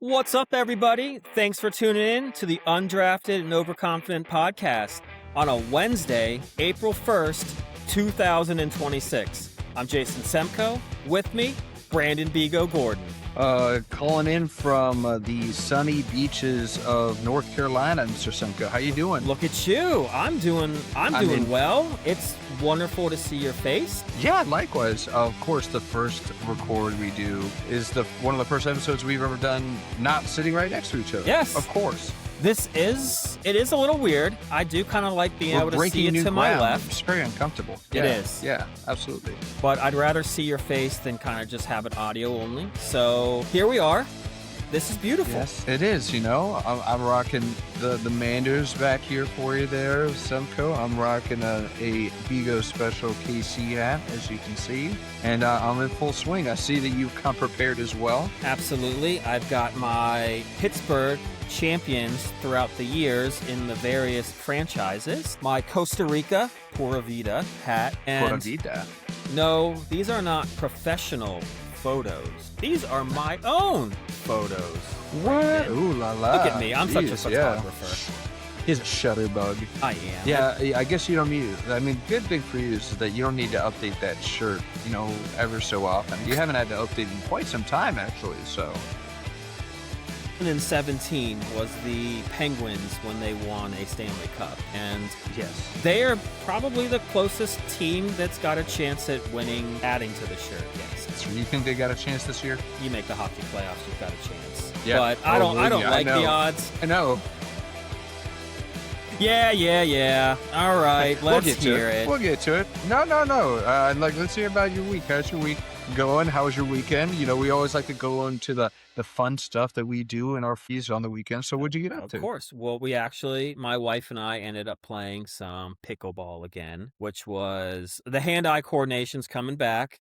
What's up, everybody? Thanks for tuning in to the Undrafted and Overconfident podcast on a Wednesday, April 1st, 2026. I'm Jason Semko. With me, Brandon Bigo Gordon. Calling in from the sunny beaches of North Carolina, Mr. Semko. How you doing? Look at you. I'm doing well. It's wonderful to see your face. Yeah, likewise. Of course, the first record we do is one of the first episodes we've ever done not sitting right next to each other. Yes. Of course. It is a little weird. I do kind of like being able to see it to my left. It's very uncomfortable. It is. Yeah, absolutely. But I'd rather see your face than kind of just have it audio only. So here we are. This is beautiful. Yes, it is. I'm rocking the Manders back here for you there, Semko. I'm rocking a Bigo Special KC hat, as you can see. And I'm in full swing. I see that you've come prepared as well. Absolutely. I've got my Pittsburgh champions throughout the years in the various franchises. My Costa Rica Pura Vida hat. And Pura Vida. No, these are not professional photos. These are my own photos. What? Ooh la la. Look at me. I'm such a photographer. He's a shutterbug. I am. Yeah, I guess you don't need. I mean, good thing for you is that you don't need to update that shirt, ever so often. You haven't had to update in quite some time, actually, so. 2017 was the Penguins when they won a Stanley Cup, and yes, they are probably the closest team that's got a chance at winning, adding to the shirt. Yes. So you think they got a chance this year? You make the hockey playoffs, you've got a chance. Yeah. But I don't like the odds. I know. Yeah. All right, let's hear it. We'll get to it. No. Let's hear about your week. How's your week going? How was your weekend? We always like to go into the fun stuff that we do in our fees on the weekend. So what'd you get up to? Of course. Well, my wife and I ended up playing some pickleball again, which was the hand-eye coordination's coming back.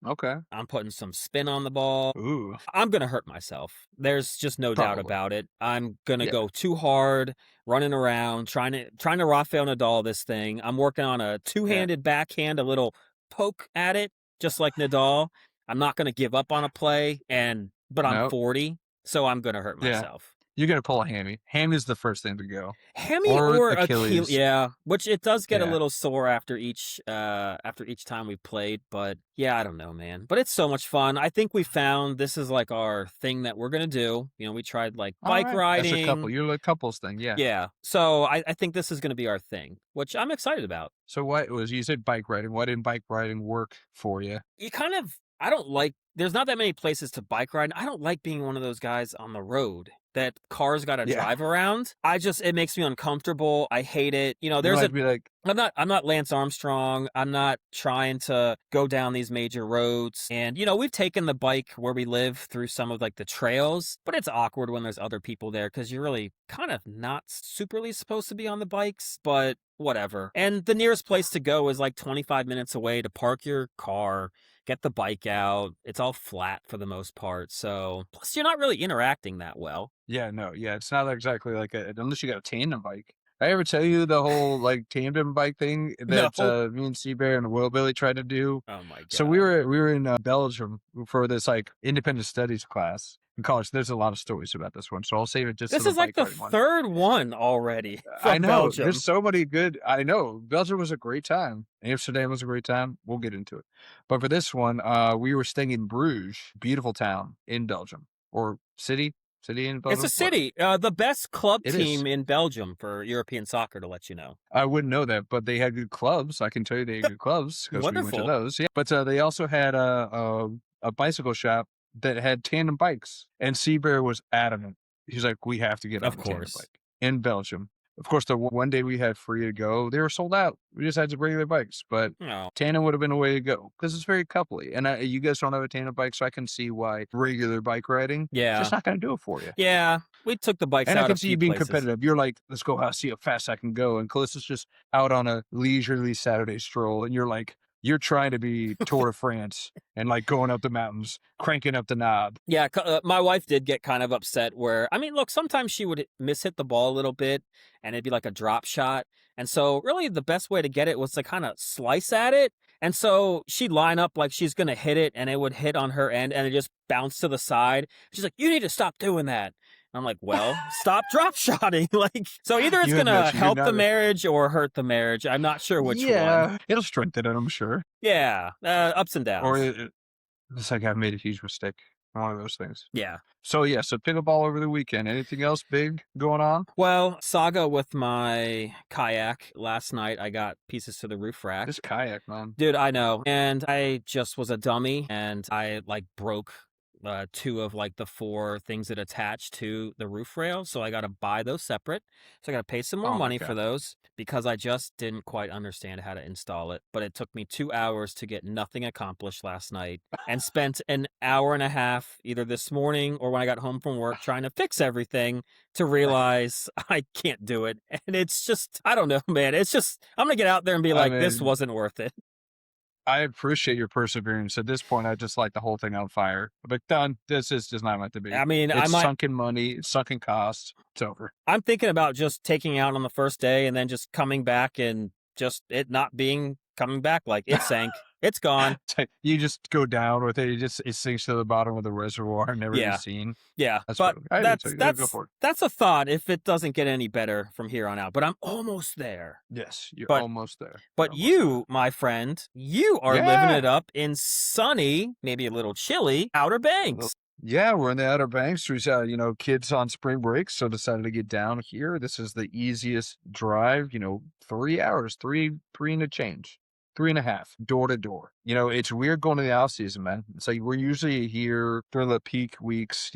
Okay. I'm putting some spin on the ball. Ooh. I'm going to hurt myself. There's just no doubt about it. I'm going to go too hard, running around, trying to Rafael Nadal this thing. I'm working on a two-handed backhand, a little poke at it, just like Nadal. I'm not going to give up on a play, but I'm 40, so I'm going to hurt myself. You're going to pull a hammy. Hammy is the first thing to go. Hammy or Achilles. Yeah, which it does get a little sore after each time we played. But yeah, I don't know, man. But it's so much fun. I think we found this is like our thing that we're going to do. We tried like bike riding. That's a couple. You're a couples thing, yeah. Yeah. So I think this is going to be our thing, which I'm excited about. So you said bike riding. Why didn't bike riding work for you? I don't like, there's not that many places to bike ride. I don't like being one of those guys on the road that cars got to drive around. It makes me uncomfortable. I hate it. I'm not Lance Armstrong. I'm not trying to go down these major roads. And, we've taken the bike where we live through some of like the trails, but it's awkward when there's other people there because you're really kind of not superly supposed to be on the bikes, but whatever. And the nearest place to go is like 25 minutes away to park your car, get the bike out. It's all flat for the most part. So plus you're not really interacting that well. Yeah, no. Yeah. It's not exactly like unless you got a tandem bike. I ever tell you the whole like tandem bike thing that me and Seabear and Will Billy tried to do? Oh my God. So we were in Belgium for this like independent studies class in college. There's a lot of stories about this one, so I'll save it just. This is like the third one already. I know. Belgium. There's so many good. I know Belgium was a great time. Amsterdam was a great time. We'll get into it. But for this one, we were staying in Bruges, beautiful town in Belgium or city. City in Belgium? It's a city. The best club team in Belgium for European soccer, to let you know. I wouldn't know that, but they had good clubs. I can tell you they had good clubs because we went to those. Yeah, but they also had a bicycle shop that had tandem bikes, and Seabear was adamant. He's like, we have to get on a tandem bike in Belgium. Of course, the one day we had free to go, they were sold out. We just had some regular bikes, but tandem would have been a way to go because it's very coupley. And you guys don't have a tandem bike, so I can see why regular bike riding just not going to do it for you. Yeah, we took the bikes out. And I can see you being competitive. You're like, let's go see how fast I can go. And Callista's just out on a leisurely Saturday stroll, and you're like, you're trying to be Tour de France and like going up the mountains, cranking up the knob. Yeah, my wife did get kind of upset look, sometimes she would mishit the ball a little bit and it'd be like a drop shot. And so really the best way to get it was to kind of slice at it And so she'd line up like she's gonna hit it, and it would hit on her end, and it just bounced to the side. She's like, "You need to stop doing that." I'm like, "Well, stop drop shotting." Like, so either it's You had gonna mentioned you're help the not marriage or hurt the marriage. I'm not sure which one. Yeah, it'll strengthen it, I'm sure. Yeah, ups and Or downs. it's like I've made a huge mistake. One of those things. Yeah. So, yeah, so pickleball over the weekend. Anything else big going on? Well, saga with my kayak last night. I got pieces to the roof rack. This kayak, man. Dude, I know. And I just was a dummy, and I like broke two of like the four things that attach to the roof rail. So I got to buy those separate. So I got to pay some more Oh my money for god. those because I just didn't quite understand how to install it. But it took me 2 hours to get nothing accomplished last night, and spent an hour and a half either this morning or when I got home from work trying to fix everything to realize I can't do it. And it's just, I don't know, man. It's just, I'm going to get out there and be I like, this mean, wasn't worth it. I appreciate your perseverance. At this point, I just light the whole thing on fire. But done. This is just not meant to be. I mean, I It's might, sunken money, it's sunken cost. It's over. I'm thinking about just taking out on the first day and then just coming back and just it not being coming back. Like, it sank. It's gone. You just go down with it. It sinks to the bottom of the reservoir, never be Yeah. seen. Yeah. That's But what I do. Go for it. that's a thought if it doesn't get any better from here on out. But I'm almost there. Yes, you're But almost there. But You're almost you, my friend, you are living Yeah. it up in sunny, maybe a little chilly, Outer Banks. Yeah, we're in the Outer Banks. We kids on spring break, so decided to get down here. This is the easiest drive, 3 hours, three and a change, 3.5, door to door. It's weird going to the off season, man. It's like we're usually here during the peak weeks,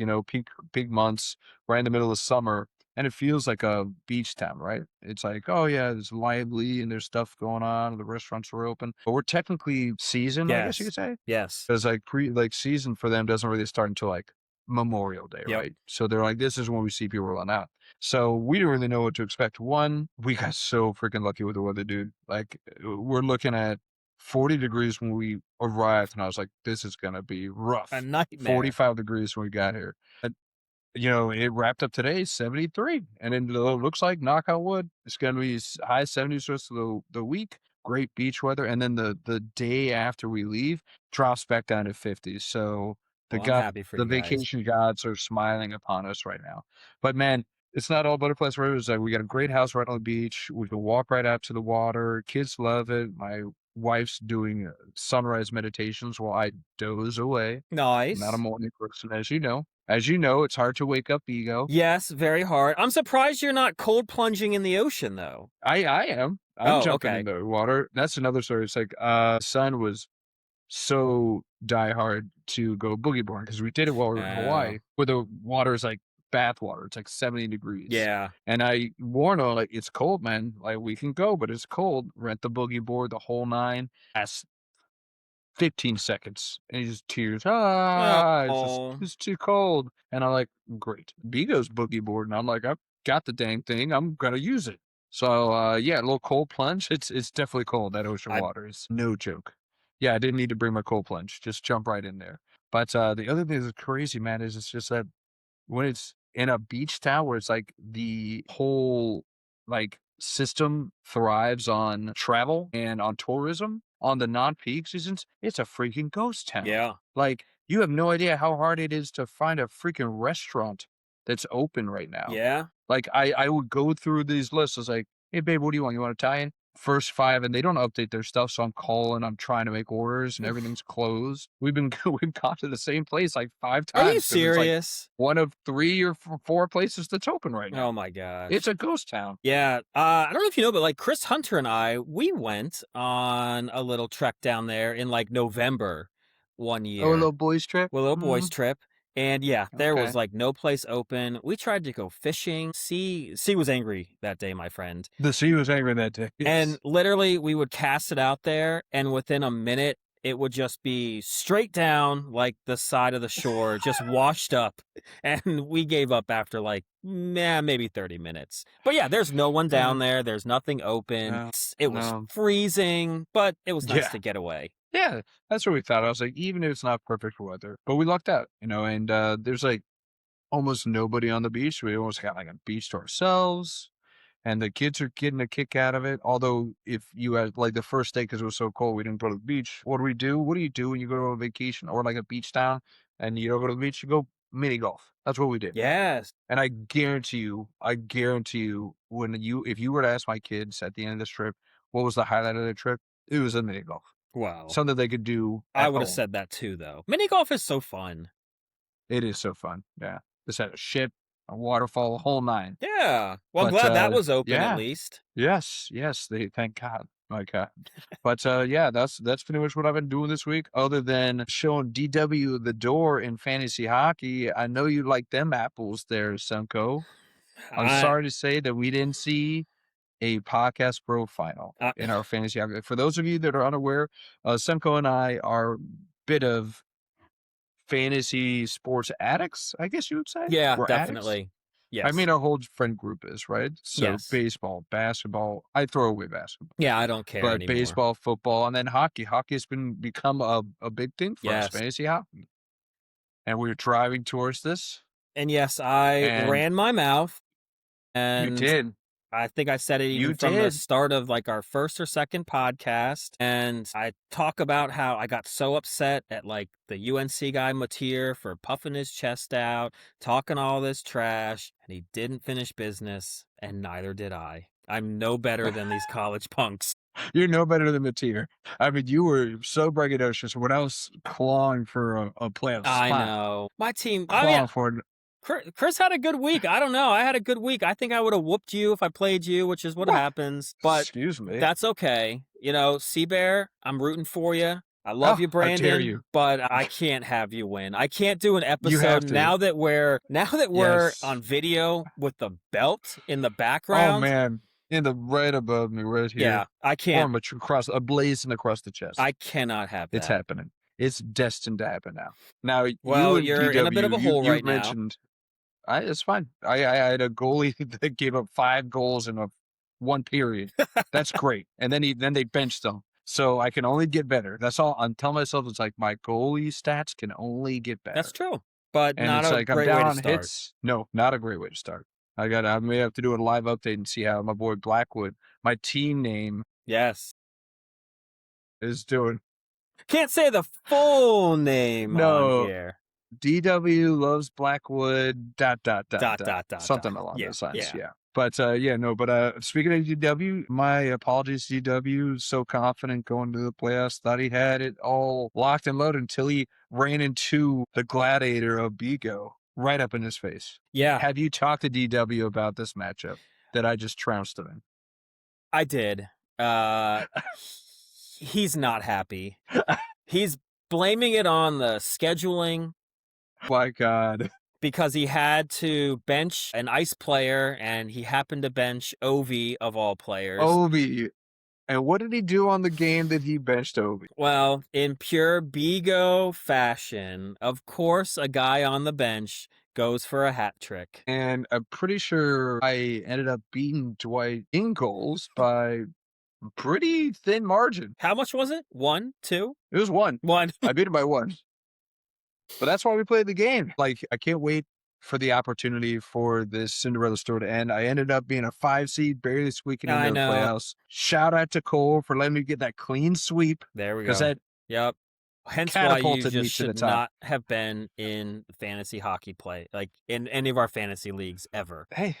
peak months, right in the middle of summer, and it feels like a beach town, right? It's like, oh yeah, there's lively and there's stuff going on. The restaurants are open, but we're technically season, I guess you Yes. could say. Yes. Because season for them doesn't really start until like Memorial Day, Yep. right? So they're like, this is when we see people rolling out. So we didn't really know what to expect. One, we got so freaking lucky with the weather, dude. Like we're looking at 40 degrees when we arrived, and I was like, this is gonna be rough. A nightmare. 45 degrees when we got here. It wrapped up today 73, and then it looks like, knock on wood, it's gonna be high 70s the rest of the week. Great beach weather, and then the day after we leave drops back down to 50s. So Well, I'm happy for the you guys. vacation gods are smiling upon us right now. But man, it's not all butterflies and roses. Like we got a great house right on the beach. We can walk right out to the water. Kids love it. My wife's doing sunrise meditations while I doze away. I'm Nice. not a morning person, as you know. As you know, it's hard to wake up ego. Yes, very hard. I'm surprised you're not cold plunging in the ocean, though. I am. I'm jumping okay. in the water. That's another story. It's like, son was so diehard to go boogie boarding because we did it while we were in Hawaii, where the water is like bath water. It's like 70 degrees. Yeah. And I warned him, like, it's cold, man. Like, we can go, but it's cold. Rent the boogie board, the whole nine. That's 15 seconds. And he just tears. It's too cold. And I'm like, great. B goes boogie board. And I'm like, I've got the dang thing. I'm going to use it. So, yeah, a little cold plunge. It's definitely cold. That ocean water is no joke. Yeah, I didn't need to bring my cold plunge. Just jump right in there. But the other thing that's crazy, man, is it's just that when it's in a beach town where it's like the whole like system thrives on travel and on tourism on the non-peak seasons, it's a freaking ghost town. Yeah. Like you have no idea how hard it is to find a freaking restaurant that's open right now. Yeah. Like I would go through these lists. I was like, hey babe, what do you want? You want Italian? First 5, and they don't update their stuff, so I'm calling, I'm trying to make orders, and everything's closed. We've gone to the same place like 5 times. Are you 'cause it's, like, serious? one of 3 or 4 places that's open right now. Oh my gosh. It's a ghost town. Yeah. I don't know if you know, but like Chris Hunter and I, we went on a little trek down there in like November one year. Oh, a little boys trip? Well, a little boys trip. And yeah, there was Okay. like no place open. We tried to go fishing. Sea was angry that day, my friend. The sea was angry that day. And literally we would cast it out there, and within a minute it would just be straight down like the side of the shore, just washed up. And we gave up after like maybe 30 minutes. But yeah, there's no one down there. There's nothing open. No, It was no. freezing, but it was nice Yeah. to get away. Yeah, that's what we thought. I was like, even if it's not perfect weather, but we lucked out, and there's like almost nobody on the beach. We almost got like a beach to ourselves. and the kids are getting a kick out of it. Although if you had like the first day, because it was so cold, we didn't go to the beach. What do we do? What do you do when you go to a vacation or like a beach town and you don't go to the beach? You go mini golf. That's what we did. Yes. And I guarantee you, if you were to ask my kids at the end of this trip, what was the highlight of the trip? It was a mini golf. Wow. Something they could do I at would have home. said that too, though. Mini golf is so fun. It is so fun. Yeah. Just had a ship, a waterfall, a whole nine. Yeah. Well, I'm glad that was open at yeah. least. Yes. Thank God. My God. But yeah, that's pretty much what I've been doing this week, other than showing DW the door in fantasy hockey. I know you like them apples there, Semco. I'm sorry to say that we didn't see a Podcast Pro final in our fantasy hockey. For those of you that are unaware, Semco and I are a bit of fantasy sports addicts, I guess you would say. Yeah, We're definitely. Addicts. Yes. I mean, our whole friend group is, right? So yes. baseball, basketball. I throw away basketball. Yeah, I don't care but anymore. Baseball, football, and then hockey. Hockey has become a big thing for us, fantasy hockey. And we're driving towards this. And yes, I ran my mouth. And you did. I think I said it even from the start of like our first or second podcast. And I talk about how I got so upset at like the UNC guy Mateer for puffing his chest out, talking all this trash, and he didn't finish business, and neither did I. I'm no better than these college punks. You're no better than Mateer. I mean, you were so braggadocious when I was clawing for a playoff spot. I know. My team, clawing for it. Chris had a good week. I don't know. I had a good week. I think I would have whooped you if I played you, which is what happens. But excuse me. That's okay. You know, Seabear, I'm rooting for you. I love you, Brandon. How dare you. But I can't have you win. I can't do an episode now that we're on video with the belt in the background. Oh man, in the right above me, right here. Yeah, I can't. A blazing across the chest. I cannot have that. It's happening. It's destined to happen now. Now, you're in a bit of a hole right now. It's fine. I had a goalie that gave up 5 goals in one period. That's great. And then they benched them. So I can only get better. That's all. I'm telling myself, it's like my goalie stats can only get better. That's true. But and not a great way to start. Hits. No, not a great way to start. I may have to do a live update and see how my boy Blackwood, my team name, is doing. Can't say the full name on here. DW loves Blackwood, ... Something along those lines, yeah. But, speaking of DW, my apologies, DW, so confident going to the playoffs, thought he had it all locked and loaded until he ran into the gladiator of Bigo right up in his face. Yeah. Have you talked to DW about this matchup that I just trounced him in? I did. He's not happy. He's blaming it on the scheduling. My God. Because he had to bench an ice player, and he happened to bench Ovi of all players. Ovi. And what did he do on the game that he benched Ovi? Well, in pure Bigo fashion, of course, a guy on the bench goes for a hat trick. And I'm pretty sure I ended up beating Dwight in goals by pretty thin margin. How much was it? 1, 2? It was 1. 1. I beat him by 1. But that's why we played the game. Like, I can't wait for the opportunity for this Cinderella story to end. I ended up being a 5 seed, barely squeaking into the playoffs. Shout out to Cole for letting me get that clean sweep. There we go. Yep. Hence why you just should not have been in fantasy hockey play, like in any of our fantasy leagues ever. Hey,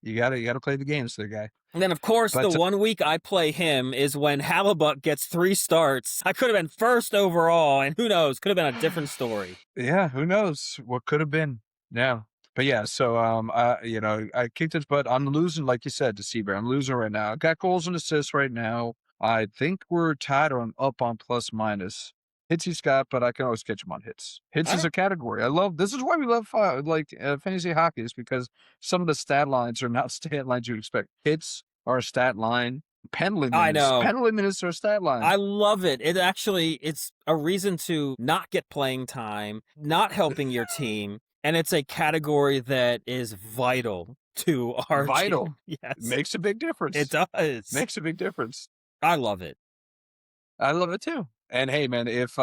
you gotta play the games there, guy. And then, of course, the 1 week I play him is when Halibut gets 3 starts. I could have been first overall, and who knows? Could have been a different story. Yeah, who knows what could have been. Yeah. But yeah, so, I kicked his butt. I'm losing, like you said, to Seabear. I'm losing right now. I got goals and assists right now. I think we're tied up on plus minus. Hits he's got, but I can always catch him on hits. Hits is a category. This is why we love fantasy hockey, is because some of the stat lines are not stat lines you'd expect. Hits are a stat line. Penalty minutes. I know. Penalty minutes are a stat line. I love it. It's a reason to not get playing time, not helping your team, and it's a category that is vital to our team. Yes. Makes a big difference. It does. Makes a big difference. I love it. I love it too. And hey, man, if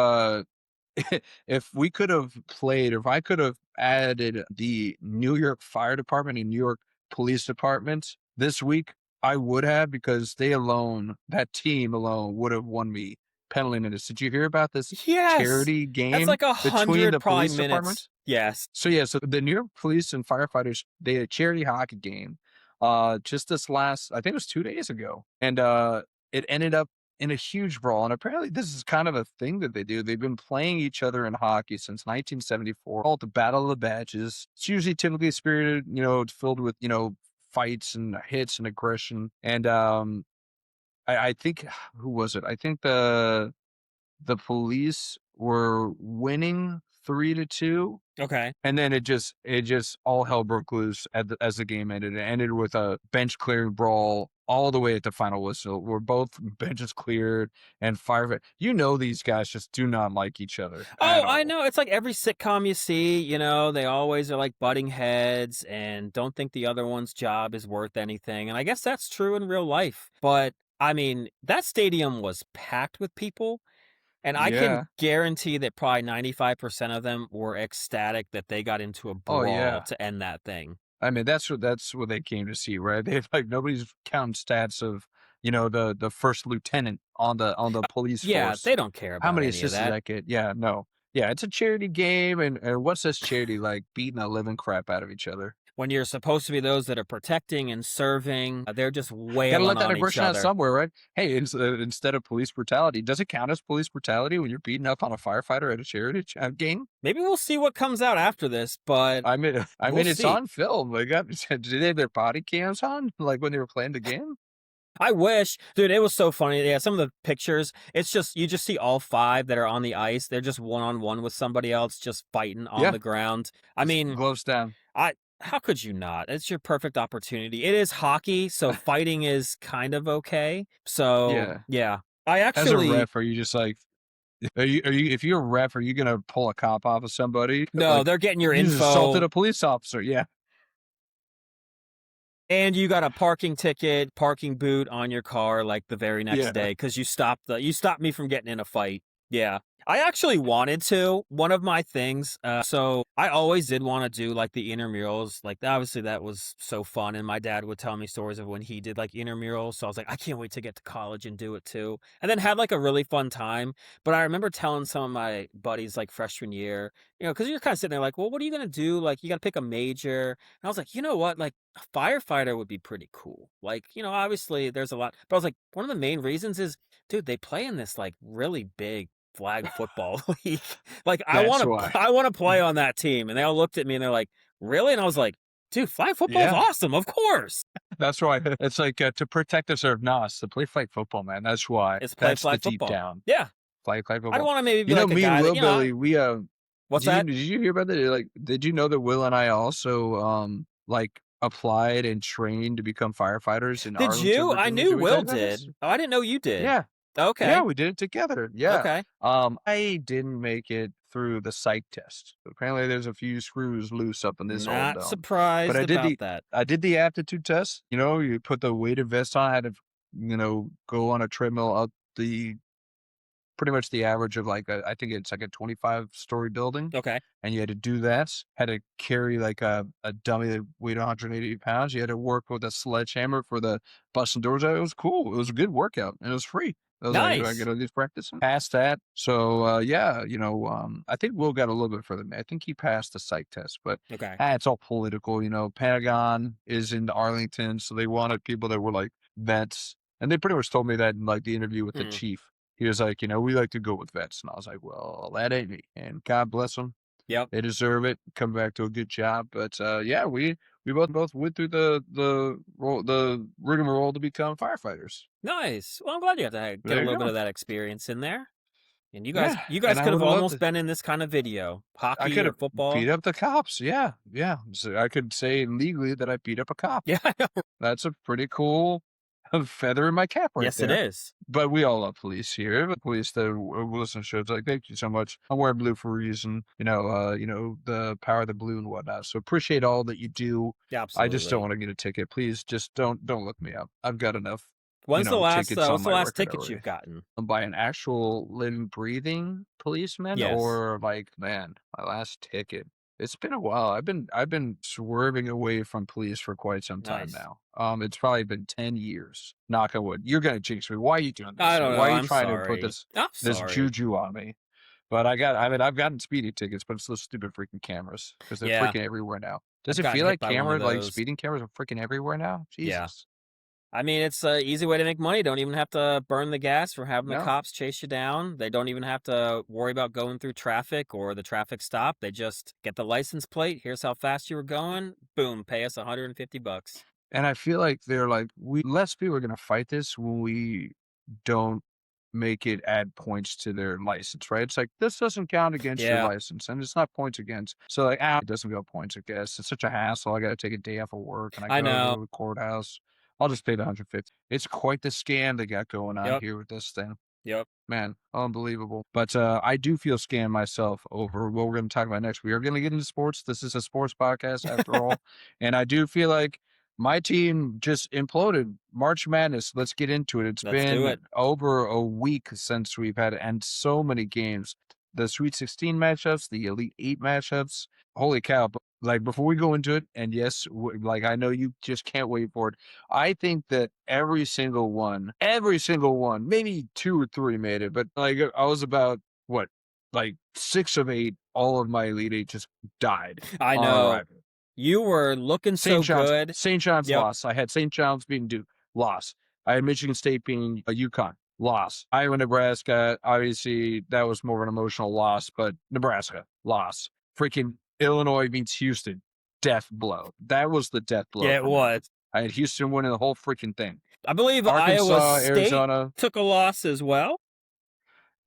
we could have played, or if I could have added the New York Fire Department and New York police department this week, I would have, because that team alone would have won me penalty minutes. Did you hear about this Yes. charity That's game like between 100 the probably police departments? minutes. Yes. So the New York police and firefighters, they had a charity hockey game, just this last, I think it was 2 days ago. And, it ended up in a huge brawl. And apparently this is kind of a thing that they do. They've been playing each other in hockey since 1974, called the Battle of the Badges. It's usually typically spirited, it's filled with, fights and hits and aggression. And, I think, who was it? I think the police were winning 3-2. Okay. And then it just all hell broke loose as the game ended. It ended with a bench clearing brawl all the way at the final whistle, where both benches cleared and fire. These guys just do not like each other at Oh, I all. know. It's like every sitcom you see, they always are like butting heads and don't think the other one's job is worth anything. And I guess that's true in real life. But I mean, that stadium was packed with people. And I Yeah. can guarantee that probably 95% of them were ecstatic that they got into a Oh brawl yeah. to end that thing. I mean, that's what they came to see, right? They've like, nobody's counting stats of, the first lieutenant on the police Yeah, force. they don't care How about many any of assists does that. that get? Yeah, no. Yeah, it's a charity game, and what's this charity like? Beating the living crap out of each other. When you're supposed to be those that are protecting and serving, they're just Gotta wailing let that on each aggression out other. somewhere, right? Hey, instead of police brutality, does it count as police brutality when you're beating up on a firefighter at a charity game? Maybe we'll see what comes out after this, but I mean, I we'll mean, it's see. on film. They got did they have their body cams on, like when they were playing the game? I wish, dude, it was so funny. Yeah, some of the pictures, it's just, you just see all five that are on the ice. They're just one on one with somebody else, just fighting on Yeah, the ground. I mean, gloves down. how could you not? It's your perfect opportunity. It is hockey, so fighting is kind of okay. So, Yeah. yeah. I As a actually, ref, are you just like, if you're a ref, are you gonna pull a cop off of somebody? no, Like, they're getting your you just assaulted info. a police officer. Yeah. And you got a parking ticket, parking boot on your car like the very next Yeah. day because you stopped me from getting in a fight. Yeah. I actually wanted to. One of my things, so I always did want to do like the intramurals. Like obviously that was so fun, and my dad would tell me stories of when he did like intramurals. So I was like, I can't wait to get to college and do it too. And then had like a really fun time. But I remember telling some of my buddies like freshman year, because you're kind of sitting there like, well, what are you gonna do? Like you got to pick a major. And I was like, you know what? Like a firefighter would be pretty cool. Like, obviously there's a lot, but I was like, one of the main reasons is, dude, they play in this like really big flag football league. Like That's why. I want to play on that team. And they all looked at me and they're like, really? And I was like, dude, flag football is Yeah. awesome. Of course. That's why. It's like, to protect us or not, it's to play flag football, man. That's why. It's play That's the flag deep football. down. Yeah. Flag I'd football. want to maybe be like a Me and guy Will that, Billy, we what's that? did you hear about that? Like, did you know that Will and I also like applied and trained to become firefighters in Did Arlington, you? I Virginia? knew Did we tell Will you about this? did. Oh, I didn't know you did. Yeah. Yeah, Okay. we did it together. Yeah. Okay. I didn't make it through the psych test. Apparently there's a few screws loose up in this old Not dome. But surprised I did about the that. I did the aptitude test. You put the weighted vest on, I had to, go on a treadmill up the pretty much the average of like I think it's like a 25-story building. Okay. And you had to do that. Had to carry like a dummy that weighed 180 pounds. You had to work with a sledgehammer for the busting doors out. It was cool. It was a good workout, and it was free. I was like, do I Nice. get all these practice? Passed that. So yeah, I think Will got a little bit further than me. I think he passed the psych test, but Okay. it's all political. Pentagon is in Arlington, so they wanted people that were like vets, and they pretty much told me that in like the interview with the chief. He was like, we like to go with vets, and I was like, well, that ain't me. And God bless them. Yep. They deserve it. Come back to a good job. But yeah, we both went through the rigmarole to become firefighters. Nice. Well, I'm glad you got to get a There you little bit go. of that experience in there. And Yeah, you and guys I could have would have loved almost to. been in this kind of video, I hockey could or have football. beat up the cops. Yeah, yeah. So I could say legally that I beat up a cop. Yeah, I know. That's a pretty cool feather in my cap right Yes, there. it is. But we all love police here. The police that listen to shows like, thank you so much. I'm wearing blue for a reason. The power of the blue and whatnot. So appreciate all that you do. Absolutely. I just don't want to get a ticket. Please just don't look me up. I've got enough. When's the last tickets on my record ticket already. you've gotten? By an actual living, breathing policeman, Yes. or like, man, my last ticket It's been a while. I've been swerving away from police for quite some time Nice. now. It's probably been 10 years. Knock on wood. You're gonna jinx me. Why are you doing this? I don't Why know. are you I'm trying to put sorry. this I'm this sorry. juju on me? But I've gotten speeding tickets, but it's those stupid freaking cameras because they're Yeah. freaking everywhere now. Does I've it gotten feel hit like by one of those. speeding cameras are freaking everywhere now? Yeah. Jesus. I mean, it's an easy way to make money. Don't even have to burn the gas for having the No. cops chase you down. They don't even have to worry about going through traffic or the traffic stop. They just get the license plate. Here's how fast you were going. Boom, pay us $150. And I feel like they're like, we less people are gonna fight this when we don't make it add points to their license, right? It's like this doesn't count against your Yeah. license, and it's not points against. So like, it doesn't go points against. It's such a hassle. I got to take a day off of work, and I I go know. to the courthouse. I'll just pay the 150. It's quite the scam they got going on Yep. here with this thing. Yep. Man, unbelievable. But I do feel scammed myself over what we're going to talk about next. We are going to get into sports. This is a sports podcast after all. And I do feel like my team just imploded. March Madness. Let's get into it. It's Let's do been it. over a week since we've had and so many games. The Sweet 16 matchups, the Elite 8 matchups. Holy cow. Like before we go into it, and yes, like I know you just can't wait for it. I think that every single one, maybe 2 or 3 made it, but like I was about what, like 6 of 8, all of my Elite 8 just died I on know. arrival. You were looking so good. St. John's Yep. loss. I had St. John's beating Duke, loss. I had Michigan State beating UConn, loss. Iowa, Nebraska, obviously that was more of an emotional loss, but Nebraska, loss. Freaking Illinois beats Houston, death blow. That was the death blow Yeah, it for me. was. I had Houston winning the whole freaking thing. I believe Arkansas, Iowa State Arizona, took a loss as well.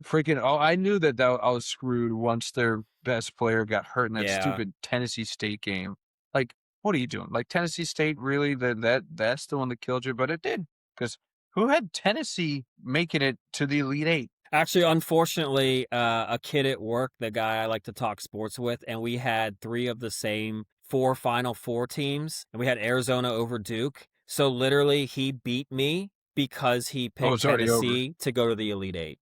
freaking. Oh, I knew that I was screwed once their best player got hurt in that Yeah. stupid Tennessee State game. Like, what are you doing? Like Tennessee State, really? That's the one that killed you, but it did because who had Tennessee making it to the Elite Eight? Actually, unfortunately, a kid at work, the guy I like to talk sports with, and we had 3 of the same 4 Final Four teams, and we had Arizona over Duke. So literally, he beat me because he picked Tennessee to go to the Elite 8.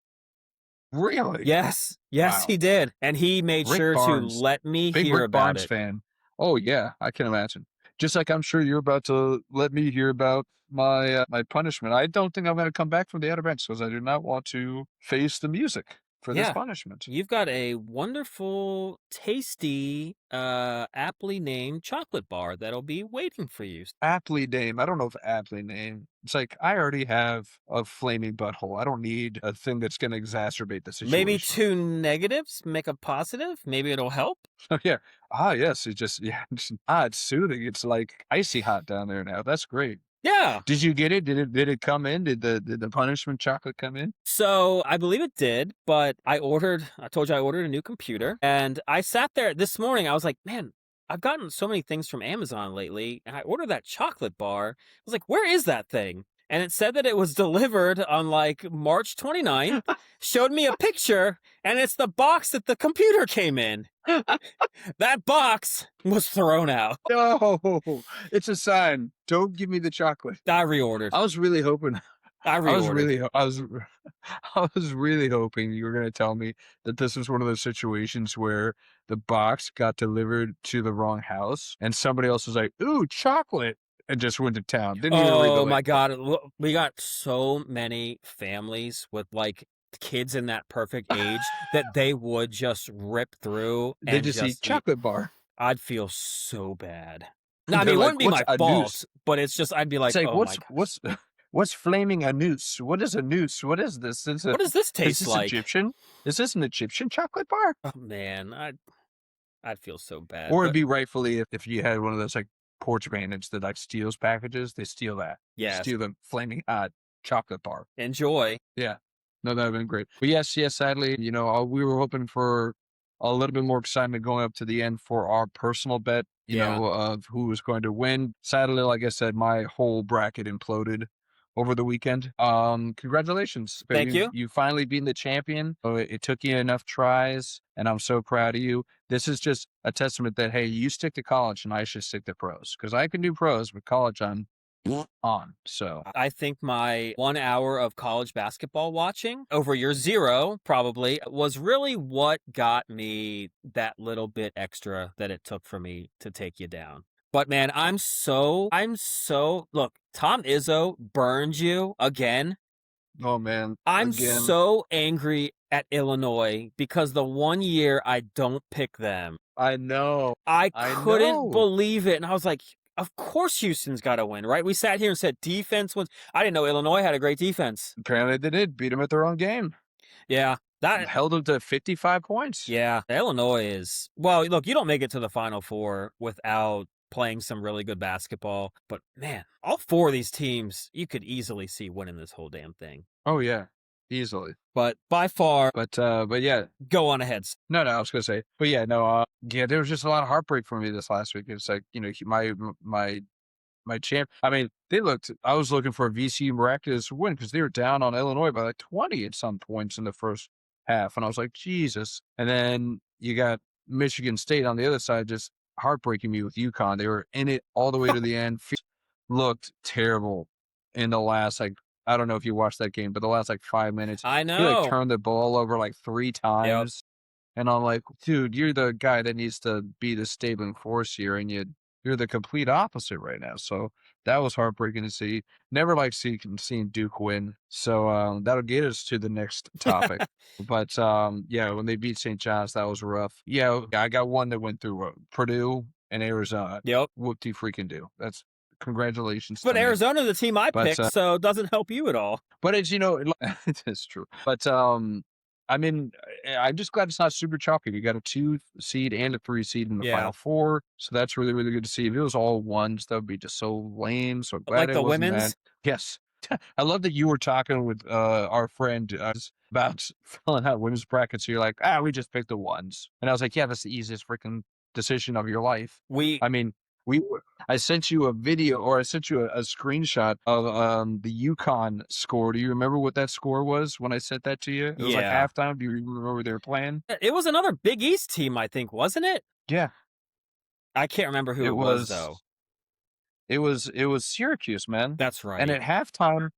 Really? Yes. Yes, Wow. he did. And he made Rick sure Barnes. to let me Big hear Rick about Barnes it. fan. Oh yeah, I can imagine. Just like I'm sure you're about to let me hear about my my punishment. I don't think I'm going to come back from the Outer Banks because I do not want to face the music for this Yeah. punishment. You've got a wonderful, tasty, aptly named chocolate bar that'll be waiting for you. Aptly named. I don't know if aptly named. It's like I already have a flaming butthole. I don't need a thing that's going to exacerbate the situation. Maybe 2 negatives make a positive. Maybe it'll help. Oh yeah. Yes. It just it's soothing. It's like icy hot down there now. That's great. Yeah. Did you get it? Did it come in? Did the punishment chocolate come in? So I believe it did, but I told you I ordered a new computer, and I sat there this morning. I was like, man, I've gotten so many things from Amazon lately, and I ordered that chocolate bar. I was like, where is that thing? And it said that it was delivered on like March 29th, showed me a picture, and it's the box that the computer came in. That box was thrown out. No, it's a sign. Don't give me the chocolate. I reordered. I was really hoping. I reordered. I was really hoping you were going to tell me that this was one of those situations where the box got delivered to the wrong house and somebody else was like, "Ooh, chocolate," and just went to town. Didn't even read the Oh my label. God. We got so many families with like kids in that perfect age that they would just rip through They and just eat chocolate bar. I'd feel so bad. No, I They're mean, it like, wouldn't be "What's my a fault, noose?" but it's just, I'd be like, It's like, oh my gosh. what's flaming a noose? What is a noose? What is this? What does this Is taste this like? Egyptian? Is this an Egyptian chocolate bar? Oh man, I'd feel so bad. Or it'd be rightfully if you had one of those like porch bandits that like steals packages, they steal that. Yes. Steal the flaming hot chocolate bar. Enjoy. Yeah. No, that would have been great. But yes, sadly, we were hoping for a little bit more excitement going up to the end for our personal bet, of who was going to win. Sadly, like I said, my whole bracket imploded over the weekend. Congratulations. Thank you. You finally being the champion. It took you enough tries, and I'm so proud of you. This is just a testament that, hey, you stick to college and I should stick to pros. Because I can do pros, but college, I'm on. So I think my 1 hour of college basketball watching over your 0 probably was really what got me that little bit extra that it took for me to take you down. But man, look, Tom Izzo burned you again. oh man, I'm again, so angry at Illinois because the one year I don't pick them, I know, I I couldn't know. believe it. And I was like, of course Houston's got to win, right? We sat here and said defense wins. I didn't know Illinois had a great defense. Apparently they did beat them at their own game. Yeah, Held them to 55 points. yeah, Illinois is, well, look, you don't make it to the Final Four without playing some really good basketball. But man, all 4 of these teams, you could easily see winning this whole damn thing. Oh yeah, easily. But by far, but yeah, go on ahead. No, I was gonna say, but yeah, no, yeah, there was just a lot of heartbreak for me this last week. It's like, my champ. I mean, I was looking for a VCU miraculous win because they were down on Illinois by like 20 at some points in the first half, and I was like, Jesus. And then you got Michigan State on the other side, just heartbreaking me with UConn. They were in it all the way to the end. Looked terrible in the last, like, I don't know if you watched that game, but the last like 5 minutes, I he know. like turned the ball over like 3 times. Yep. And I'm like, dude, you're the guy that needs to be the stable force here, and you're the complete opposite right now. So that was heartbreaking to see. Never like seeing Duke win. So that'll get us to the next topic. But yeah, when they beat St. John's, that was rough. Yeah, I got one that went through Purdue and Arizona. Yep. Whoop-de-freaking do. That's congratulations. But Arizona's the team I picked, so it doesn't help you at all. But it's, it's true. But I mean, I'm just glad it's not super chalky. You got a 2 seed and a 3 seed in the Final Four, so that's really, really good to see. If it was all ones, that would be just so lame. So glad like it the wasn't women's. that. Yes, I love that you were talking with our friend about filling out women's brackets. So you're like, we just picked the ones, and I was like, yeah, that's the easiest freaking decision of your life. I sent you a video, or I sent you a screenshot of the UConn score. Do you remember what that score was when I sent that to you? It was like halftime. Do you remember what they were playing? It was another Big East team, I think, wasn't it? Yeah. I can't remember who it was though. It was Syracuse, man. That's right. And at halftime,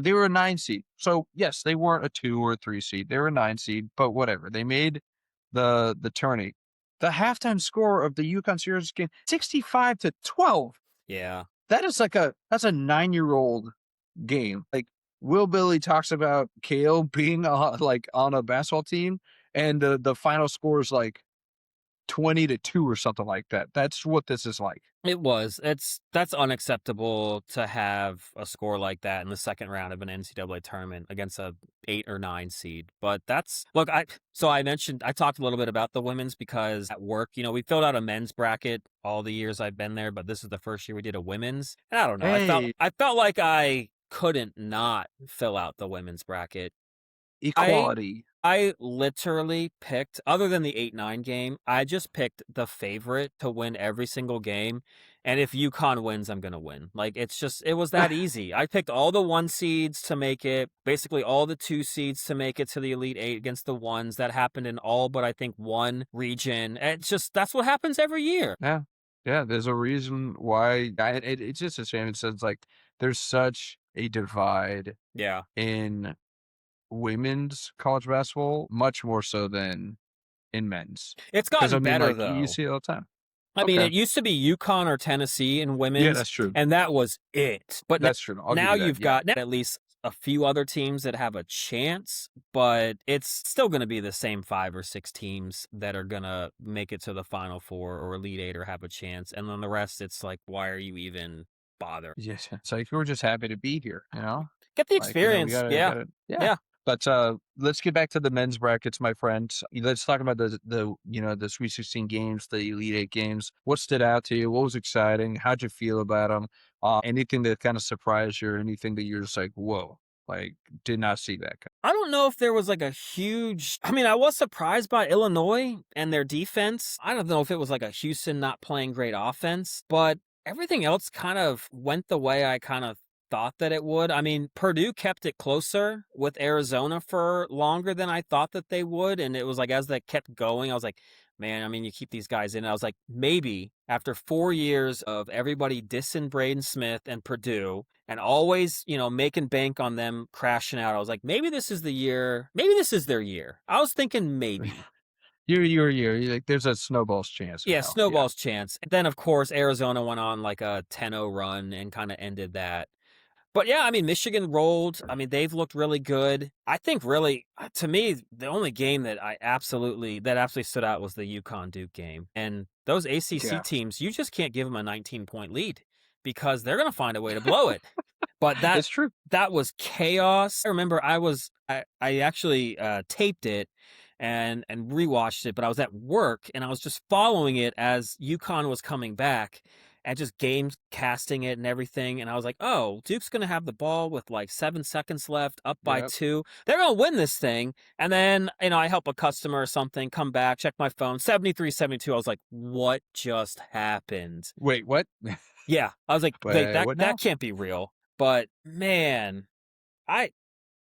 they were a 9 seed. So yes, they weren't a 2 or a 3 seed. They were a 9 seed, but whatever. They made the tourney. The halftime score of the UConn Syracuse game, 65-12. Yeah. That's a 9-year-old game. Like, Will Billy talks about Kale being on a basketball team, and the final score is like 20-2 or something like that. That's what this is like. It was. That's unacceptable to have a score like that in the second round of an NCAA tournament against a 8 or 9 seed. But I talked a little bit about the women's because at work, we filled out a men's bracket all the years I've been there, but this is the first year we did a women's. And I don't know. Hey. I felt like I couldn't not fill out the women's bracket. Equality. I literally picked, other than the 8-9 game, I just picked the favorite to win every single game. And if UConn wins, I'm going to win. Like, it was that easy. I picked all the 1 seeds to make it, basically all the 2 seeds to make it to the Elite 8 against the 1s. That happened in all but I think 1 region. That's what happens every year. Yeah. Yeah, there's a reason why. It's just a shame. It says like there's such a divide in women's college basketball, much more so than in men's. It's gotten better, though. You see it all the time. I mean, it used to be UConn or Tennessee in women's. Yeah, that's true. And that was it. But that's true. Now you've got at least a few other teams that have a chance, but it's still going to be the same 5 or 6 teams that are going to make it to the Final Four or Elite 8 or have a chance. And then the rest, it's like, why are you even bothered? Yes. It's like, we're just happy to be here, Get the experience. Yeah. But let's get back to the men's brackets, my friend. Let's talk about the Sweet 16 games, the Elite 8 games. What stood out to you? What was exciting? How'd you feel about them? Anything that kind of surprised you, or anything that you're just like, whoa, like, did not see that. I don't know if there was like a huge, I was surprised by Illinois and their defense. I don't know if it was like a Houston not playing great offense, but everything else kind of went the way I kind of thought that it would. Purdue kept it closer with Arizona for longer than I thought that they would. And it was like, as they kept going, I was like, man, I mean, you keep these guys in. I was like, maybe after 4 years of everybody dissing Braden Smith and Purdue and always, making bank on them crashing out, I was like, maybe this is the year. Maybe this is their year. I was thinking maybe. You're like, there's a snowball's chance Yeah, now. Yeah. snowball's chance. Then, of course, Arizona went on like a 10-0 run and kind of ended that. But yeah, I mean, Michigan rolled. I mean, they've looked really good. I think really, to me, the only game that absolutely stood out was the UConn Duke game. And those ACC Yeah. teams, you just can't give them a 19-point lead because they're going to find a way to blow it. But It's true. that was chaos. I remember I actually taped it and rewatched it, but I was at work and I was just following it as UConn was coming back and just game casting it and everything. And I was like, oh, Duke's going to have the ball with like 7 seconds left, up by 2. They're going to win this thing. And then, I help a customer or something, come back, check my phone, 73-72. I was like, what just happened? Wait, what? Yeah. I was like, wait, what now? that can't be real. But man, I'm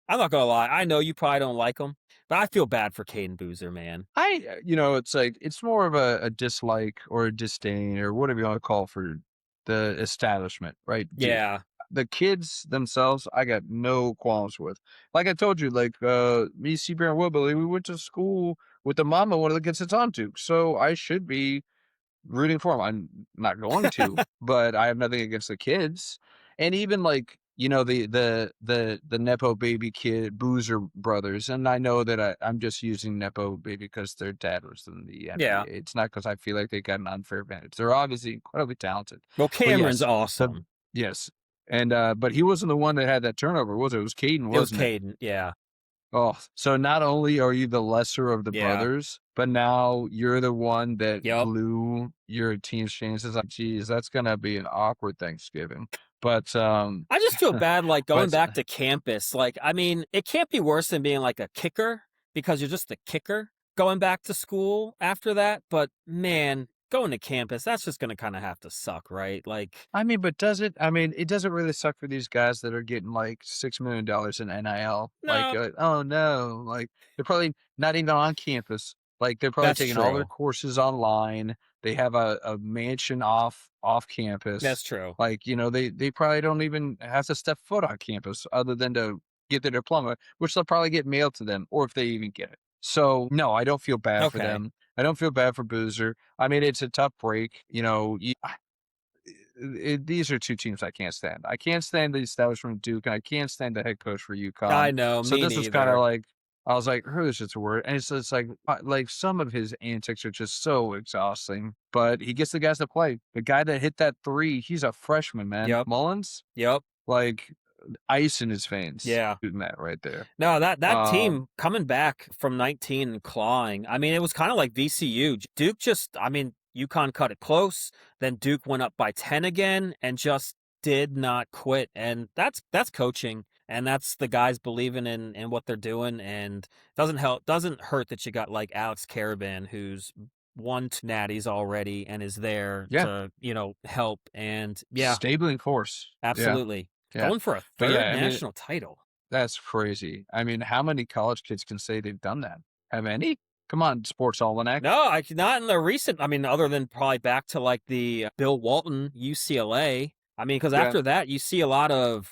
not going to lie. I know you probably don't like him, but I feel bad for Caden Boozer, man. It's like, it's more of a dislike or a disdain or whatever you want to call for the establishment, right? Yeah. The kids themselves, I got no qualms with. Like I told you, like, me, Seabear, and Wilbilly, we went to school with the mama, one of the kids that's on Duke. So I should be rooting for him. I'm not going to, but I have nothing against the kids. And even like, the Nepo baby kid Boozer brothers. And I know that I'm just using Nepo baby because their dad was in the NBA. Yeah. It's not because I feel like they got an unfair advantage. They're obviously incredibly talented. Well, Cameron's awesome. Yes. And, but he wasn't the one that had that turnover, was it? It was Caden, wasn't it? It was Caden, yeah. Oh, so not only are you the lesser of the brothers, but now you're the one that blew your team's chances. Like, geez, that's going to be an awkward Thanksgiving. But I just feel bad, like, going back to campus. Like, I mean, it can't be worse than being like a kicker because you're just the kicker going back to school after that. But man, going to campus, that's just going to kind of have to suck, right? Like, I mean, but does it? I mean, it doesn't really suck for these guys that are getting like $6 million in NIL. No. Like, oh no, like they're probably not even on campus. Like they're probably taking all their courses online. They have a mansion off campus. That's true. Like, they probably don't even have to step foot on campus other than to get their diploma, which they'll probably get mailed to them, or if they even get it. So no, I don't feel bad for them. I don't feel bad for Boozer. I mean, it's a tough break. These are two teams I can't stand. I can't stand the establishment Duke, and I can't stand the head coach for UConn. I know. So this was kind of like, I was like, who is just a word? And it's like some of his antics are just so exhausting. But he gets the guys to play. The guy that hit that 3, he's a freshman, man. Yep. Mullins. Yep. Like ice in his veins. Yeah. Shooting that right there. No, that team coming back from 19 and clawing. I mean, it was kind of like VCU. Duke UConn cut it close. Then Duke went up by 10 again and just did not quit. And that's coaching. And that's the guys believing in what they're doing. And doesn't hurt that you got like Alex Caravan, who's won 2 natties already and is there to, help. And stabling force. Absolutely. Yeah. Going for a third national title. That's crazy. I mean, how many college kids can say they've done that? Have any? Come on, Sports Almanac. No, not in the recent. I mean, other than probably back to like the Bill Walton UCLA. I mean, because after that, you've seen a lot of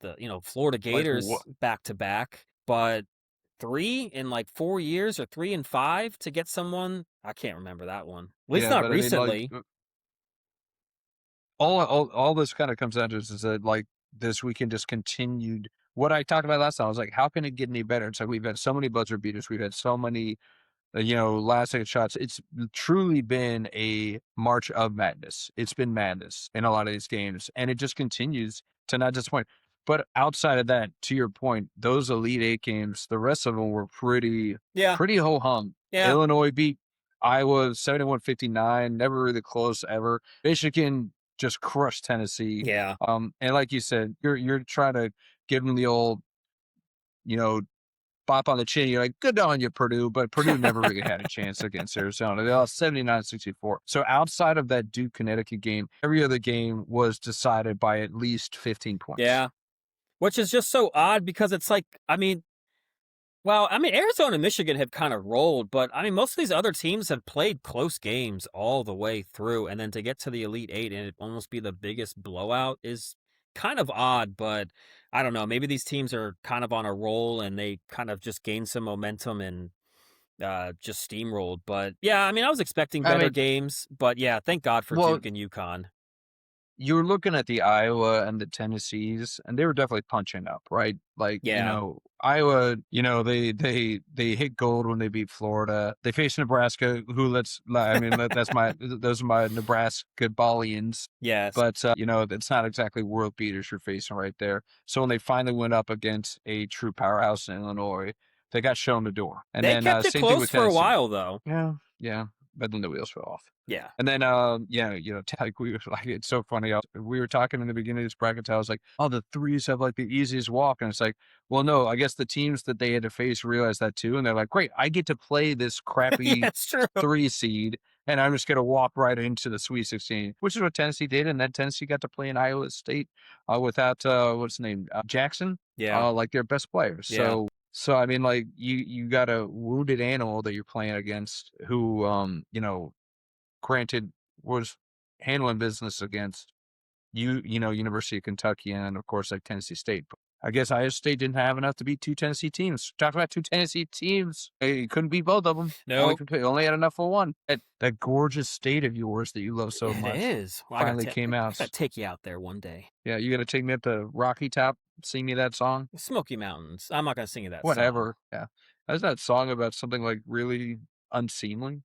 the Florida Gators back to back, but 3 in like 4 years or 3 and 5 to get someone. I can't remember that one. At least not recently. All this kind of comes down to is that like this weekend just continued what I talked about last time. I was like, how can it get any better? It's like we've had so many buzzer beaters, we've had so many last second shots. It's truly been a march of madness. It's been madness in a lot of these games, and it just continues to not disappoint. But outside of that, to your point, those Elite 8 games, the rest of them were pretty ho-hum. Yeah. Illinois beat Iowa 71-59, never really close ever. Michigan just crushed Tennessee. Yeah. And like you said, you're trying to give them the old, bop on the chin. You're like, good on you, Purdue, but Purdue never really had a chance against Arizona. They lost 79-64. So outside of that Duke Connecticut game, every other game was decided by at least 15 points. Yeah. Which is just so odd because it's like, I mean, Well, I mean, Arizona and Michigan have kind of rolled, but I mean, most of these other teams have played close games all the way through. And then to get to the Elite Eight and it almost be the biggest blowout is kind of odd, but I don't know. Maybe these teams are kind of on a roll and they kind of just gained some momentum and just steamrolled. But yeah, I mean, I was expecting I better mean, games, but yeah, thank God for well, Duke and UConn. you were looking at the Iowa and the Tennessees, and they were definitely punching up, right? Like, Yeah. Iowa, they hit gold when they beat Florida. They faced Nebraska, those are my Nebraska Bollians. Yes. But it's not exactly world beaters you're facing right there. So when they finally went up against a true powerhouse in Illinois, they got shown the door. And They then kept it same thing close with for a Tennessee. while, though. Yeah, yeah. But then the wheels fell off. Yeah. And then, like we were like, it's so funny. We were talking in the beginning of this bracket. I was like, oh, the threes have like the easiest walk. And it's like, well, no, I guess the teams that they had to face realized that too. And they're like, great, I get to play this crappy That's true. 3 seed and I'm just going to walk right into the Sweet 16, which is what Tennessee did. And then Tennessee got to play in Iowa State without, what's his name? Jackson, Yeah. like their best players. Yeah. So I mean, like you got a wounded animal that you're playing against who, granted was handling business against University of Kentucky and of course like Tennessee State. But I guess Iowa State didn't have enough to beat 2 Tennessee teams. Talk about 2 Tennessee teams. They couldn't beat both of them. No. Only had enough for one. That gorgeous state of yours that you love so much. It is. Well, finally came out. I gotta take you out there one day. Yeah, you gonna take me up to Rocky Top, sing me that song? Smoky Mountains. I'm not gonna sing you that Whatever. song. Yeah. Is that song about something like really unseemly?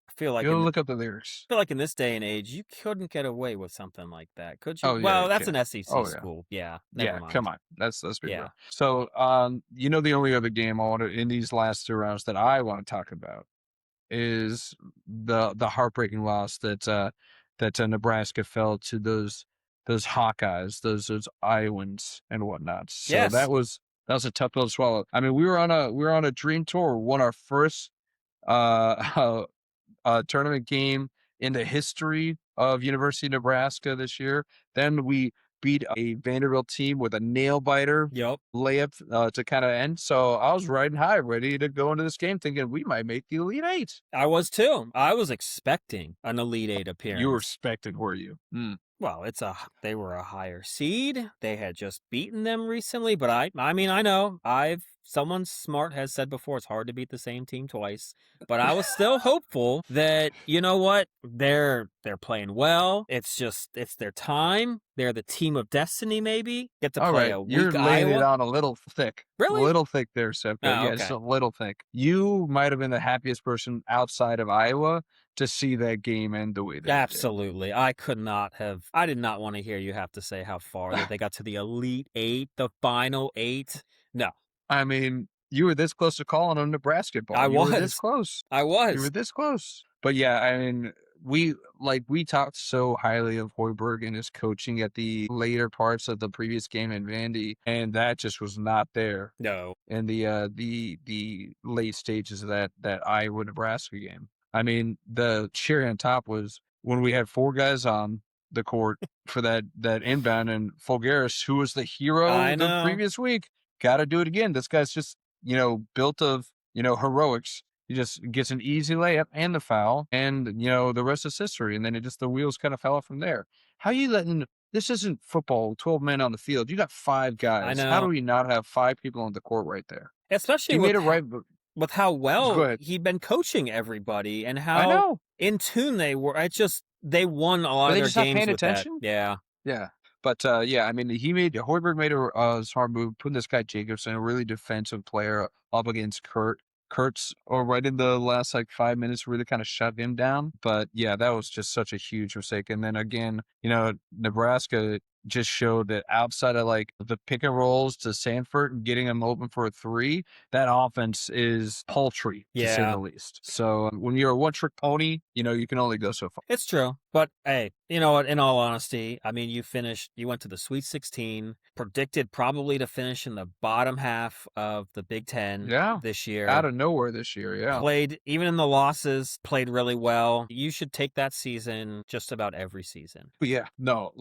I feel like You gotta look up the lyrics. in this day and age, you couldn't get away with something like that, could you? Oh, yeah, Well, you that's can. an SEC Oh, yeah. school. Yeah, never Yeah, mind. come on. Let's be Yeah. real. So, the only other game I want to in these last 2 rounds that I want to talk about is the heartbreaking loss that Nebraska fell to those Hawkeyes, those Iowans and whatnot. So Yes. that was a tough pill to swallow. I mean, we were on a dream tour, won our first tournament game in the history of University of Nebraska this year. Then we beat a Vanderbilt team with a nail biter layup to kind of end. So I was riding high, ready to go into this game thinking we might make the Elite Eight. I was too. I was expecting an Elite Eight appearance. You were expected, were you? Well, they were a higher seed. They had just beaten them recently, but I mean, I know someone smart has said before, it's hard to beat the same team twice, but I was still hopeful that, you know what, they're playing well. It's their time. They're the team of destiny, maybe. Get to play a weak You're laying Iowa. it on a little thick. Really? A little thick there, Sepka. Oh, Yeah, okay. just a little thick. You might have been the happiest person outside of Iowa to see that game end the way that Absolutely. I did not want to hear you have to say how far that they got to the Elite Eight, the final 8. No. I mean, you were this close to calling on Nebraska ball. You were this close. I was. You were this close. But yeah, I mean, we talked so highly of Hoiberg and his coaching at the later parts of the previous game in Vandy, and that just was not there. No. In the late stages of that Iowa Nebraska game. I mean, the cherry on top was when we had 4 guys on the court for that inbound, and Fulgaris, who was the hero the previous week, got to do it again. This guy's just, built of, heroics. He just gets an easy layup and the foul, and, the rest is history. And then the wheels kind of fell off from there. How you letting, this isn't football, 12 men on the field. You got 5 guys. I know. How do we not have 5 people on the court right there? Especially with how well he'd been coaching everybody and how in tune they were. They won a lot of their games with that. Yeah. Yeah. But, I mean, Hoiberg made a smart move, putting this guy Jacobson, a really defensive player, up against Kurtz, or right in the last 5 minutes, really kind of shut him down. But yeah, that was just such a huge mistake. And then again, Nebraska just showed that outside of the pick and rolls to Sanford and getting them open for a 3, that offense is paltry, to say the least. So when you're a one-trick pony, you can only go so far. It's true. But hey, you know what? In all honesty, I mean, you went to the Sweet 16, predicted probably to finish in the bottom half of the Big Ten this year. Out of nowhere this year, yeah. Played, even in the losses, played really well. You should take that season just about every season. But yeah, no,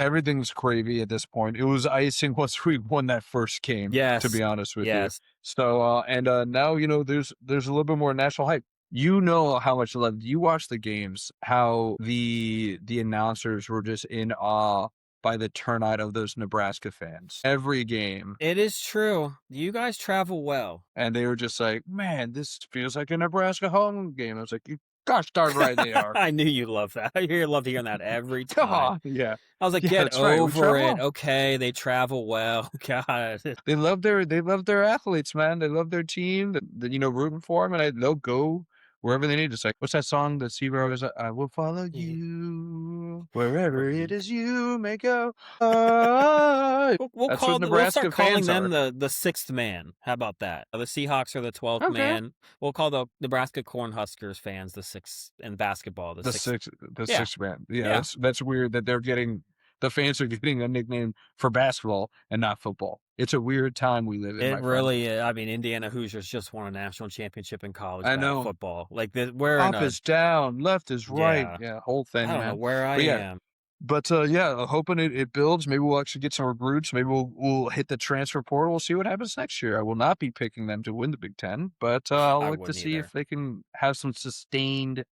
everything's gravy at this point. It was icing once we won that first game, to Yes. be honest with you. Yes. So, now, there's a little bit more national hype. You know how much love you watch the games, how the announcers were just in awe by the turnout of those Nebraska fans. Every game. It is true. You guys travel well. And they were just like, man, this feels like a Nebraska home game. I was like, gosh darn right they are. I knew you love that. I love hearing that every time. Yeah. I was like, Yeah, get that's right. over it. Okay, they travel well. God. They love their athletes, man. They love their team. Rooting for them, and they'll go wherever they need. Just like, what's that song that Seaver always like, I will follow you wherever it is you may go. We'll start calling them the sixth man. How about that? The Seahawks are the 12th man. We'll call the Nebraska Cornhuskers fans the sixth in basketball. The sixth man. Yeah. That's weird that the fans are getting a nickname for basketball and not football. It's a weird time we live in. It really is. I mean, Indiana Hoosiers just won a national championship in college football. Like we're up is down, left is right. Yeah, whole thing. I don't know where I am. But hoping it builds. Maybe we'll actually get some recruits. Maybe we'll hit the transfer portal. We'll see what happens next year. I will not be picking them to win the Big Ten, but I'll look to see if they can have some sustained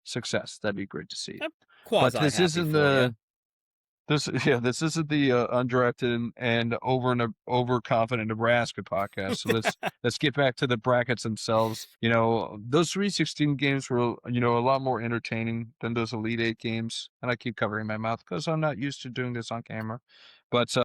success. That'd be great to see. But this isn't the This isn't the undrafted and overconfident Nebraska podcast. So let's get back to the brackets themselves. Those 3-16 games were a lot more entertaining than those Elite Eight games. And I keep covering my mouth because I'm not used to doing this on camera. But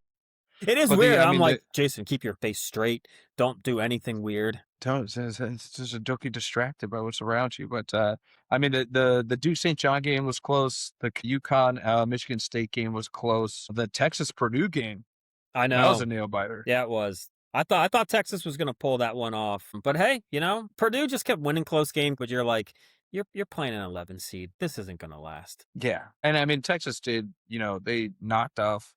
it is weird. I'm like, Jason, keep your face straight. Don't do anything weird. It's just don't get distracted by what's around you. But the Duke St. John game was close. The UConn Michigan State game was close. The Texas Purdue game, I know, that was a nail biter. Yeah, it was. I thought Texas was going to pull that one off, but hey, Purdue just kept winning close games. But you're like, you're playing an 11 seed. This isn't going to last. Yeah, and Texas did. They knocked off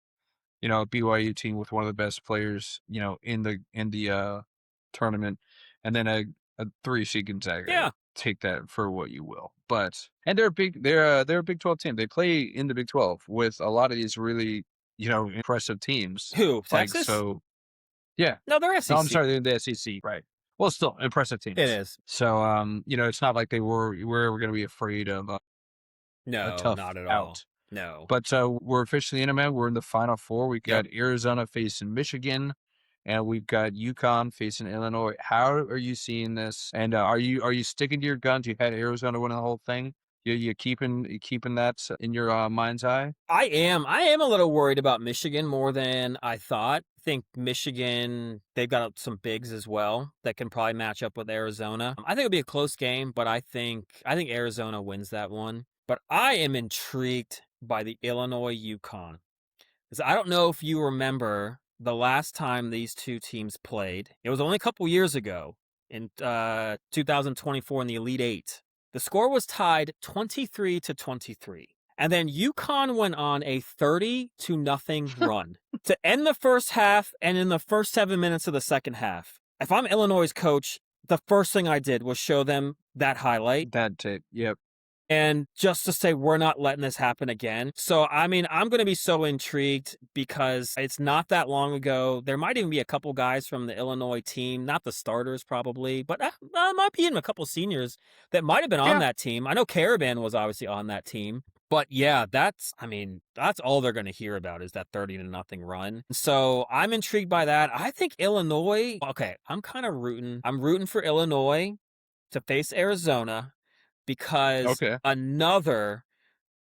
a BYU team with one of the best players in the tournament. And then a 3-seed Gonzaga. Yeah. Take that for what you will. And they're a Big 12 team. They play in the Big 12 with a lot of these really, impressive teams. Who? Texas? Yeah. No, they're SEC. No, I'm sorry, they're the SEC. Right. Well, still impressive teams. It is. So, it's not like we're going to be afraid of a tough not at out. all. No. But we're officially in, man. We're in the Final Four. We got Arizona facing Michigan. And we've got UConn facing Illinois. How are you seeing this? And are you sticking to your guns? You had Arizona winning the whole thing. You keeping that in your mind's eye? I am a little worried about Michigan more than I thought. I think Michigan, they've got some bigs as well that can probably match up with Arizona. I think it'll be a close game, but I think Arizona wins that one. But I am intrigued by the Illinois UConn. Because I don't know if you remember the last time these two teams played. It was only a couple years ago in 2024 in the Elite Eight. The score was tied 23-23. And then UConn went on a 30-0 run to end the first half and in the first 7 minutes of the second half. If I'm Illinois' coach, the first thing I did was show them that highlight. That tape, yep. And just to say, we're not letting this happen again. So, I'm going to be so intrigued because it's not that long ago. There might even be a couple guys from the Illinois team, not the starters probably, but might be even a couple seniors that might have been on that team. I know Caravan was obviously on that team. But yeah, that's all they're going to hear about is that 30-0 run. So I'm intrigued by that. I think Illinois, I'm rooting for Illinois to face Arizona. Because another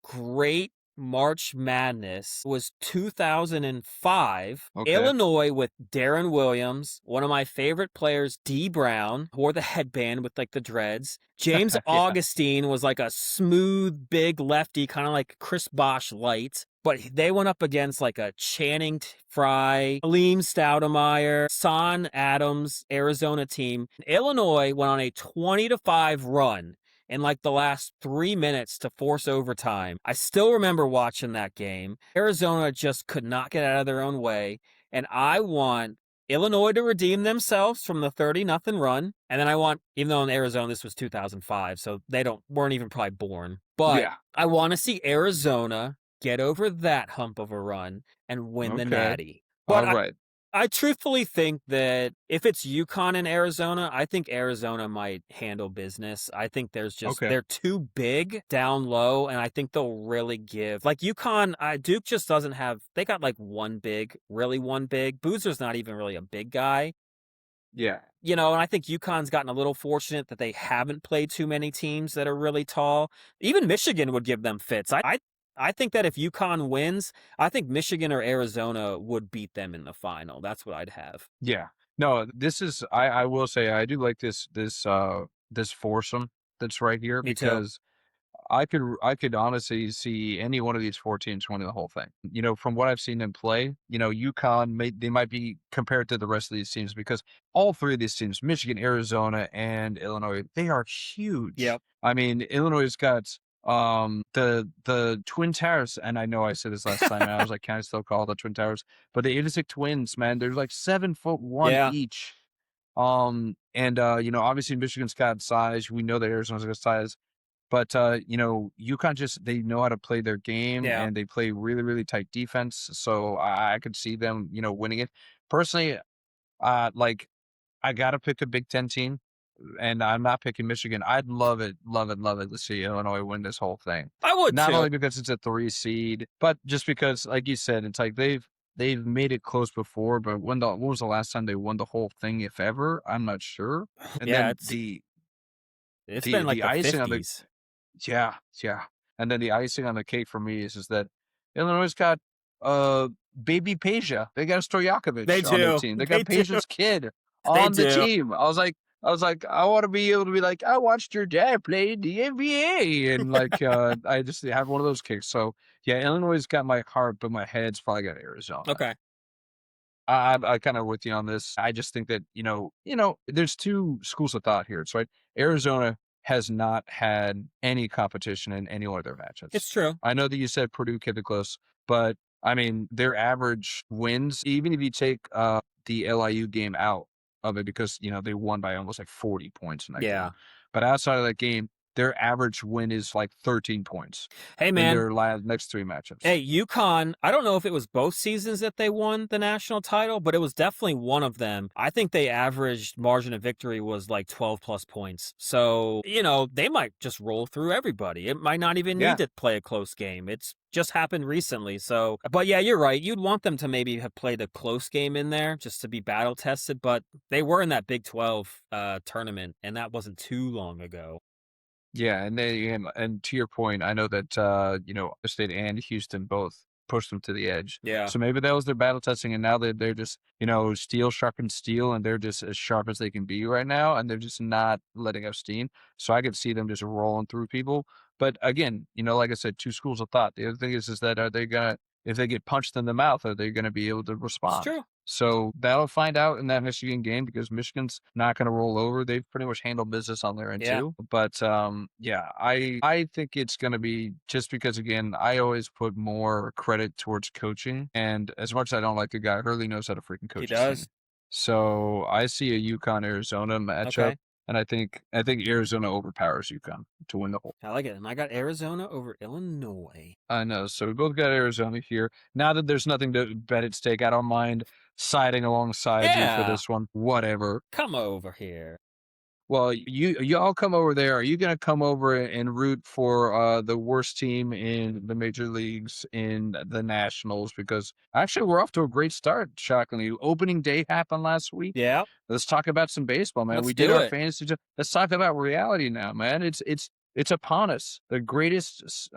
great March Madness was 2005. Illinois with Darren Williams, one of my favorite players, D. Brown, wore the headband with like the dreads. James Augustine was like a smooth, big lefty, kind of like Chris Bosh light. But they went up against like a Channing Frye, Aleem Stoudemire, Son Adams, Arizona team. Illinois went on a 20-5 run in like the last 3 minutes to force overtime. I still remember watching that game. Arizona just could not get out of their own way. And I want Illinois to redeem themselves from the 30-0 run. And then I want, even though in Arizona this was 2005, so they weren't even probably born. But I want to see Arizona get over that hump of a run, and win the Okay. Natty. But All right. I truthfully think that if it's UConn and Arizona, I think Arizona might handle business. I think Okay. they're too big down low, and I think they'll really give. Like UConn, Duke just doesn't have, they got like one big, really one big. Boozer's not even really a big guy. Yeah. And I think UConn's gotten a little fortunate that they haven't played too many teams that are really tall. Even Michigan would give them fits. I think that if UConn wins, I think Michigan or Arizona would beat them in the final. That's what I'd have. Yeah. No, this is I will say I do like this foursome that's right here Me too. because I could honestly see any one of these four teams winning the whole thing. From what I've seen them play, UConn they might be compared to the rest of these teams because all three of these teams, Michigan, Arizona, and Illinois, they are huge. Yep. I mean, Illinois has got the Twin Towers, and I know I said this last time, and I was like, can I still call it the Twin Towers? But the Idisic twins, man, they're like 7'1" Yeah. each. And obviously Michigan's got size. We know that Arizona's got size. But UConn they know how to play their game Yeah. and they play really, really tight defense. So I could see them, winning it. Personally, like I gotta pick a Big Ten team, and I'm not picking Michigan. I'd love it, love it, love it to see Illinois win this whole thing. I would Not too. only because it's a 3 seed, but just because, like you said, it's like they've made it close before. But when was the last time they won the whole thing, if ever? I'm not sure. And Yeah, then it's been like the the icing on the 50s. yeah, yeah. And then the icing on the cake for me is that Illinois got baby Peja. They got They Stojakovic on their do. team. They They got do. Peja's kid They on the do. team. I was like, I want to be able to be like, I watched your dad play in the NBA, and like, I just have one of those kicks. So yeah, Illinois got my heart, but my head's probably got Arizona. Okay. I kind of with you on this. I just think that there's two schools of thought here. It's right. Arizona has not had any competition in any one of their It's matchups. true. I know that you said Purdue kept it close, but I mean their average wins, even if you take the LIU game out of it, because they won by almost like 40 points in that Yeah. game. But outside of that game, their average win is like 13 points Hey, in man. their next three matchups. Hey, UConn, I don't know if it was both seasons that they won the national title, but it was definitely one of them. I think they averaged margin of victory was like 12 plus points. So, they might just roll through everybody. It might not even need Yeah. to play a close game. It's just happened recently. So, but yeah, you're right. You'd want them to maybe have played a close game in there just to be battle tested, but they were in that Big 12 tournament, and that wasn't too long ago. Yeah, and to your point, I know that Ohio State and Houston both pushed them to the edge. Yeah. So maybe that was their battle testing, and now they're just steel sharpens steel, and they're just as sharp as they can be right now, and they're just not letting up steam. So I could see them just rolling through people. But again, like I said, two schools of thought. The other thing is that are they gonna if they get punched in the mouth, are they gonna be able to It's respond? true. So that'll find out in that Michigan game because Michigan's not going to roll over. They've pretty much handled business on their end Yeah. too. But yeah, I think it's going to be just because again, I always put more credit towards coaching, and as much as I don't like the guy, Hurley knows how to freaking coach He his does. team. So I see a UConn Arizona matchup, Okay. and I think Arizona overpowers UConn to win the whole. I like it. And I got Arizona over Illinois. I know. So we both got Arizona here. Now that there's nothing to bet at stake, I don't mind siding alongside you for Yeah. this one. Whatever. Come over here. Well, you all come over there. Are you going to come over and root for the worst team in the major leagues in the Nationals? Because actually, we're off to a great start. Shockingly, opening day happened last week. Yeah. Let's talk about some baseball, man. Let's We did do our it. fantasy. Let's talk about reality now, man. It's upon us. The greatest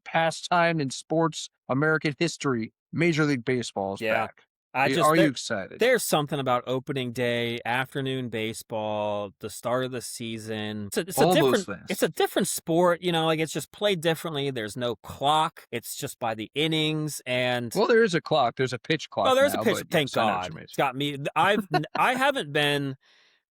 pastime in sports American history. Major League Baseball is Yeah. back. Are you excited? There's something about opening day, afternoon baseball, the start of the season. It's a different sport, like it's just played differently. There's no clock. It's just by the innings and Well, there is a clock. There's a pitch clock. there's now, a pitch. but Thank yes, I know what God. you mean. It's got me. I haven't been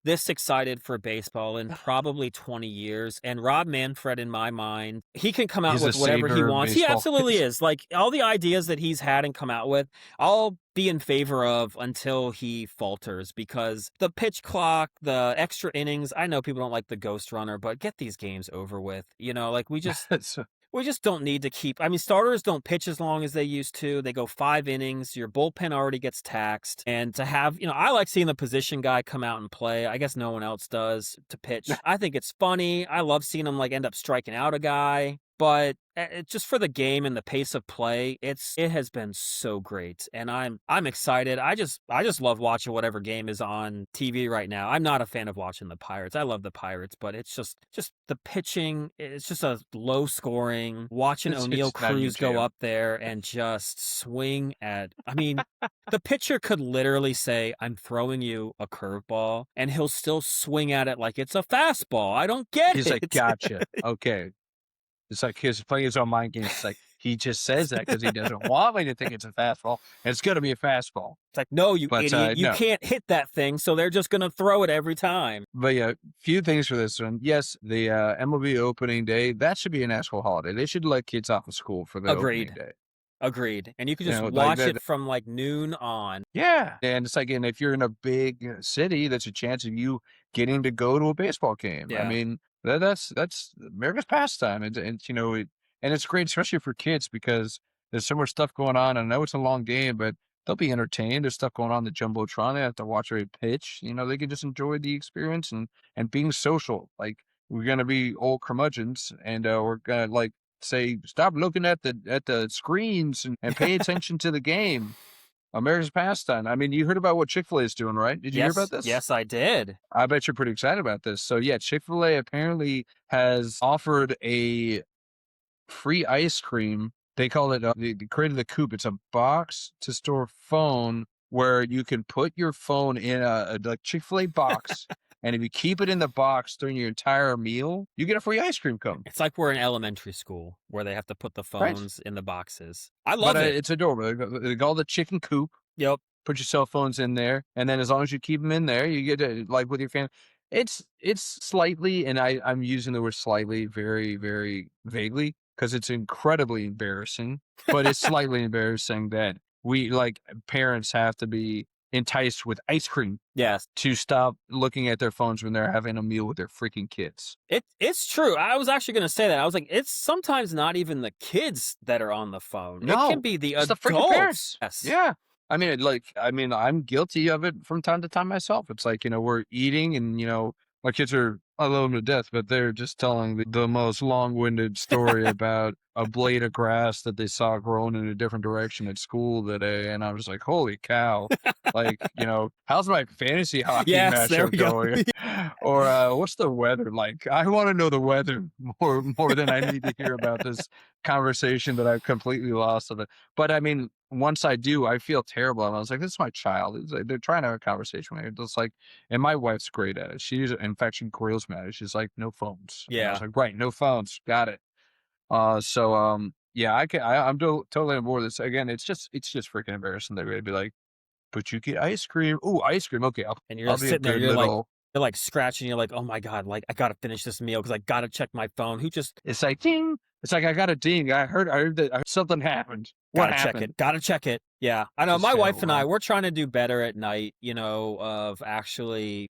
this excited for baseball in probably 20 years. And Rob Manfred, in my mind, he can come out He's with a whatever he savior of wants. He baseball. absolutely is. Like all the ideas that he's had and come out with, I'll be in favor of until he falters because the pitch clock, the extra innings, I know people don't like the ghost runner, but get these games over with. Like we just We just don't need to keep. I mean, starters don't pitch as long as they used to. They go 5 innings. Your bullpen already gets taxed. And to have, I like seeing the position guy come out and play. I guess no one else does to pitch. I think it's funny. I love seeing him end up striking out a guy. But just for the game and the pace of play, it has been so great, and I'm excited. I just love watching whatever game is on TV right now. I'm not a fan of watching the Pirates. I love the Pirates, but it's just the pitching. It's just a low scoring. Watching O'Neal Cruz go up there and just swing at. I mean, the pitcher could literally say, "I'm throwing you a curveball," and he'll still swing at it like it's a fastball. I don't get it. He's like, "Gotcha, okay." It's like he's playing his own mind games. It's like he just says that because he doesn't want me to think it's a fastball. And it's going to be a fastball. It's like, no, you idiot. You can't hit that thing, so they're just going to throw it every time. But yeah, few things for this one. Yes, the MLB opening day, that should be a national holiday. They should let kids off of school for the opening day. Agreed. And you can just watch it from noon on. Yeah. And it's like, and if you're in a big city, that's a chance of you getting to go to a baseball game. Yeah. I mean, that's America's pastime, and it's great, especially for kids, because there's so much stuff going on. I know it's a long game, but they'll be entertained. There's stuff going on the jumbotron. They have to watch every pitch. They can just enjoy the experience and being social. Like, we're gonna be old curmudgeons, and we're gonna say, stop looking at the screens and pay attention to the game. America's pastime. I mean, you heard about what Chick-fil-A is doing, right? Did you hear about this? Yes, I did. I bet you're pretty excited about this. So yeah, Chick-fil-A apparently has offered a free ice cream. They call it, they created the Coop. It's a box to store phone where you can put your phone in a Chick-fil-A box. And if you keep it in the box during your entire meal, you get a free ice cream cone. It's like we're in elementary school where they have to put the phones in the boxes. I love it. It's adorable. They call it the chicken coop. Yep. Put your cell phones in there, and then as long as you keep them in there, you get to, with your family. It's slightly, and I'm using the word slightly very, very vaguely, because it's incredibly embarrassing, but it's slightly embarrassing that we, parents have to be enticed with ice cream to stop looking at their phones when they're having a meal with their freaking kids. It's true. I was actually going to say that. I was like, it's sometimes not even the kids that are on the phone. No, it can be the adults. The freaking parents. Yes. Yeah. I mean, I'm guilty of it from time to time myself. It's like, we're eating and, my kids I love them to death, but they're just telling the most long-winded story about a blade of grass that they saw growing in a different direction at school today. And I was like, holy cow. How's my fantasy hockey matchup going? Or what's the weather like? I want to know the weather more than I need to hear about this conversation that I've completely lost of it. But I mean, once I do, I feel terrible. And I was like, this is my child. They're trying to have a conversation with me. It's like, and my wife's great at it. In fact, she grills me at it. She's like, no phones. Yeah. And I was like, right, no phones. Got it. Yeah, I'm totally on board with this. Again, it's just freaking embarrassing. They're going to be like, but you get ice cream. Ooh, ice cream. Okay. And you're sitting there, you're scratching. You're like, oh my God, I got to finish this meal because I got to check my phone. It's like, ding. It's like, I got a ding. I heard that something happened. What happened? Gotta check it. Yeah. I know. My wife and I, we're trying to do better at night, of actually,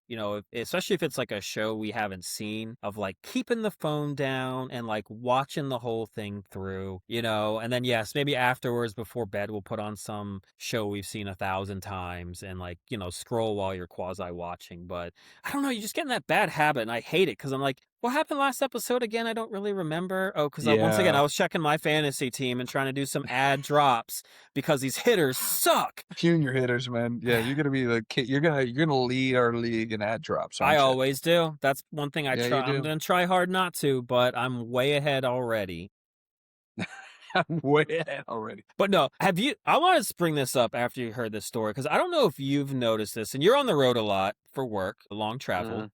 especially if it's a show we haven't seen, of keeping the phone down and watching the whole thing through, and then yes, maybe afterwards before bed, we'll put on some show we've seen 1,000 times and scroll while you're quasi watching. But I don't know, you just get in that bad habit and I hate it because I'm like, what happened last episode again? I don't really remember. Oh, because once again, I was checking my fantasy team and trying to do some ad drops because these hitters suck. Junior hitters, man. Yeah, you're gonna be the kid. You're gonna lead our league in ad drops. I always do. That's one thing I try. I'm gonna try hard not to, but I'm way ahead already. I'm way ahead already. But no, I want to bring this up after you heard this story because I don't know if you've noticed this, and you're on the road a lot for work, long travel.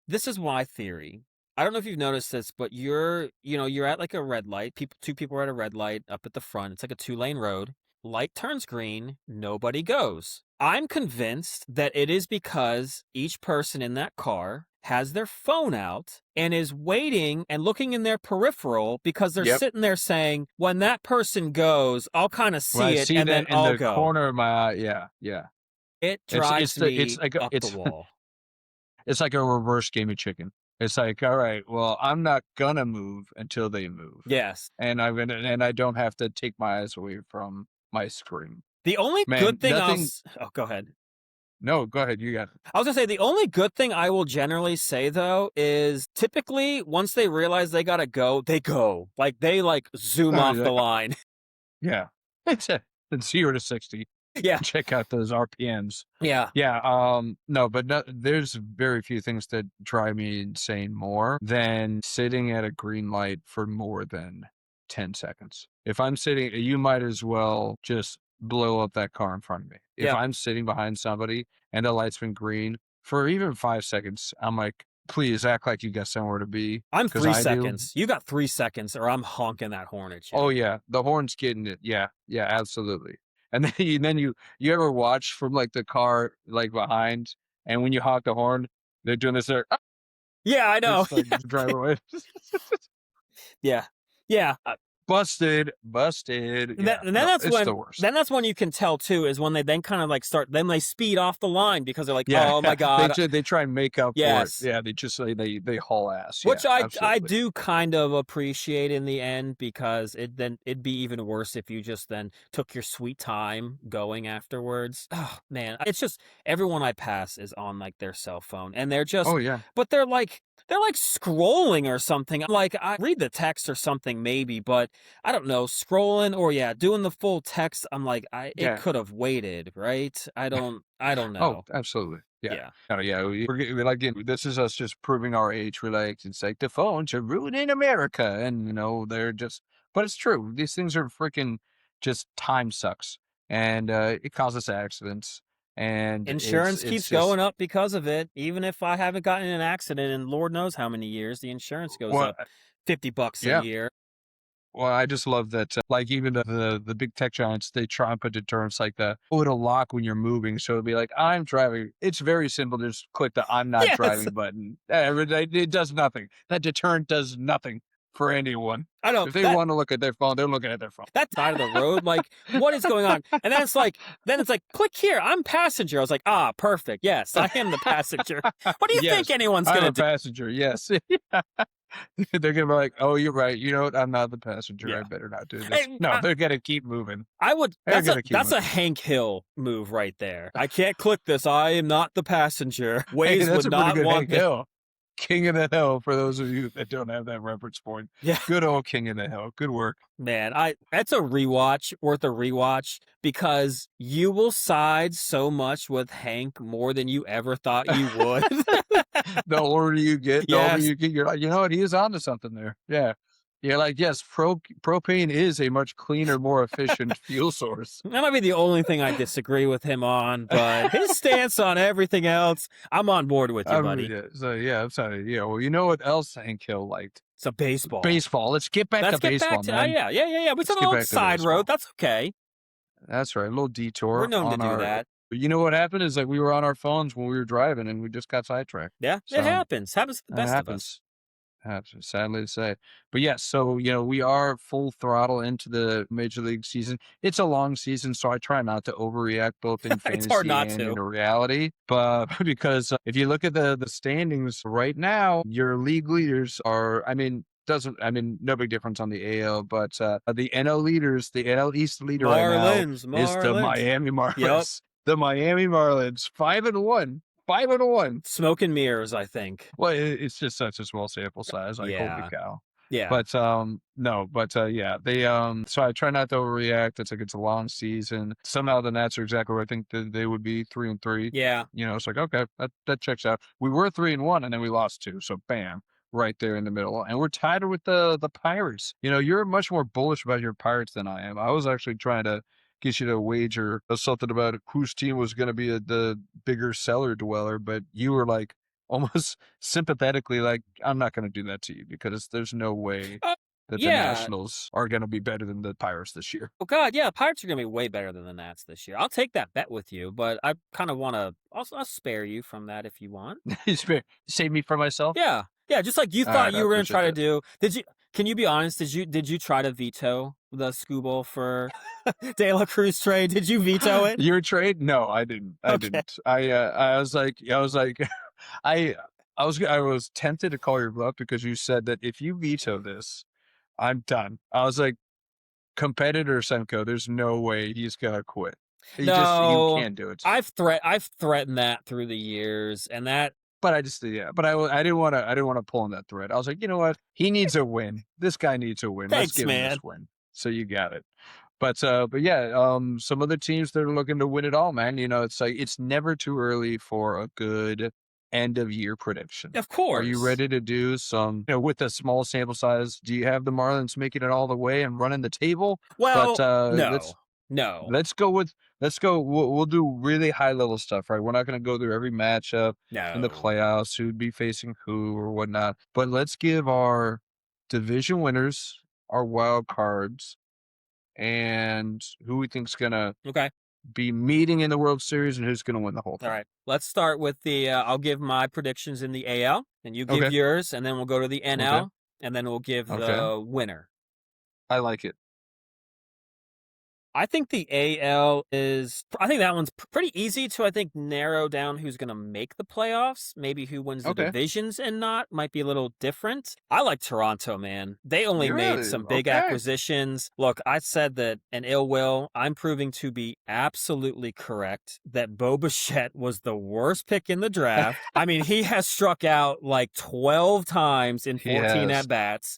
This is my theory. I don't know if you've noticed this, but you're at a red light. Two people are at a red light up at the front. It's a 2-lane road. Light turns green. Nobody goes. I'm convinced that it is because each person in that car has their phone out and is waiting and looking in their peripheral because they're sitting there saying, when that person goes, I'll kind of see it and then I'll go. In the corner of my eye. Yeah. It drives me up the wall. It's like a reverse game of chicken. It's like, all right, well, I'm not gonna move until they move. Yes. And I don't have to take my eyes away from my screen. The only Man, good thing nothing. oh, go ahead. No, go ahead. You got it. I was gonna say the only good thing I will generally say though is typically once they realize they gotta go, they go. Like they zoom off the line. Yeah. It's 0 to 60. Yeah. Check out those RPMs. Yeah. Yeah. No, but there's very few things that drive me insane more than sitting at a green light for more than 10 seconds. If I'm sitting, you might as well just blow up that car in front of me. If Yeah. I'm sitting behind somebody and the light's been green for even 5 seconds, I'm like, please act like you got somewhere to be. I'm 3 'cause I do. seconds. You got 3 seconds or I'm honking that horn at you. Oh yeah, the horn's getting it. Yeah, yeah, absolutely. And then you ever watch from like the car like behind, and when you honk the horn, they're doing this. They're Yeah, I know. just like drive away. Yeah. Yeah. Busted. And Yeah, then no, that's it's when the worst. then that's when you can tell too is when they then kind of then they speed off the line because they're like, Yeah, oh my god. they try and make up Yes. for it. Yeah, they just they haul ass. Which Yeah, I absolutely. do kind of appreciate in the end because it'd be even worse if you just then took your sweet time going afterwards. Oh man, it's just everyone I pass is on like their cell phone and they're just Oh yeah. but they're like scrolling or something. Like I read the text or something maybe, but I don't know, scrolling or doing the full text. I'm like it Yeah. could have waited, right? I don't know. Oh, absolutely. Yeah. Yeah. No, yeah. We're like, this is us just proving our age. We're like, it's like the phones are ruining America. And, they're just, but it's true. These things are freaking just time sucks. And it causes accidents. And Insurance it's keeps just, going up because of it. Even if I haven't gotten in an accident in Lord knows how many years, the insurance goes well, up $50 a yeah. year. Well, I just love that, like even the big tech giants, they try and put deterrents like it'll lock when you're moving. So it'll be like, I'm driving. It's very simple. Just click the I'm not Yes. driving button. It does nothing. That deterrent does nothing for anyone. I know. If they want to look at their phone, they're looking at their phone. That side of the road, like, what is going on? And then it's like, click here. I'm passenger. I was like, perfect. Yes, I am the passenger. What do you think anyone's going to do? I'm a passenger. Yes. They're gonna be like, "Oh, you're right. You know what? I'm not the passenger. Yeah. I better not do this." And No, they're gonna keep moving. That's a Hank Hill move right there. I can't click this. I am not the passenger. Waze would not want Hank Hill. King of the Hill, for those of you that don't have that reference point. Yeah. Good old King of the Hill. Good work. Man, that's a worth a rewatch because you will side so much with Hank more than you ever thought you would. The older you get, you're like, you know what? He is onto something there. Yeah. You're like, yes, propane is a much cleaner, more efficient fuel source. That might be the only thing I disagree with him on, but his stance on everything else, I'm on board with you, buddy. I'm sorry. Yeah, well, you know what else Hank Hill liked? It's a baseball. Baseball. Let's get back to baseball, man. Yeah. We took a little side road. That's okay. That's right. A little detour. We're known to do that. You know what happened is we were on our phones when we were driving and we just got sidetracked. Yeah, so, it happens. Happens to the best of us. Sadly to say. But yes, so, we are full throttle into the Major League season. It's a long season, so I try not to overreact both in fantasy hard not and to. in reality. But because if you look at the standings right now, your league leaders are, no big difference on the AL, but the NL leaders, the NL East leader right now is the Miami Marlins. Yep. The Miami Marlins, 5-1. 5-1. Smoke and mirrors, I think. Well, it's just such a small sample size. Holy cow. Yeah. But they so I try not to overreact. It's a long season. Somehow the Nats are exactly where I think that they would be, 3-3. Yeah. It's like, okay, that checks out. We were 3-1 and then we lost 2. So bam, right there in the middle. And we're tied with the Pirates. You're much more bullish about your Pirates than I am. I was actually trying to get you to wager something about whose team was going to be the bigger cellar dweller, but you were like almost sympathetically like, I'm not going to do that to you because there's no way that the Nationals are going to be better than the Pirates this year. Oh God, yeah, the Pirates are going to be way better than the Nats this year. I'll take that bet with you, but I kind of want to. I'll spare you from that if you want. Save me from myself. Yeah, just like you thought you were going to try to do. Did you? Can you be honest? Did you try to veto the Scooble for De La Cruz trade? Did you veto it? Your trade? No, I didn't. I didn't. I was like, I was tempted to call your bluff because you said that if you veto this, I'm done. I was like, competitor Semco, there's no way he's gonna quit. You No, can't do it. I've threatened that through the years, and that But I just yeah, but I didn't wanna pull on that thread. I was like, you know what? He needs a win. This guy needs a win. Let's thanks, give him man. this win. So you got it. But yeah, some other teams that are looking to win it all, man. You know, it's like it's never too early for a good end of year prediction. Of Are you course. ready to do some, with a small sample size? Do you have the Marlins making it all the way and running the table? But Well, let's no, let's go with let's go. We'll do really high level stuff, right? We're not going to go through every matchup in the no. playoffs, who'd be facing who or whatnot. But let's give our division winners, our wild cards, and who we think's gonna Okay. be meeting in the World Series and who's gonna win the whole All thing. right. Let's start with I'll give my predictions in the AL, and you give Okay. yours, and then we'll go to the Okay. NL, and then we'll give Okay. the winner. I like it. I think the AL I think that one's pretty easy to, I think, narrow down who's going to make the playoffs. Maybe who wins the Okay. divisions and not might be a little different. I like Toronto, man. They only made Really? some big Okay. acquisitions. Look, I said that an ill will. I'm proving to be absolutely correct that Bo Bichette was the worst pick in the draft. I mean, he has struck out like 12 times in He 14 has. at-bats.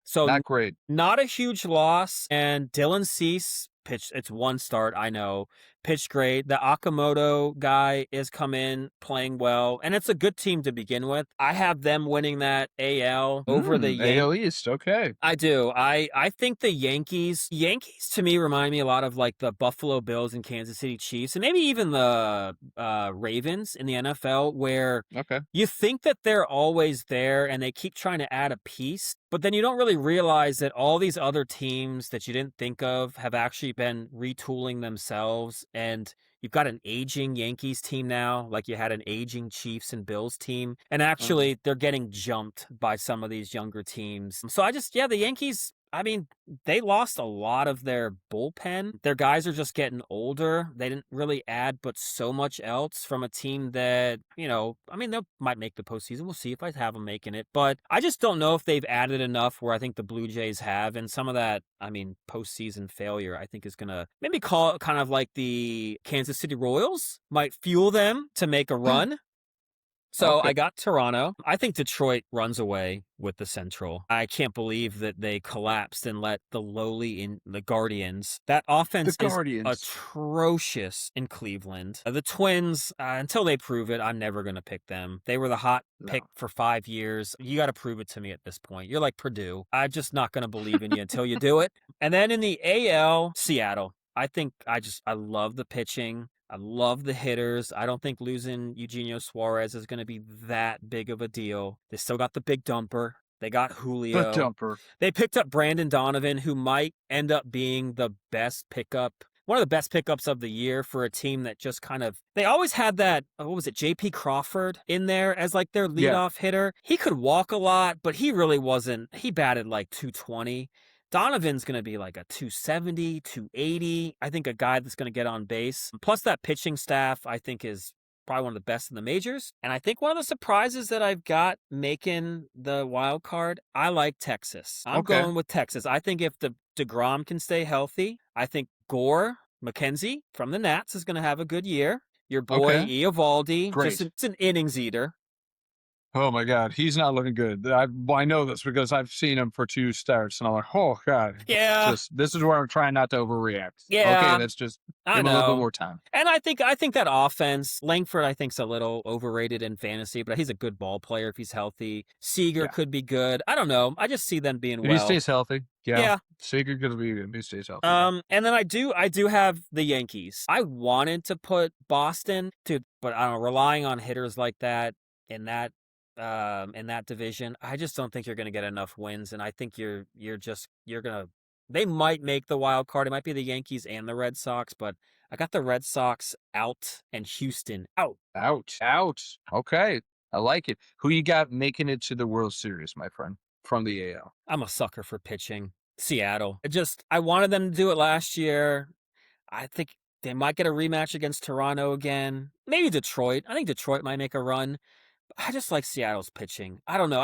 So Not great. not a huge loss. And Dylan Cease pitched, it's one start, I know, pitched great. The Akamoto guy is come in playing well, and it's a good team to begin with. I have them winning that AL over the AL East. Okay. I do. I think the Yankees to me remind me a lot of like the Buffalo Bills and Kansas City Chiefs, and maybe even the Ravens in the NFL, where Okay. you think that they're always there and they keep trying to add a piece, but then you don't really realize that all these other teams that you didn't think of have actually been retooling themselves, and you've got an aging Yankees team now, like you had an aging Chiefs and Bills team. And actually, they're getting jumped by some of these younger teams. So the Yankees, I mean, they lost a lot of their bullpen. Their guys are just getting older. They didn't really add but so much else from a team that, I mean, they might make the postseason. We'll see if I have them making it. But I just don't know if they've added enough where I think the Blue Jays have. And some of that, I mean, postseason failure, I think is going to maybe call it kind of like the Kansas City Royals might fuel them to make a run. So Okay. I got Toronto. I think Detroit runs away with the Central. I can't believe that they collapsed and let the Guardians. That offense The is Guardians. atrocious in Cleveland. The Twins, until they prove it, I'm never going to pick them. They were the hot pick for 5 years. You got to prove it to me at this point. You're like Purdue. I'm just not going to believe in you until you do it. And then in the AL, Seattle. I think I love the pitching. I love the hitters. I don't think losing Eugenio Suarez is going to be that big of a deal. They still got the big dumper. They got The Julio. jumper. They picked up Brandon Donovan, who might end up being the best pickup, one of the best pickups of the year for a team that just kind of, they always had that, what was it, J.P. Crawford in there as like their leadoff hitter. He could walk a lot, but he really wasn't, he batted like 220. Donovan's going to be like a 270, 280. I think a guy that's going to get on base. Plus that pitching staff, I think, is probably one of the best in the majors. And I think one of the surprises that I've got making the wild card, I like Texas. I'm going with Texas. I think if the DeGrom can stay healthy, I think Gore McKenzie from the Nats is going to have a good year. Your boy Eovaldi, it's an innings eater. Oh my God, he's not looking good. I know this because I've seen him for 2 starts, and I'm like, oh God. Yeah. This is where I'm trying not to overreact. Yeah. Okay, let's just give him a little bit more time. And I think that offense, Langford, I think, is a little overrated in fantasy, but he's a good ball player if he's healthy. Seager could be good. I don't know. I just see them being If he stays healthy. Yeah. Seager could be good if he stays healthy. And then I do have the Yankees. I wanted to put Boston but I don't know, relying on hitters like that in that division, I just don't think you're going to get enough wins, and I think they might make the wild card. It might be the Yankees and the Red Sox, but I got the Red Sox out and Houston out. Out. Okay, I like it. Who you got making it to the World Series, my friend, from the AL? I'm a sucker for pitching. Seattle. I wanted them to do it last year. I think they might get a rematch against Toronto again. Maybe Detroit. I think Detroit might make a run. I just like Seattle's pitching. I don't know.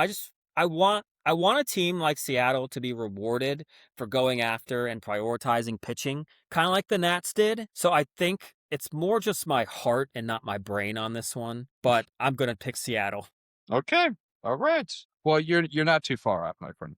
I want a team like Seattle to be rewarded for going after and prioritizing pitching, kind of like the Nats did. So I think it's more just my heart and not my brain on this one, but I'm going to pick Seattle. Okay. All right. Well, you're not too far off, my friend.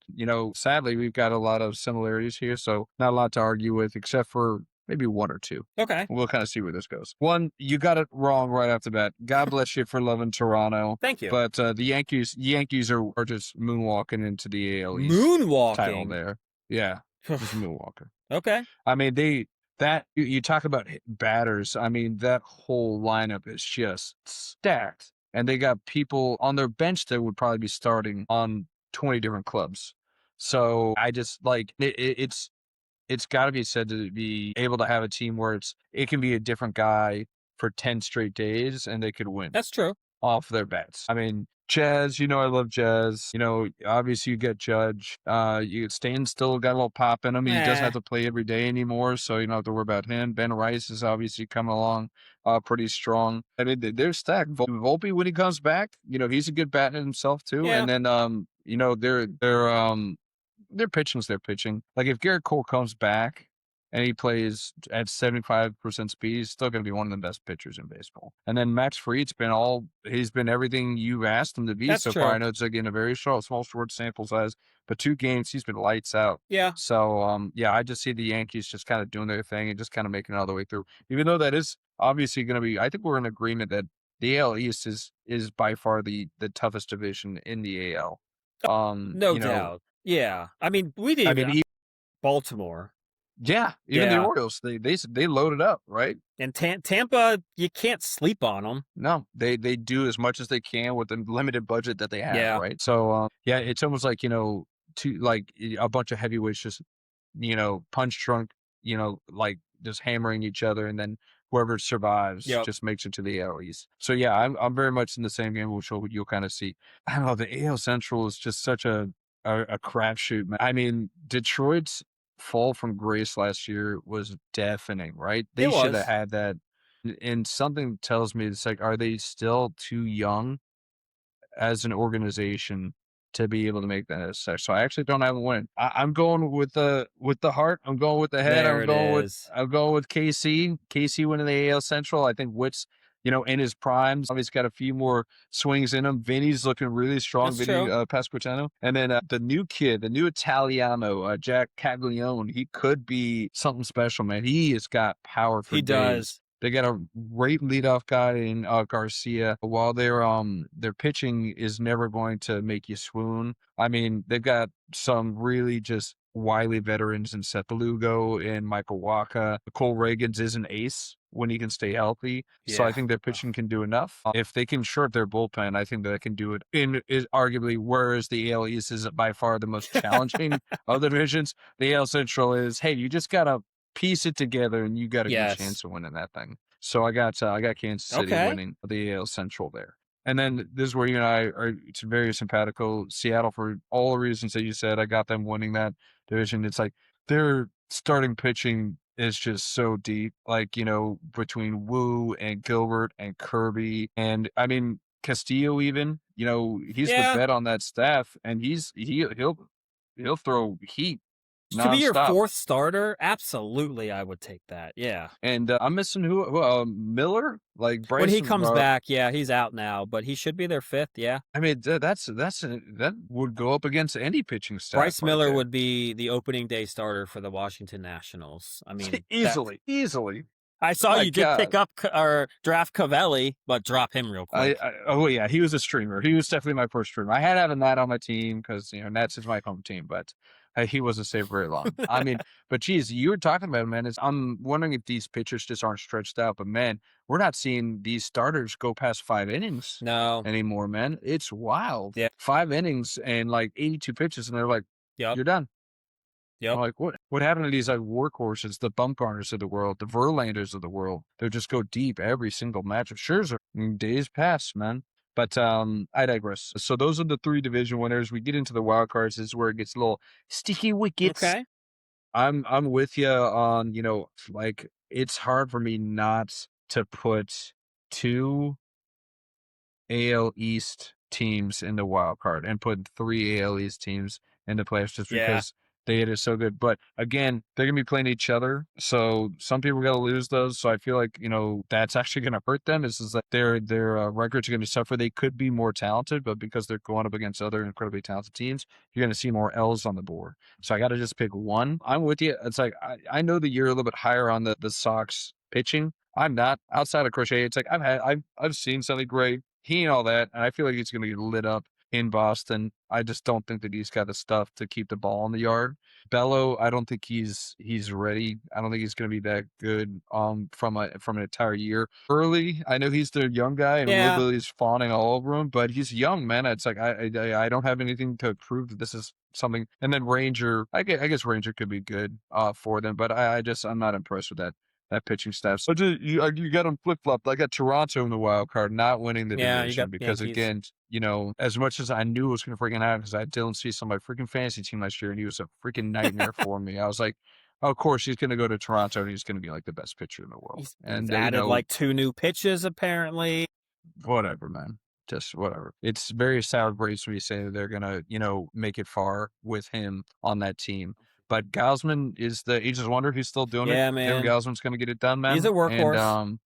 Sadly, we've got a lot of similarities here, so not a lot to argue with, except for maybe one or two. Okay. We'll kind of see where this goes. One, you got it wrong right off the bat. God bless you for loving Toronto. Thank you. But the Yankees are just moonwalking into the AL East title Moonwalking. there. Yeah, just moonwalking. Okay. I mean, you talk about batters. I mean, that whole lineup is just stacked. And they got people on their bench that would probably be starting on 20 different clubs. So I just like it's got to be said to be able to have a team where it can be a different guy for 10 straight days and they could win That's true. off their bats. I mean, Jazz, I love Jazz. Obviously you get Judge. Stan still got a little pop in him. He doesn't have to play every day anymore, so you don't have to worry about him. Ben Rice is obviously coming along pretty strong. I mean, they're stacked. Volpe, when he comes back, he's a good batter himself too. Yeah. And then their pitching's their pitching. Like if Garrett Cole comes back and he plays at 75% speed, he's still going to be one of the best pitchers in baseball. And then Max Fried's he's been everything you asked him to be so far. I know it's again a very small short sample size, but 2 games, he's been lights out. Yeah. So, I just see the Yankees just kind of doing their thing and just kind of making it all the way through. Even though that is obviously going to be, I think we're in agreement that the AL East is by far the toughest division in the AL. No doubt. Yeah. I mean, we didn't even Baltimore. Yeah, even the Orioles, they loaded up, right? And Tampa, you can't sleep on them. No, they do as much as they can with the limited budget that they have, right? So, it's almost like, a bunch of heavyweights just, punch drunk, like just hammering each other, and then whoever survives just makes it to the AL East. So yeah, I'm very much in the same game, which you'll kind of see. I don't know, the AL Central is just such a crapshoot, man. I mean, Detroit's fall from grace last year was deafening, right? They should have had that. And something tells me it's like, are they still too young as an organization to be able to make that as such? So I actually don't have a win. I'm going with the heart. I'm going with the head. I'm going with KC. KC winning the AL Central. I think Witt's, in his primes. He's got a few more swings in him. Vinny's looking really strong. That's Vinny true. Pasquantino. And then the new kid, the new Italiano, Jack Caglione, he could be something special, man. He has got power for days. Does. They got a great leadoff guy in Garcia. While their pitching is never going to make you swoon. I mean, they've got some really just wily veterans in Seth Lugo and Michael Wacha. Cole Reagans is an ace when he can stay healthy. Yeah. So I think their pitching can do enough. If they can short their bullpen, I think that can do it. Is arguably, whereas the AL East is by far the most challenging of the divisions, the AL Central is, hey, you just got to piece it together and you got a good chance of winning that thing. So I got Kansas City winning the AL Central there. And then this is where you and I are very simpatico. Seattle, for all the reasons that you said, I got them winning that division. It's like their starting pitching is just so deep, like, between Wu and Gilbert and Kirby. And I mean, Castillo even, he's the vet on that staff, and he'll throw heat. To be your 4th starter, absolutely, I would take that. Yeah. And I'm missing Miller, like Bryce. When he comes back, he's out now, but he should be their 5th. Yeah. I mean, that would go up against any pitching staff. Bryce Miller would be the opening day starter for the Washington Nationals. I mean, easily. I saw you did pick up or draft Cavelli, but drop him real quick. He was a streamer. He was definitely my first streamer. I had having that on my team because Nats is my home team, but he wasn't saved very long. I mean, but geez, you were talking about it, man. I'm wondering if these pitchers just aren't stretched out. But man, we're not seeing these starters go past 5 innings anymore, man. It's wild. Yeah. 5 innings and like 82 pitches, and they're like, you're done. Yep. I'm like, what happened to these workhorses, the Bumgarners of the world, the Verlanders of the world? They just go deep every single match. Scherzer, days pass, man. But I digress. So those are the 3 division winners. We get into the wild cards. This is where it gets a little sticky wickets. Okay. I'm with you on, like, it's hard for me not to put 2 AL East teams in the wild card and put 3 AL East teams in the playoffs just Yeah. because they did so good. But again, they're gonna be playing each other, so some people are gonna lose those. So I feel like that's actually gonna hurt them. Is that their records are gonna suffer. They could be more talented, but because they're going up against other incredibly talented teams, you're gonna see more L's on the board. So I got to just pick one. I'm with you. It's like I know that you're a little bit higher on the Sox pitching. I'm not. Outside of Crochet, it's like I've seen Sonny Gray, he and all that, and I feel like he's gonna get lit up in Boston. I just don't think that he's got the stuff to keep the ball in the yard. Bello, I don't think he's ready. I don't think he's gonna be that good from an entire year. Early, I know he's the young guy and Will Yeah. Billy's fawning all over him, but he's young, man. It's like I don't have anything to prove that this is something. And then Ranger, I guess Ranger could be good for them, but I'm not impressed with that pitching staff. So you got them flip flopped. I got Toronto in the wild card, not winning the Yeah, you division got because Yankees. again, as much as I knew it was going to freaking happen, because I had Dylan Cease on my freaking fantasy team last year, and he was a freaking nightmare for me. I was like, oh, of course he's going to go to Toronto, and he's going to be like the best pitcher in the world. He's And added like 2 new pitches apparently. whatever, man. Just whatever. It's very sour grapes when you say that they're gonna, make it far with him on that team. But Gausman is the ageless wonder. He's still doing it. Yeah, Kevin man. Gausman's gonna get it done, man. He's a workhorse.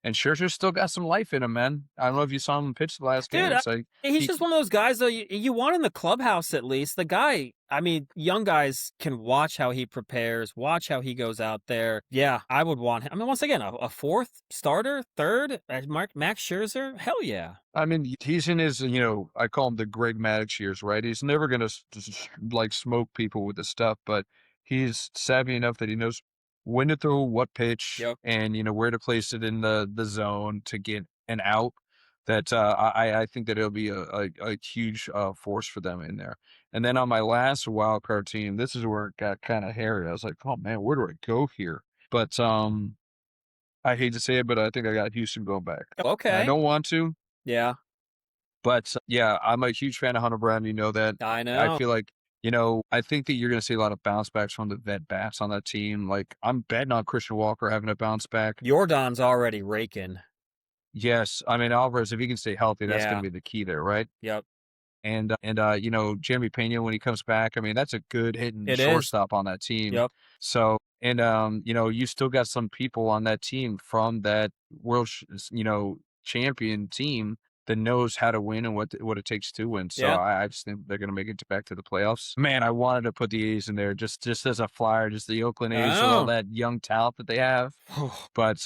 And Scherzer's still got some life in him, man. I don't know if you saw him pitch the last game. Dude, It's like he's just one of those guys, though, you want in the clubhouse at least. The guy, I mean, young guys can watch how he prepares, watch how he goes out there. Yeah, I would want him. I mean, once again, a fourth starter, third, Max Scherzer? Hell yeah. I mean, he's in his, I call him the Greg Maddux years, right? He's never going to like smoke people with the stuff, but he's savvy enough that he knows when to throw what pitch Yep. and, where to place it in the zone to get an out. That I think that it'll be a huge force for them in there. And then on my last wild card team, this is where it got kind of hairy. I was like, oh man, where do I go here? But I hate to say it, but I think I got Houston going back. Okay. And I don't want to. Yeah. But yeah, I'm a huge fan of Hunter Brown. You know that. I know. I feel like, I think that you're going to see a lot of bounce backs from the vet bats on that team. Like, I'm betting on Christian Walker having a bounce back. Jordan's already raking. Yes. I mean, Alvarez, if he can stay healthy, that's going to be the key there, right? Yep. And Jeremy Pena, when he comes back, I mean, that's a good hitting shortstop on that team. Yep. So, and, you still got some people on that team from that world, champion team that knows how to win and what it takes to win. So I just think they're going to make it back to the playoffs. Man, I wanted to put the A's in there just as a flyer, just the Oakland A's with all that young talent that they have. But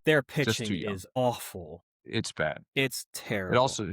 their pitching is awful. It's bad. It's terrible. It also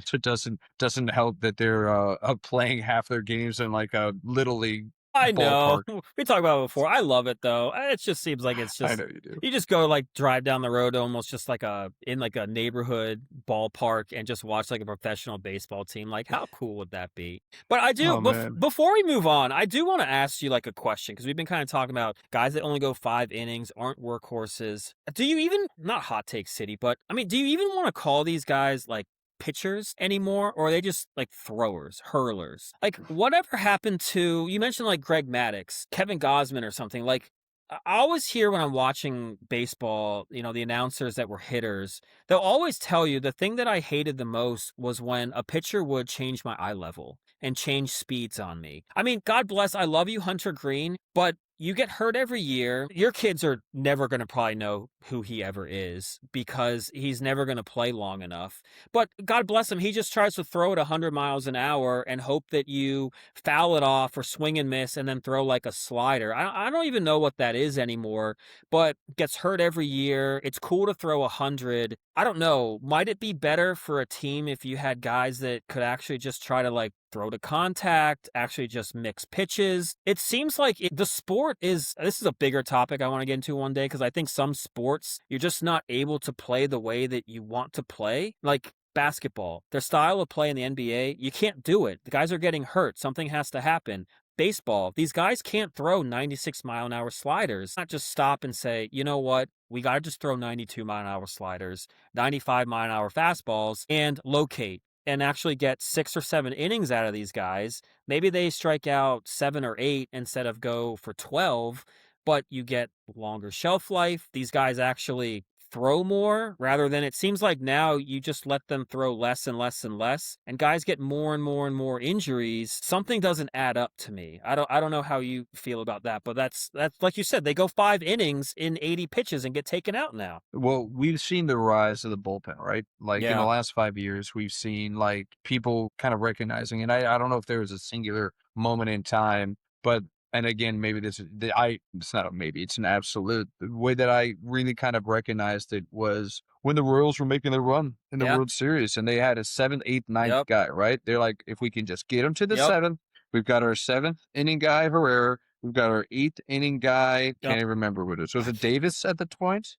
doesn't help that they're playing half their games in like a little league. I know. Ballpark. We talked about it before. I love it though. It just seems like it's just I know you do. You just go like drive down the road almost just like in like a neighborhood ballpark and just watch like a professional baseball team. Like how cool would that be? But I do before we move on, I do want to ask you like a question because we've been kind of talking about guys that only go 5 innings, aren't workhorses. Do you even not hot take city, but I mean, do you even want to call these guys like pitchers anymore, or are they just like throwers, hurlers? Like whatever happened to, you mentioned like Greg Maddux, Kevin Gausman or something. Like I always hear when I'm watching baseball, the announcers that were hitters, they'll always tell you the thing that I hated the most was when a pitcher would change my eye level and change speeds on me. I mean, God bless, I love you, Hunter Green, but you get hurt every year. Your kids are never going to probably know who he ever is because he's never going to play long enough. But God bless him, he just tries to throw it 100 miles an hour and hope that you foul it off or swing and miss and then throw like a slider. I don't even know what that is anymore, but gets hurt every year. It's cool to throw 100. I don't know. Might it be better for a team if you had guys that could actually just try to like throw to contact, actually just mix pitches? It seems like the sport this is a bigger topic I want to get into one day because I think some sports, you're just not able to play the way that you want to play. Like basketball, their style of play in the NBA, you can't do it. The guys are getting hurt. Something has to happen. Baseball, these guys can't throw 96-mile-an-hour sliders. Not just stop and say, you know what? We got to just throw 92-mile-an-hour sliders, 95-mile-an-hour fastballs, and locate and actually get 6 or 7 innings out of these guys. Maybe they strike out 7 or 8 instead of go for 12, but you get longer shelf life. These guys actually throw more rather than it seems like now you just let them throw less and less and less, and guys get more and more and more injuries. Something doesn't add up to me. I don't know how you feel about that, but that's like you said, they go 5 innings in 80 pitches and get taken out now. Well, we've seen the rise of the bullpen, right? Like in the Yeah. last 5 years, we've seen like people kind of recognizing, and I don't know if there was a singular moment in time, but and again, maybe this is it's not a maybe, it's an absolute. The way that I really kind of recognized it was when the Royals were making their run in the Yeah. World Series and they had a seventh, eighth, ninth Yep. guy, right? They're like, if we can just get him to the Yep. seventh, we've got our seventh inning guy, Herrera. We've got our eighth inning guy. Yep. Can't even remember what it was. Was it Davis at the point?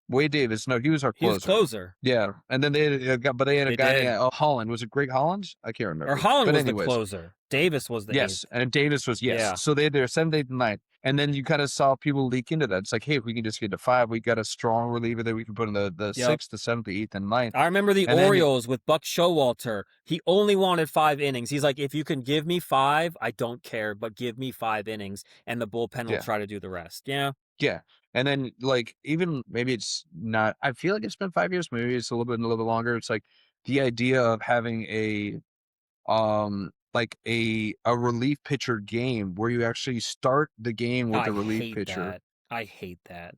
Wade Davis. No, he was our He was closer. closer. Yeah, and then they had but they had a They guy did. named Holland. Was it Greg Holland? I can't Or remember. Holland But was the anyways, closer. Davis was the yes, eighth. and Davis was yes. Yeah. So they had their seventh, eighth, and ninth, and then you kind of saw people leak into that. It's like, hey, if we can just get to five, we got a strong reliever that we can put in the Yep. sixth, the seventh, the eighth, and ninth. I remember the And then Orioles with Buck Showalter. He only wanted 5 innings. He's like, if you can give me 5, I don't care, but give me 5 innings, and the bullpen will yeah, try to do the rest. Yeah. yeah. And then like even maybe it's not. I feel like it's been 5 years. Maybe it's a little bit longer. It's like the idea of having like a relief pitcher game where you actually start the game with I a relief hate pitcher. that. I hate that.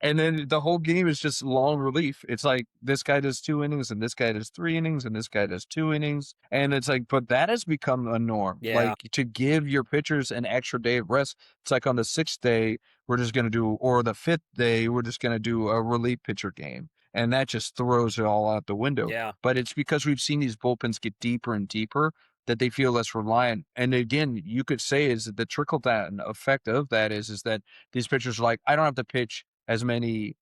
And then the whole game is just long relief. It's like this guy does 2 innings and this guy does 3 innings and this guy does 2 innings. And it's like, but that has become a norm. Yeah. Like to give your pitchers an extra day of rest. It's like on the 6th day, we're just going to do, or the 5th day, we're just going to do a relief pitcher game. And that just throws it all out the window. Yeah. But it's because we've seen these bullpens get deeper and deeper that they feel less reliant. And again, you could say is that the trickle down effect of that is that these pitchers are like, I don't have to pitch as many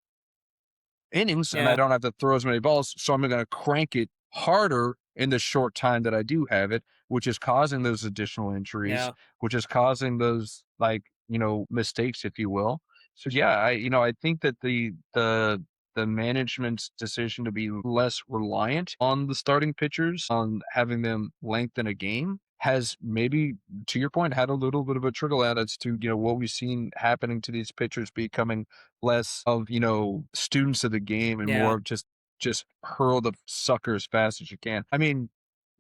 innings and I Yeah. don't have to throw as many balls. So I'm going to crank it harder in the short time that I do have it, which is causing those additional injuries, Yeah. which is causing those like, mistakes, if you will. So yeah, I think that the management's decision to be less reliant on the starting pitchers, on having them lengthen a game, has maybe, to your point, had a little bit of a trickle out as to, what we've seen happening to these pitchers becoming less of, students of the game and more Yeah. of just hurl the sucker as fast as you can. I mean,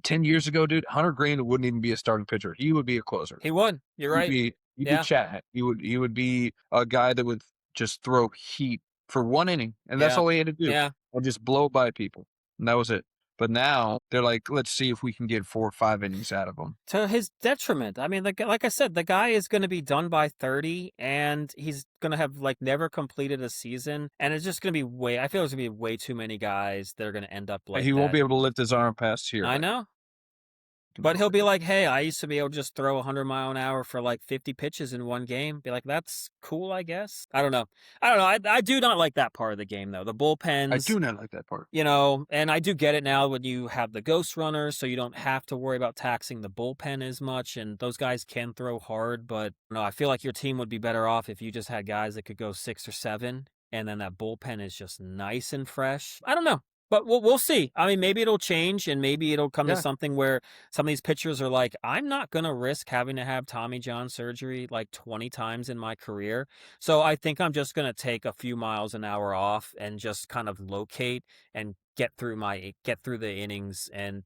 10 years ago, dude, Hunter Green wouldn't even be a starting pitcher. He would be a closer. He won. You're right. He'd be Yeah. chatting. He would be a guy that would just throw heat for 1 inning, and that's Yeah. all he had to do. Yeah. And just blow by people. And that was it. But now they're like, let's see if we can get 4 or 5 innings out of him. To his detriment. I mean, like I said, the guy is going to be done by 30, and he's going to have like never completed a season, and it's just going to be I feel there's going to be way too many guys that are going to end up like He won't that. be able to lift his arm past here. I know. But he'll be like, hey, I used to be able to just throw 100 mile an hour for like 50 pitches in one game. Be like, that's cool, I guess. I don't know. I do not like that part of the game, though. The bullpens. I do not like that part. And I do get it now when you have the ghost runners, so you don't have to worry about taxing the bullpen as much. And those guys can throw hard, but no, I feel like your team would be better off if you just had guys that could go 6 or 7, and then that bullpen is just nice and fresh. I don't know. But we'll see. I mean, maybe it'll change, and maybe it'll come to something where some of these pitchers are like, I'm not going to risk having to have Tommy John surgery like 20 times in my career. So I think I'm just going to take a few miles an hour off and just kind of locate and get through the innings and,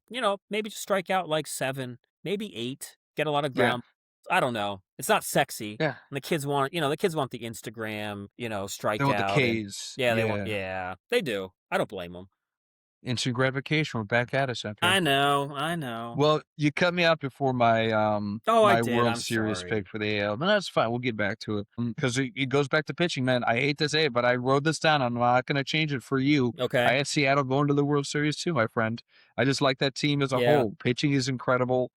maybe just strike out like 7, maybe 8, get a lot of ground. I don't know. It's not sexy. Yeah. And the kids want the Instagram, strikeout. They want the Ks. Yeah, they do. I don't blame them. Instant gratification. We're back at us after. I know. Well, you cut me out before my I did. World I'm Series sorry. pick for the AL. But that's fine. We'll get back to it because it goes back to pitching, man. I hate to say it, but I wrote this down. I'm not going to change it for you. Okay. I had Seattle going to the World Series too, my friend. I just like that team as a whole. Pitching is incredible.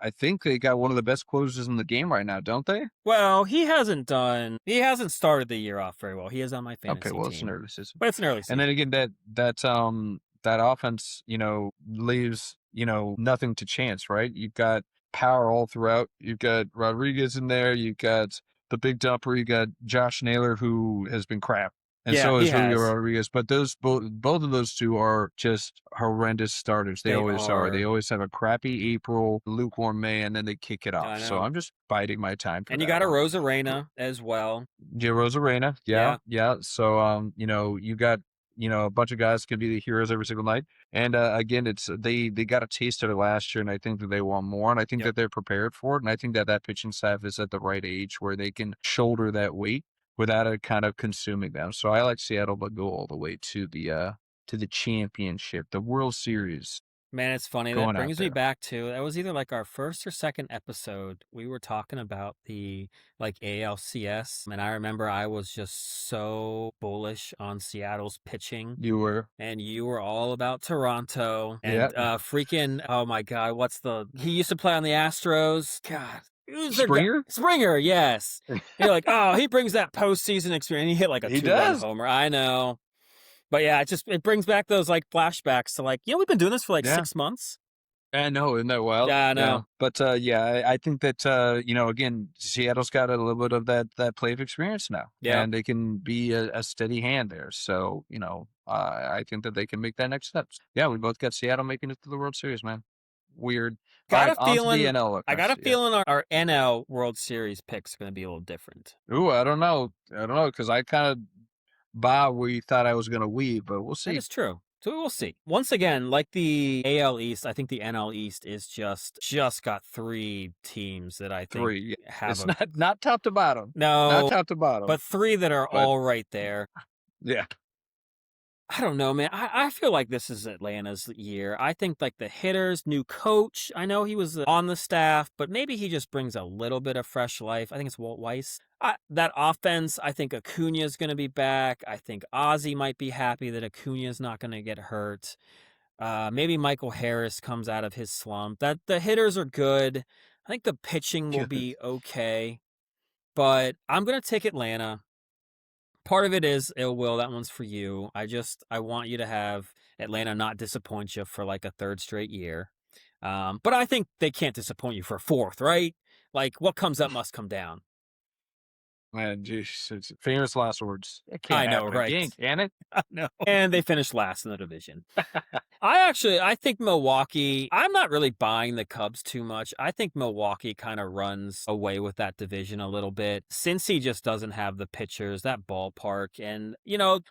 I think they got one of the best closers in the game right now, don't they? Well, he hasn't started the year off very well. He is on my fantasy team. Okay, well, team. it's an early season. But it's an early season. And then again, that offense, leaves, nothing to chance, right? You've got power all throughout. You've got Rodriguez in there. You've got the big dumper. You got Josh Naylor, who has been crap and Yeah, so he is Julio has. Rodriguez. But those both of those two are just horrendous starters. They They always are. They are. always have a crappy April, lukewarm May, and then they kick it off. I So know. I'm just biding my time for And you that got a one. Rosarena as well. Gio Rosarena, yeah, Yeah. yeah. So you got a bunch of guys can be the heroes every single night. And again, it's they got a taste of it last year, and I think that they want more, and I think Yep. that they're prepared for it, and I think that that pitching staff is at the right age where they can shoulder that weight without it kind of consuming them. So I like Seattle to go all the way to the championship, the World Series, Man, it's funny. That going out brings me there. back to that was either like our first or second episode. We were talking about the like ALCS, and I remember I was just so bullish on Seattle's pitching, You were, and you were all about Toronto and yeah, freaking oh my god, he used to play on the Astros. God, who's their guy? Springer. Springer, yes. And you're like, oh, he brings that postseason experience. He hit like a He 2-run does. homer. I know. But yeah, it brings back those like flashbacks to like, we've been doing this for like Yeah. 6 months. I know, isn't that wild? Yeah, I Yeah. know. But yeah, I think that again, Seattle's got a little bit of that play of experience now. Yeah. And they can be a steady hand there. So, I think that they can make that next step. Yeah, we both got Seattle making it to the World Series, man. Weird. All Got right, a on to the feeling NL. I got a Yeah. feeling our NL World Series picks are gonna be a little different. Ooh, I don't know. Because I kind of buy where you thought I was gonna weave, but we'll That see. is true. So we'll see. Once again, like the AL East, I think the NL East is just got 3 teams that I think Three. have It's a not top to bottom. Not no, top to bottom. but 3 that are But all right there. yeah. I don't know, man. I feel like this is Atlanta's year. I think like the hitters, new coach. I know he was on the staff, but maybe he just brings a little bit of fresh life. I think it's Walt Weiss. That offense, I think Acuna is going to be back. I think Ozzy might be happy that Acuna is not going to get hurt. Maybe Michael Harris comes out of his slump. That the hitters are good. I think the pitching will be okay, but I'm going to take Atlanta. Part of it is ill will. That one's for you. I want you to have Atlanta not disappoint you for like a 3rd straight year. But I think they can't disappoint you for a 4th, right? Like what comes up must come down. Man, geez, it's famous last words. It I can't know, happen right? again, can it? I know. And they finished last in the division. I think Milwaukee, I'm not really buying the Cubs too much. I think Milwaukee kind of runs away with that division a little bit since he just doesn't have the pitchers, that ballpark. And,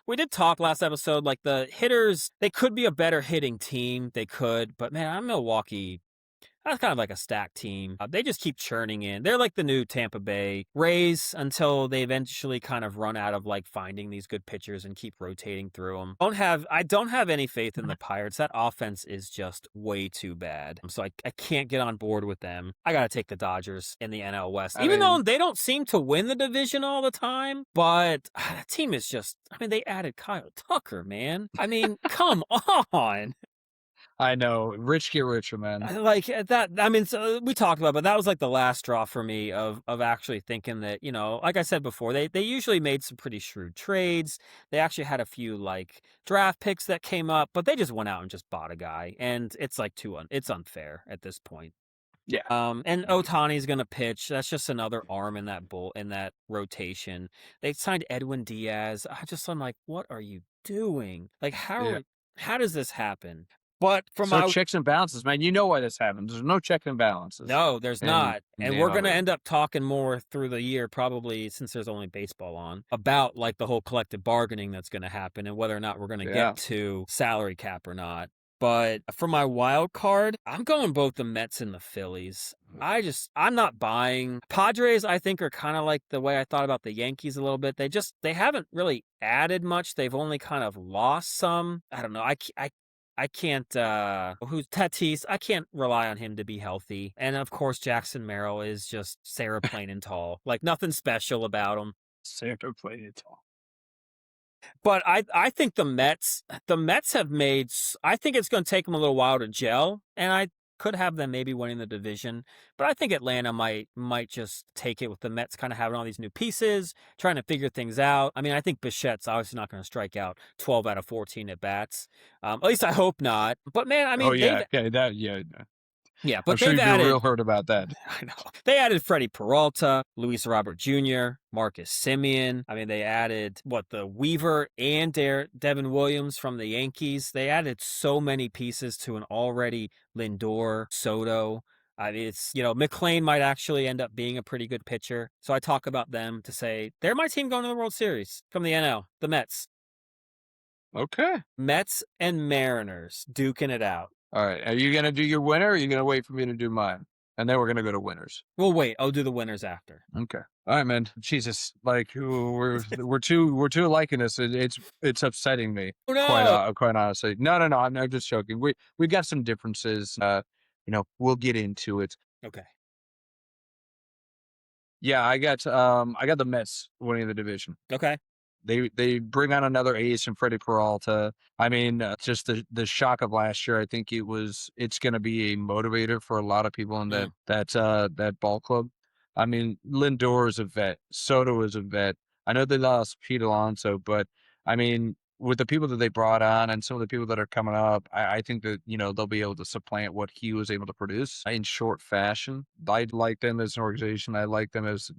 we did talk last episode, like the hitters, they could be a better hitting team. They could, but man, I'm Milwaukee. That's kind of like a stacked team. They just keep churning in. They're like the new Tampa Bay Rays until they eventually kind of run out of like finding these good pitchers and keep rotating through them. I don't have any faith in the Pirates. That offense is just way too bad. So I can't get on board with them. I got to take the Dodgers in the NL West, even though they don't seem to win the division all the time. But that team is just, they added Kyle Tucker, man. Come on. I know. Rich get richer, man. Like that. So we talked about it, but that was like the last straw for me of actually thinking that, like I said before, they usually made some pretty shrewd trades. They actually had a few like draft picks that came up, but they just went out and just bought a guy. And it's like it's unfair at this point. Yeah. And Otani's going to pitch. That's just another arm in that rotation. They signed Edwin Diaz. I'm like, what are you doing? Like, how does this happen? But checks and balances, man. You know why this happens. There's no check and balances. No, there's not. And we're going to end up talking more through the year, probably since there's only baseball on, about like the whole collective bargaining that's going to happen and whether or not we're going to get to salary cap or not. But for my wild card, I'm going both the Mets and the Phillies. I'm not buying. Padres, I think, are kind of like the way I thought about the Yankees a little bit. They haven't really added much. They've only kind of lost some. I don't know. I can't, who's Tatis? I can't rely on him to be healthy. And of course, Jackson Merrill is just Sarah plain and tall. Like nothing special about him. Sarah plain and tall. But I think the Mets have I think it's going to take them a little while to gel. And I could have them maybe winning the division, but I think Atlanta might just take it with the Mets kind of having all these new pieces, trying to figure things out. I think Bichette's obviously not going to strike out 12 out of 14 at bats. At least I hope not. But man, Yeah, I'm but sure they've you'd be real added hurt about that. I know. They added Freddie Peralta, Luis Robert Jr., Marcus Simeon. I mean, they added the Weaver and Devin Williams from the Yankees. They added so many pieces to an already Lindor, Soto. I mean, it's, McLean might actually end up being a pretty good pitcher. So I talk about them to say they're my team going to the World Series from the NL, the Mets. Okay. Mets and Mariners duking it out. All right. Are you going to do your winner or are you going to wait for me to do mine? And then we're going to go to winners. We'll wait. I'll do the winners after. Okay. All right, man. Jesus. Like we're too liking this. It's upsetting me. Oh, no. Quite honestly. No. I'm just joking. We got some differences. We'll get into it. Okay. Yeah, I got the Mets winning the division. Okay. They bring on another ace in Freddie Peralta. I mean, just the shock of last year. I think it's going to be a motivator for a lot of people in that ball club. I mean, Lindor is a vet. Soto is a vet. I know they lost Pete Alonso, but I mean, with the people that they brought on and some of the people that are coming up, I think that they'll be able to supplant what he was able to produce in short fashion. I like them as an organization. I like them as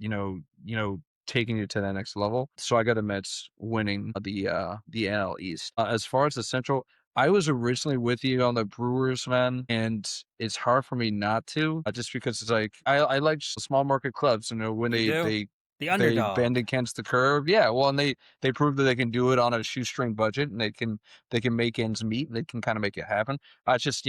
taking it to the next level. So I got the Mets winning the NL East. As far as the Central, I was originally with you on the Brewers, man, and it's hard for me not to, just because it's like I like small market clubs. When The they underdog. bend against the curve, yeah. Well, and they prove that they can do it on a shoestring budget, and they can make ends meet. And they can kind of make it happen. It's just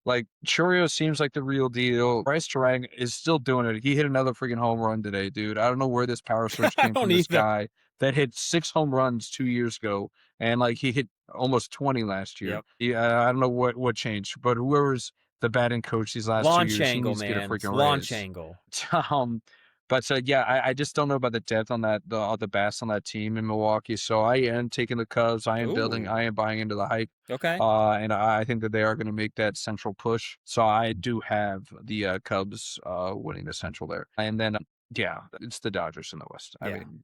like Churio seems like the real deal. Bryce Terang is still doing it. He hit another freaking home run today, dude. I don't know where this power surge I came from. don't This either. guy that hit 6 home runs 2 years ago, and like he hit almost 20 last year. Yep. Yeah, I don't know what changed, but whoever's the batting coach these last 2 Launch years, he angle, needs to get a man. freaking Launch raise. angle. But yeah, I just don't know about the depth on the bats on that team in Milwaukee. So I am taking the Cubs. I am building. Ooh. I am buying into the hype. Okay. And I think that they are going to make that central push. So I do have the Cubs winning the central there. And then yeah, it's the Dodgers in the West. I mean,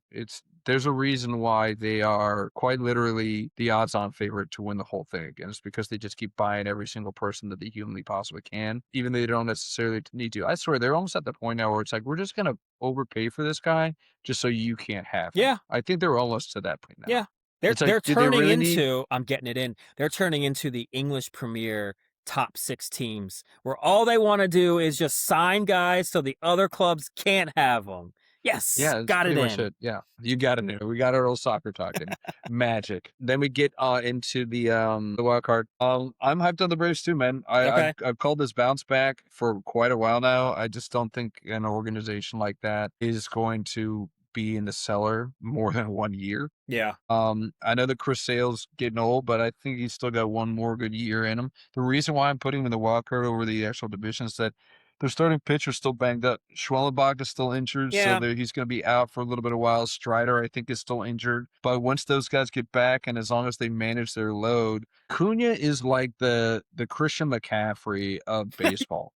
there's a reason why they are quite literally the odds-on favorite to win the whole thing again. It's because they just keep buying every single person that they humanly possibly can, even though they don't necessarily need to. I swear, they're almost at the point now where it's like, we're just going to overpay for this guy just so you can't have him. Yeah. I think they're almost to that point now. Yeah. They're turning into, I'm getting it in, they're turning into the English Premier top 6 teams where all they want to do is just sign guys so the other clubs can't have them. Yes. Yeah, got it in. Yeah, you got it in. We got our old soccer talking. Magic. Then we get into the wild card. I'm hyped on the Braves too, man. I've called this bounce back for quite a while now. I just don't think an organization like that is going to be in the cellar more than 1 year. Yeah. I know that Chris Sale's getting old, but I think he's still got one more good year in him. The reason why I'm putting him in the wild card over the actual division is that their starting pitcher's still banged up. Schwellenbach is still injured, so he's going to be out for a little bit of while. Strider, I think, is still injured. But once those guys get back, and as long as they manage their load, Cunha is like the Christian McCaffrey of baseball.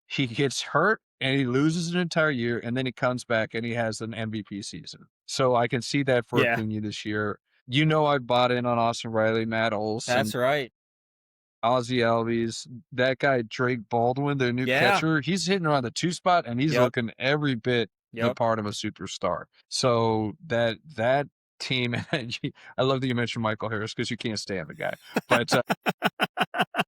He gets hurt and he loses an entire year, and then he comes back and he has an MVP season. So I can see that for Acuna this year. I bought in on Austin Riley, Matt Olson. That's right. Ozzy Albies, that guy Drake Baldwin, their new catcher, he's hitting around the 2 spot, and he's looking every bit the part of a superstar. So that team, I love that you mentioned Michael Harris because you can't stand the guy, but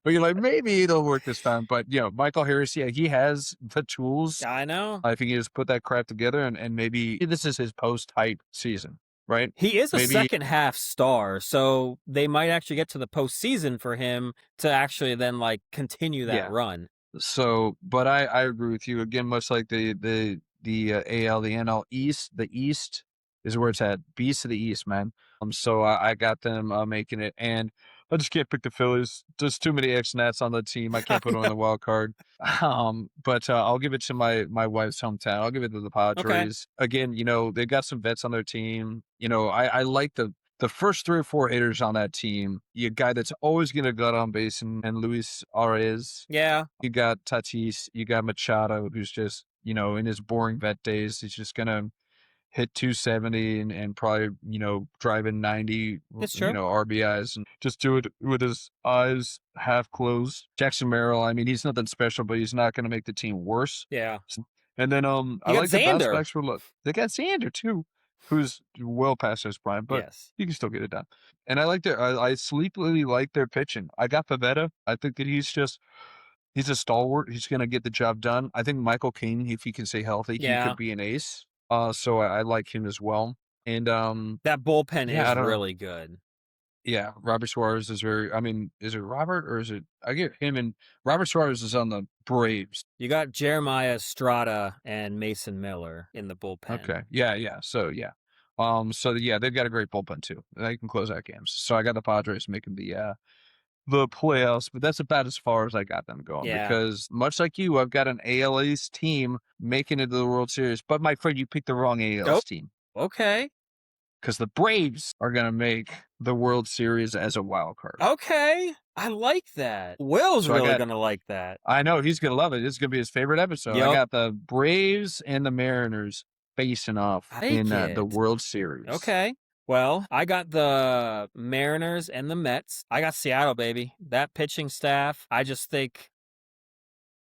but you're like, maybe it'll work this time. But Michael Harris, he has the tools. I know. I think he just put that crap together, and maybe this is his post-hype season. Right? He is a second half star, so they might actually get to the postseason for him to actually then continue that run. So, but I agree with you again. Much like the AL, the NL East, the East is where it's at. Beast of the East, man. So I got them making it, and I just can't pick the Phillies. There's too many ex-Nats on the team. I can't put them in the wild card. But I'll give it to my wife's hometown. I'll give it to the Padres. Again, they've got some vets on their team. I like the first 3 or 4 hitters on that team. You guy that's always going to gut on base and Luis Arias. Yeah. You got Tatis. You got Machado, who's just, in his boring vet days, he's just going to hit 270 and probably, drive in 90, It's true. RBIs and just do it with his eyes half closed. Jackson Merrill, I mean, he's nothing special, but he's not going to make the team worse. Yeah. And then I You got like the bounce Xander. backs for look. They got Xander too, who's well past his prime, but Yes. you can still get it done. And I like I sleepily like their pitching. I got Pavetta. I think that he's a stalwart. He's going to get the job done. I think Michael King, if he can stay healthy, he Yeah. could be an ace. So I like him as well. And that bullpen yeah, I is don't know. really good. Yeah, Robert Suarez is very. I mean, is it Robert or is it? I get him and Robert Suarez is on the Braves. You got Jeremiah Strata and Mason Miller in the bullpen. Okay. Yeah. So yeah. So yeah, they've got a great bullpen too. They can close out games. So I got the Padres making the playoffs, but that's about as far as I got them going. Yeah. Because much like you, I've got an AL East team making it to the World Series. But my friend, you picked the wrong AL East team. Okay. Because the Braves are going to make the World Series as a wild card. Okay. I like that. Will's really going to like that. I know. He's going to love it. It's going to be his favorite episode. Yep. I got the Braves and the Mariners facing off in the World Series. Okay. Well, I got the Mariners and the Mets. I got Seattle, baby. That pitching staff, I just think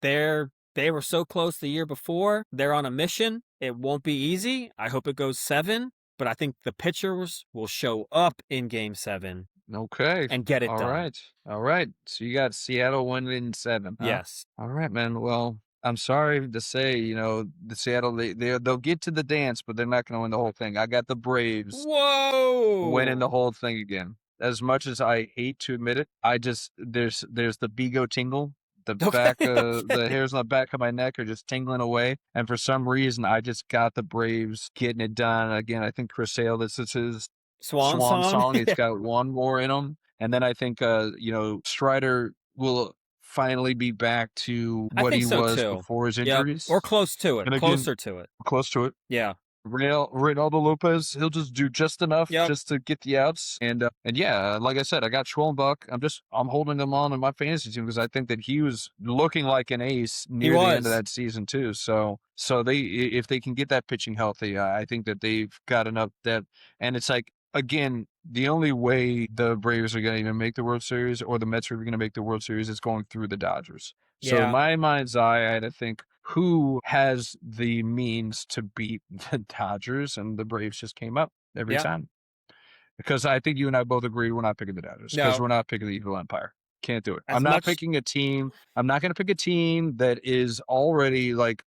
they were so close the year before. They're on a mission. It won't be easy. I hope it goes 7. But I think the pitchers will show up in Game 7. Okay. And get it done. All right. So you got Seattle winning 7. Huh? Yes. All right, man. Well, I'm sorry to say, the Seattle, they'll get to the dance, but they're not going to win the whole thing. I got the Braves winning the whole thing again. As much as I hate to admit it, there's the Bigo tingle. The the hairs on the back of my neck are just tingling away. And for some reason, I just got the Braves getting it done. Again, I think Chris Sale, this is his swan song. It's got one more in him. And then I think, Strider will finally be back to what he was before his injuries. Or close to it. Closer to it. Close to it. Yeah. Reynaldo Lopez, he'll just do just enough just to get the outs. And yeah, like I said, I got Schwellenbach. I'm holding him on in my fantasy team because I think that he was looking like an ace near the end of that season too. So if they can get that pitching healthy, I think that they've got enough depth. And it's like, again, the only way the Braves are going to make the World Series or the Mets are going to make the World Series is going through the Dodgers. So in my mind's eye, I had to think, who has the means to beat the Dodgers? And the Braves just came up every time. Because I think you and I both agree we're not picking the Dodgers. Because we're not picking the Evil Empire. Can't do it. I'm not picking a team. I'm not going to pick a team that is already like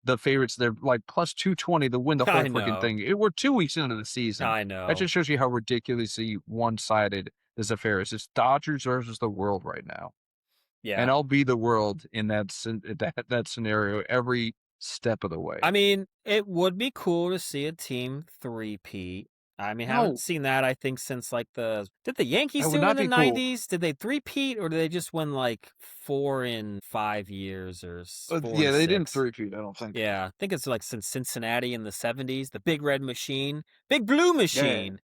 the favorites. They're like plus 220 to win the whole freaking thing. We're 2 weeks into the season. I know. That just shows you how ridiculously one-sided this affair is. It's Dodgers versus the world right now. Yeah. And I'll be the world in that scenario every step of the way. I mean, it would be cool to see a team three-peat. I mean, haven't seen that, I think, since like did the Yankees do it in the 90s? Did they three-peat or did they just win like 4 in 5 years or 4 yeah, they 6? didn't three-peat, I don't think. Yeah, I think it's like since Cincinnati in the 70s, the Big Red Machine, Big Blue Machine. Yeah.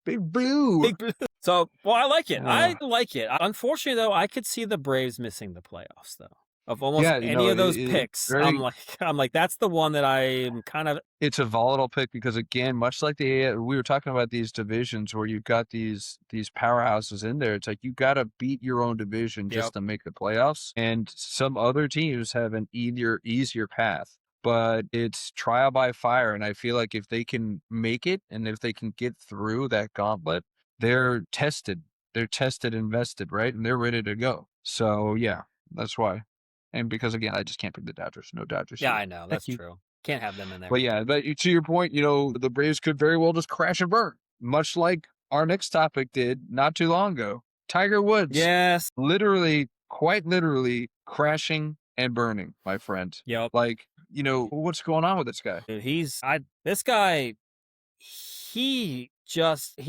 Big Blue. Big Blue. So, well, I like it. I like it. Unfortunately, though, I could see the Braves missing the playoffs, though. Of almost any of those picks, I'm like, that's the one that I'm kind of. It's a volatile pick because, again, much like we were talking about these divisions where you've got these powerhouses in there. It's like you got to beat your own division just to make the playoffs, and some other teams have an easier path. But it's trial by fire, and I feel like if they can make it and if they can get through that gauntlet, they're tested. They're tested and vested, right? And they're ready to go. So, yeah, that's why. And because, again, I just can't pick the Dodgers. No Dodgers. Yeah, I know. That's true. Can't have them in there. But, yeah, to your point, the Braves could very well just crash and burn, much like our next topic did not too long ago. Tiger Woods. Yes. Quite literally crashing and burning, my friend. Yep. Like, what's going on with this guy? This guy, he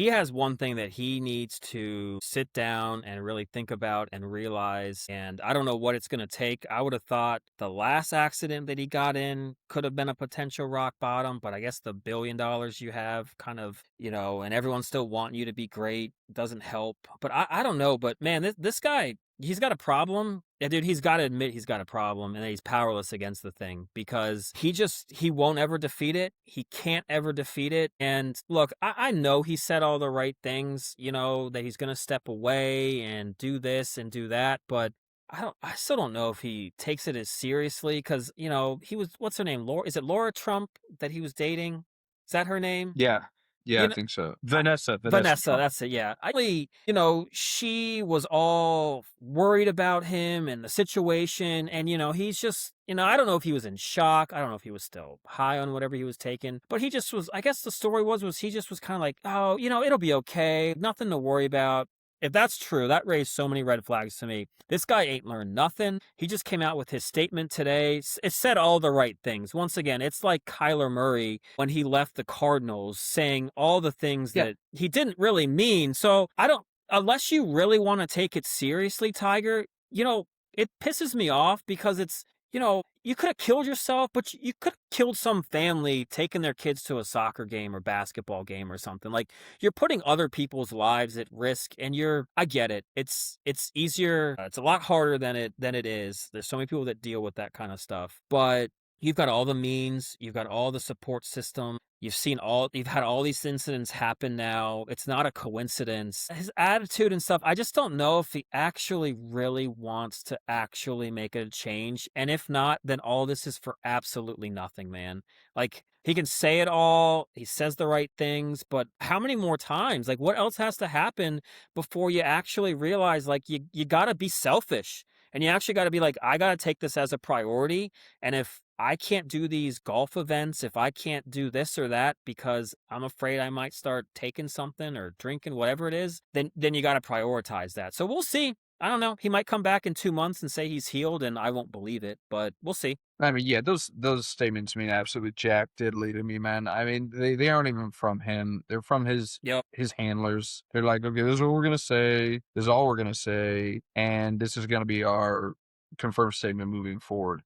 has one thing that he needs to sit down and really think about and realize, and I don't know what it's going to take. I would have thought the last accident that he got in could have been a potential rock bottom, but I guess the $1 billion you have kind of, and everyone still want you to be great doesn't help. But I don't know. But man, this guy, he's got a problem. Yeah, dude, he's got to admit he's got a problem and that he's powerless against the thing because he won't ever defeat it. He can't ever defeat it. And look, I know he said all the right things, you know, that he's going to step away and do this and do that. But I still don't know if he takes it as seriously because, you know, what's her name? Is it Laura Trump that he was dating? Is that her name? Yeah. Yeah, You I know, think so. I Vanessa Vanessa, Trump. that's it, yeah. You know, she was all worried about him and the situation, and, you know, he's just, you know, I don't know if he was in shock. I don't know if he was still high on whatever he was taking, but he just was, I guess the story was he just was kind of like, oh, you know, it'll be okay. Nothing to worry about. If that's true, that raised so many red flags to me. This guy ain't learned nothing. He just came out with his statement today. It said all the right things. Once again, it's like Kyler Murray when he left the Cardinals saying all the things Yeah. that he didn't really mean. So I don't, unless you really want to take it seriously, Tiger, you know, it pisses me off because it's, you know, you could have killed yourself, but you could have killed some family taking their kids to a soccer game or basketball game or something. Like you're putting other people's lives at risk, and I get it. It's easier. It's a lot harder than it is. There's so many people that deal with that kind of stuff, but you've got all the means, you've got all the support system. You've had all these incidents happen now. It's not a coincidence. His attitude and stuff, I just don't know if he actually really wants to actually make a change. And if not, then all this is for absolutely nothing, man. Like, he can say it all, he says the right things, but how many more times? Like, what else has to happen before you actually realize, like, you gotta be selfish. And you actually gotta be like, I gotta take this as a priority. And if I can't do these golf events, if I can't do this or that because I'm afraid I might start taking something or drinking, whatever it is, then you got to prioritize that. So we'll see. I don't know. He might come back in 2 months and say he's healed, and I won't believe it, but we'll see. I mean, yeah, those statements mean absolute jack diddly to me, man. I mean, they aren't even from him. They're from Yep. his handlers. They're like, okay, this is what we're gonna say. This is all we're gonna say, and this is gonna be our confirmed statement moving forward.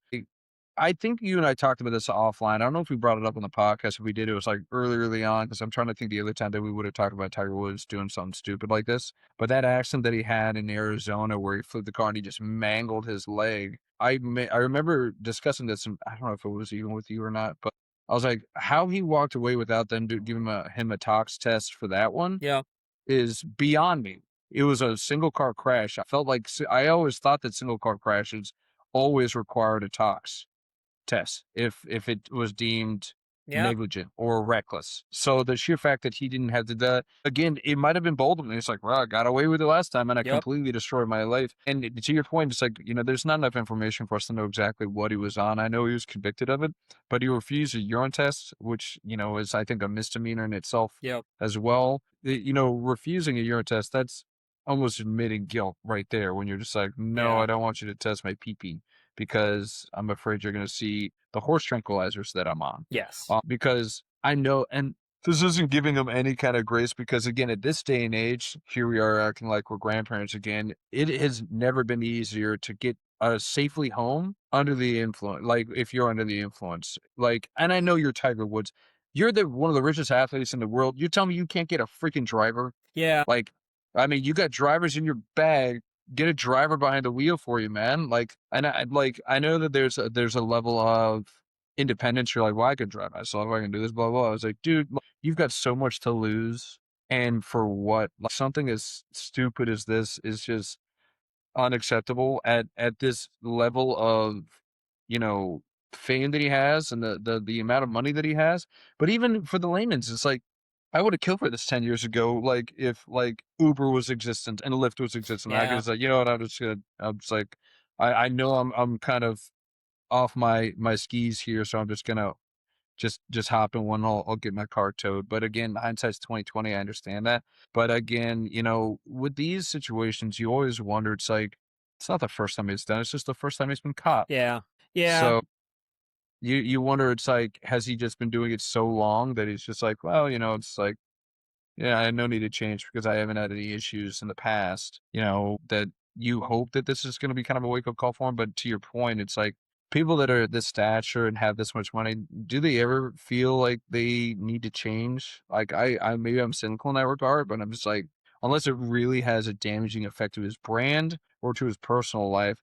I think you and I talked about this offline. I don't know if we brought it up on the podcast. If we did, it was like early on because I'm trying to think the other time that we would have talked about Tiger Woods doing something stupid like this. But that accident that he had in Arizona where he flipped the car and he just mangled his leg. I remember discussing this, and I don't know if it was even with you or not, but I was like, how he walked away without them giving him a tox test for that one Yeah. is beyond me. It was a single car crash. I felt like I always thought that single car crashes always required a tox test if it was deemed Yeah. negligent or reckless. So the sheer fact that he didn't have to do that, again, it might have been bold of me. It's like, well, I got away with it last time and I Yep. completely destroyed my life. And to your point, it's like, you know, there's not enough information for us to know exactly what he was on. I know he was convicted of it, but he refused a urine test, which, you know, is I think a misdemeanor in itself Yep. as well. You know, refusing a urine test, that's almost admitting guilt right there when you're just like, no, Yeah. I don't want you to test my pee-pee because I'm afraid you're going to see the horse tranquilizers that I'm on. Yes. Because I know, and this isn't giving them any kind of grace because, again, at this day and age, here we are acting like we're grandparents again. It has never been easier to get safely home under the influence. Like, if you're under the influence, like, and I know you're Tiger Woods. You're one of the richest athletes in the world. You tell me you can't get a freaking driver? Yeah. Like, I mean, you got drivers in your bag. Get a driver behind the wheel for you, man. Like, and I know that there's a level of independence. You're like, well, I can drive myself. I can do this, blah, blah. I was like, dude, you've got so much to lose. And for what? Like, something as stupid as this is just unacceptable at this level of, you know, fame that he has and the amount of money that he has. But even for the layman's, it's like, I would have killed for this 10 years ago, like, if, like, Uber was existent and Lyft was existent. I could Yeah. just like, you know what, I'm just like, I know I'm kind of off my skis here, so I'm just gonna just hop in one, I'll get my car towed. But again, hindsight's 2020, I understand that. But again, you know, with these situations, you always wonder, it's like, it's not the first time it's done, it's just the first time it's been caught. Yeah. Yeah. So you wonder, it's like, has he just been doing it so long that he's just like, well, you know, it's like, yeah, I had no need to change because I haven't had any issues in the past, you know, that you hope that this is going to be kind of a wake up call for him. But to your point, it's like people that are this stature and have this much money, do they ever feel like they need to change? Like, I maybe I'm cynical in that regard, but I'm just like, unless it really has a damaging effect to his brand or to his personal life,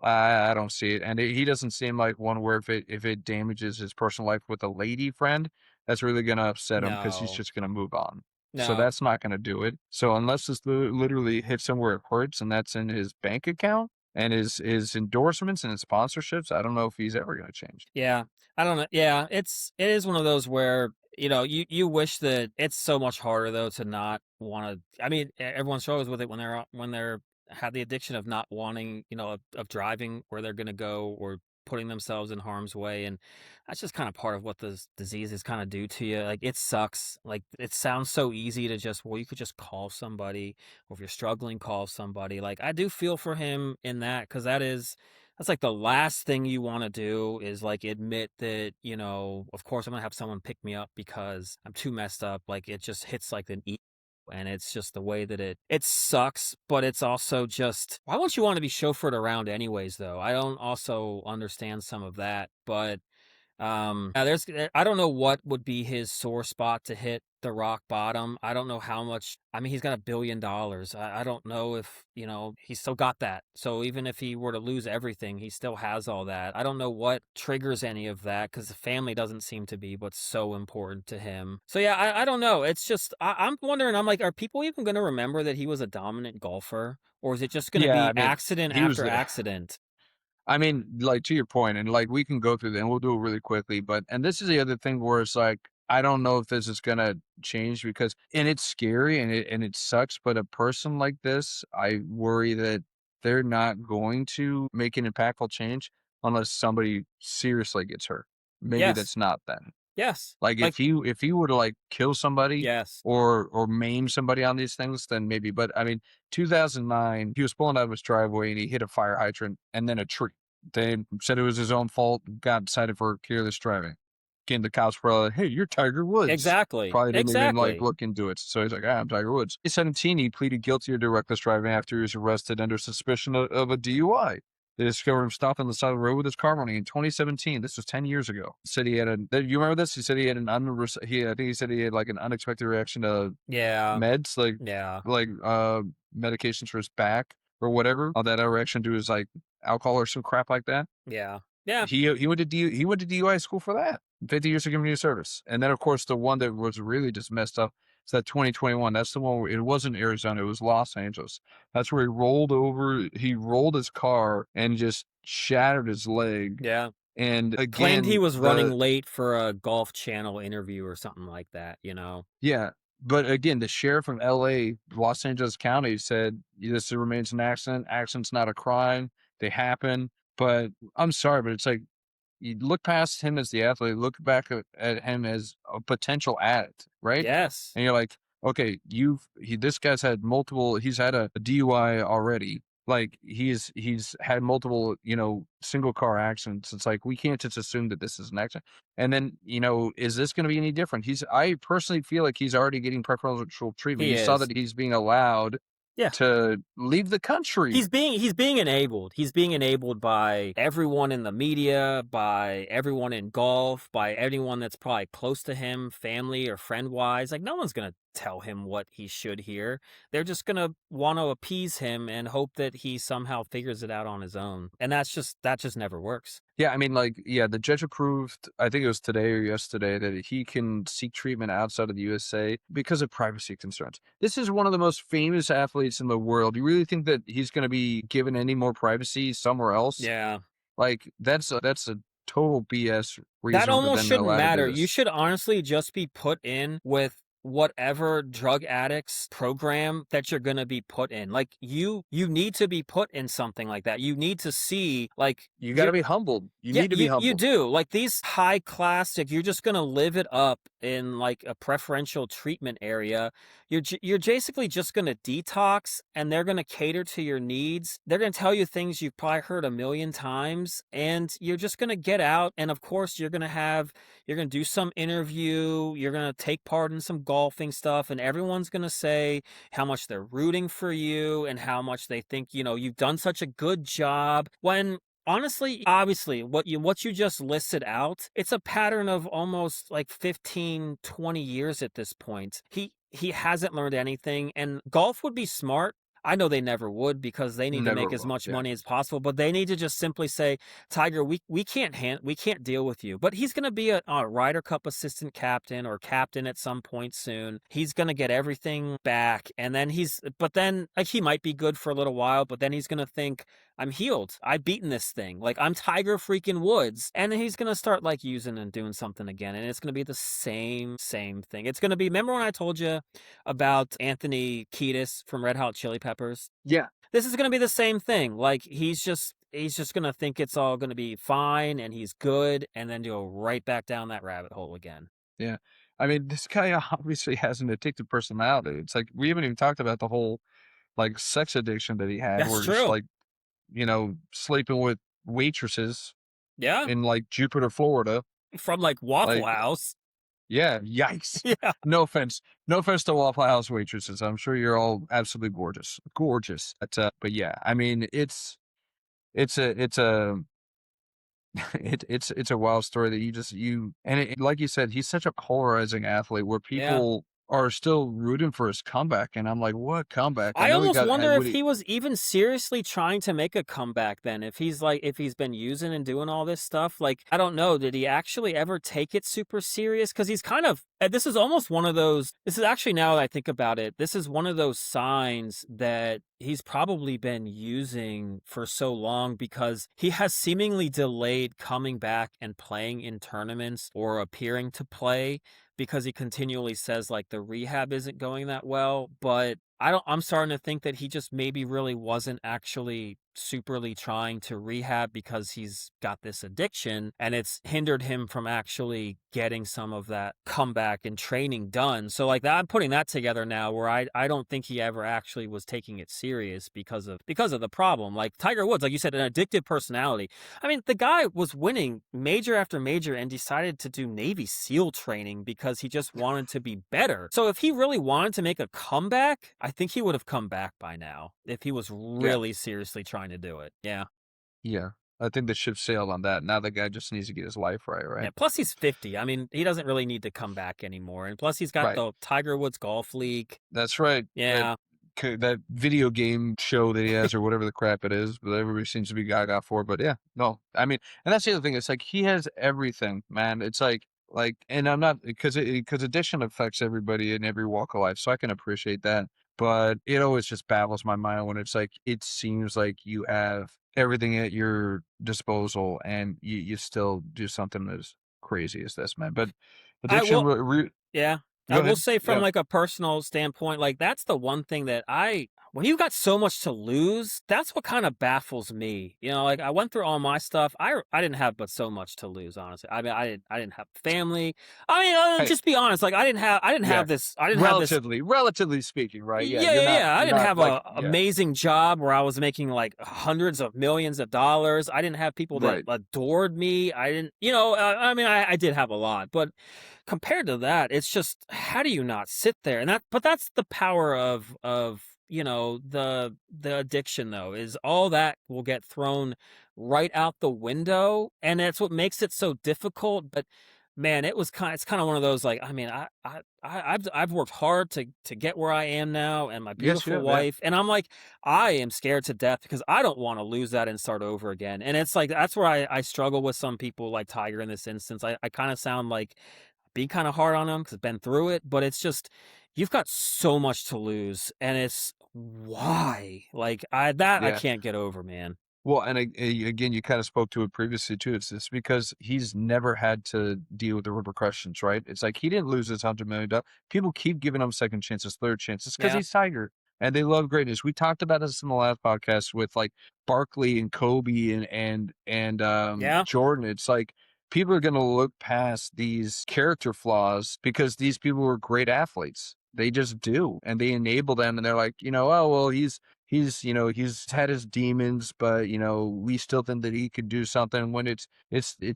I don't see it. And he doesn't seem like one where if it damages his personal life with a lady friend, that's really going to upset him because he's No. just going to move on. So No. that's not going to do it. So unless this literally hits somewhere it hurts, and that's in his bank account and his endorsements and his sponsorships, I don't know if he's ever going to change. Yeah. I don't know. Yeah, it is one of those where, you wish that it's so much harder though to not want to. I mean, everyone struggles with it when they're have the addiction of not wanting, of driving where they're going to go or putting themselves in harm's way, and that's just kind of part of what this disease is kind of do to you. Like, it sucks. Like, it sounds so easy to just, well, you could just call somebody, or if you're struggling, call somebody. Like, I do feel for him in that, because that's like the last thing you want to do is like admit that, of course I'm going to have someone pick me up because I'm too messed up. Like, it just hits like an E. And it's just the way that it sucks, but it's also just, why won't you want to be chauffeured around anyways, though? I don't also understand some of that, but I don't know what would be his sore spot to hit the rock bottom. I don't know how much. I mean, he's got $1 billion. I don't know if, he's still got that. So even if he were to lose everything, he still has all that. I don't know what triggers any of that, because the family doesn't seem to be what's so important to him. So yeah, I don't know. It's just, I'm wondering, I'm like, are people even going to remember that he was a dominant golfer? Or is it just going to Yeah, I be mean, accident he was after accident? I mean, like, to your point, and like we can go through that and we'll do it really quickly, but and this is the other thing where it's like, I don't know if this is gonna change because and it's scary and it sucks, but a person like this, I worry that they're not going to make an impactful change unless somebody seriously gets hurt. Maybe Yes. that's not them. Yes. Like Like, if he were to like kill somebody yes. or maim somebody on these things, then maybe. But I mean, 2009, he was pulling out of his driveway and he hit a fire hydrant and then a tree. They said it was his own fault. Got cited for careless driving. Again, the cops were like, "Hey, you're Tiger Woods." Exactly. Probably didn't even like Exactly. look into it. So he's like, "Ah, I'm Tiger Woods." At 17, he pleaded guilty to reckless driving after he was arrested under suspicion of a DUI. They discovered him stopped on the side of the road with his car running in 2017. This was 10 years ago. Said he had you remember this? He said he had I think he said he had like an unexpected reaction to Yeah. meds, Yeah. like medications for his back or whatever. All that reaction to his like alcohol or some crap like that. Yeah. Yeah. He went to DUI school for that. 50 years of community service. And then of course the one that was really just messed up is that 2021. That's the one where it wasn't Arizona, it was Los Angeles. That's where he rolled his car and just shattered his leg. Yeah. And Claimed he again, was running late for a Golf Channel interview or something like that, yeah, but again, the sheriff from LA, Los Angeles County said this remains an accident. Accident's not a crime. They happen. But I'm sorry, but it's like you look past him as the athlete, look back at him as a potential addict, right? Yes. And you're like, okay, this guy's had he's had a DUI already. Like he's had multiple, single car accidents. It's like we can't just assume that this is an accident. And then, is this going to be any different? I personally feel like he's already getting preferential treatment. He You saw is. that he's being allowed Yeah. to leave the country. He's being enabled. He's being enabled by everyone in the media, by everyone in golf, by anyone that's probably close to him, family or friend wise. Like, no one's gonna tell him what he should hear. They're just gonna want to appease him and hope that he somehow figures it out on his own. And that just never works. Yeah, I mean, like, yeah, the judge approved, I think it was today or yesterday, that he can seek treatment outside of the USA because of privacy concerns. This is one of the most famous athletes in the world. You really think that he's going to be given any more privacy somewhere else? Yeah. Like, that's a total BS That reason for almost them to shouldn't allow to do matter. You this. should honestly just be put in with whatever drug addicts program that you're going to be put in. Like, you need to be put in something like that. You need to see, like, You got to be humbled. You yeah, need to be you humbled. do. Like, these high class, like, you're just gonna live it up in like a preferential treatment area. You're basically just gonna detox, and they're gonna cater to your needs. They're gonna tell you things you've probably heard a million times, and you're just gonna get out. And of course, you're gonna do some interview. You're gonna take part in some golfing stuff, and everyone's gonna say how much they're rooting for you and how much they think you've done such a good job. When honestly, obviously, what you just listed out, it's a pattern of almost like 15, 20 years at this point. He hasn't learned anything, and golf would be smart. I know they never would because they need to Never make as will. much Yeah. money as possible, but they need to just simply say, Tiger, we can't deal with you. But he's going to be a Ryder Cup assistant captain or captain at some point soon. He's going to get everything back. And then but then like he might be good for a little while, but then he's going to think, I'm healed. I've beaten this thing. Like I'm Tiger freaking Woods. And then he's going to start like using and doing something again. And it's going to be the same thing. It's going to be, remember when I told you about Anthony Kiedis from Red Hot Chili Peppers? Yeah. This is going to be the same thing. Like he's just going to think it's all going to be fine and he's good and then go right back down that rabbit hole again. Yeah. I mean, this guy obviously has an addictive personality. It's like we haven't even talked about the whole like sex addiction that he had, That's where just true. like, sleeping with waitresses Yeah. in like Jupiter, Florida. From like Waffle Like, House. yeah, yikes. Yeah. No offense. No offense to Waffle House waitresses. I'm sure you're all absolutely gorgeous. Gorgeous. But yeah, I mean, it's a it's a wild story that like you said, he's such a polarizing athlete where Yeah. people are still rooting for his comeback, and I'm like, what comeback? I I know he almost got wonder what if he was even seriously trying to make a comeback then. If he's been using and doing all this stuff. Like, I don't know. Did he actually ever take it super serious? Because he's kind of, this is almost one of those, this is actually, now that I think about it, this is one of those signs that he's probably been using for so long because he has seemingly delayed coming back and playing in tournaments or appearing to play because he continually says like the rehab isn't going that well. But I'm starting to think that he just maybe really wasn't actually superly trying to rehab because he's got this addiction and it's hindered him from actually getting some of that comeback and training done. So like that, I'm putting that together now where I don't think he ever actually was taking it serious because of the problem. Like Tiger Woods, like you said, an addictive personality. I mean, the guy was winning major after major and decided to do Navy SEAL training because he just wanted to be better. So if he really wanted to make a comeback, I think he would have come back by now if he was really seriously trying to do it. Yeah. Yeah. I think the ship sailed on that. Now the guy just needs to get his life right, Yeah. right? Plus he's 50. I mean, he doesn't really need to come back anymore. And plus he's got Right. the Tiger Woods Golf League. That's right. Yeah. That video game show that he has or whatever the crap it is, but everybody seems to be gaga for. But yeah, no, I mean, and that's the other thing. It's like he has everything, man. It's like, and I'm not because addiction affects everybody in every walk of life, so I can appreciate that. But it always just baffles my mind when it's like it seems like you have everything at your disposal and you still do something as crazy as this, man. But I addiction, will. Yeah. I go will ahead. say from Yeah. like a personal standpoint, like that's the one thing that when you've got so much to lose, that's what kind of baffles me. You know, like I went through all my stuff. I didn't have but so much to lose, honestly. I mean, I didn't have family. I mean, Hey, just be honest. Like I didn't yeah. have this. I didn't have this. Relatively speaking, right? Yeah, Yeah. I you're didn't not have like, a yeah, amazing job where I was making like hundreds of millions of dollars. I didn't have people that right. adored me. I didn't, I mean, I did have a lot, but compared to that, it's just how do you not sit there? But that's the power of the addiction though, is all that will get thrown right out the window, and that's what makes it so difficult. But man, it's kind of one of those like, I mean, I've worked hard to get where I am now, and my Yes, you beautiful have, yeah. wife, and I'm like, I am scared to death because I don't want to lose that and start over again. And it's like that's where I struggle with some people like Tiger in this instance. I kind of sound like being kind of hard on him because I've been through it, but it's just you've got so much to lose, and it's why like I Yeah. can't get over, man. Well, and again, you kind of spoke to it previously too. It's just because he's never had to deal with the repercussions, right? It's like he didn't lose his $100 million. People keep giving him second chances, third chances because Yeah, he's Tiger and they love greatness. We talked about this in the last podcast with like Barkley and Kobe and yeah. Jordan. It's like people are going to look past these character flaws because these people were great athletes. They just do, and they enable them, and they're like, oh well, he's had his demons, but we still think that he could do something when it's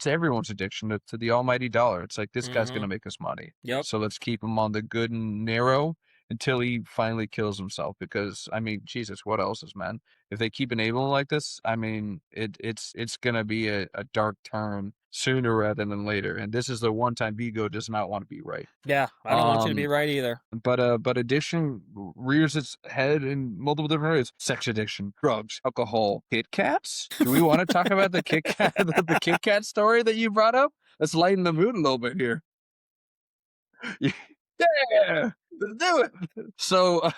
everyone's addiction to the almighty dollar. It's like this guy's Mm-hmm. gonna make us money, Yep. so let's keep him on the good and narrow until he finally kills himself. Because I mean, Jesus, what else is, man? If they keep enabling like this, I mean, it's gonna be a dark turn sooner rather than later. And this is the one time Vigo does not want to be right. Yeah, I don't want you to be right either. But addiction rears its head in multiple different ways. Sex addiction, drugs, alcohol, Kit Kats. Do we want to talk about the Kit Kat, the Kit Kat story that you brought up? Let's lighten the mood a little bit here. Yeah, let's do it. So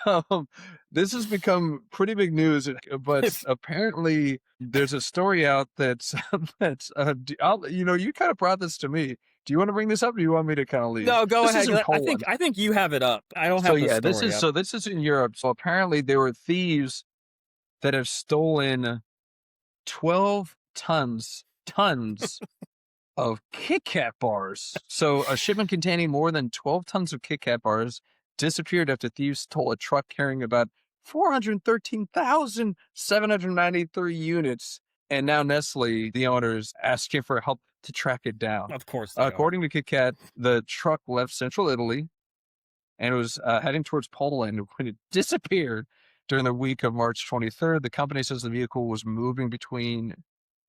this has become pretty big news, but apparently there's a story out that's you kind of brought this to me. Do you want to bring this up, or do you want me to kind of leave? No, go This ahead. is in Poland. I think you have it up. I don't have the story This is in Europe. So apparently there were thieves that have stolen 12 tons of Kit Kat bars. So a shipment containing more than 12 tons of Kit Kat bars disappeared after thieves stole a truck carrying about 413,793 units. And now Nestle, the owners, asking for help to track it down. Of course. According to Kit Kat, the truck left central Italy and it was heading towards Poland when it disappeared during the week of March 23rd. The company says the vehicle was moving between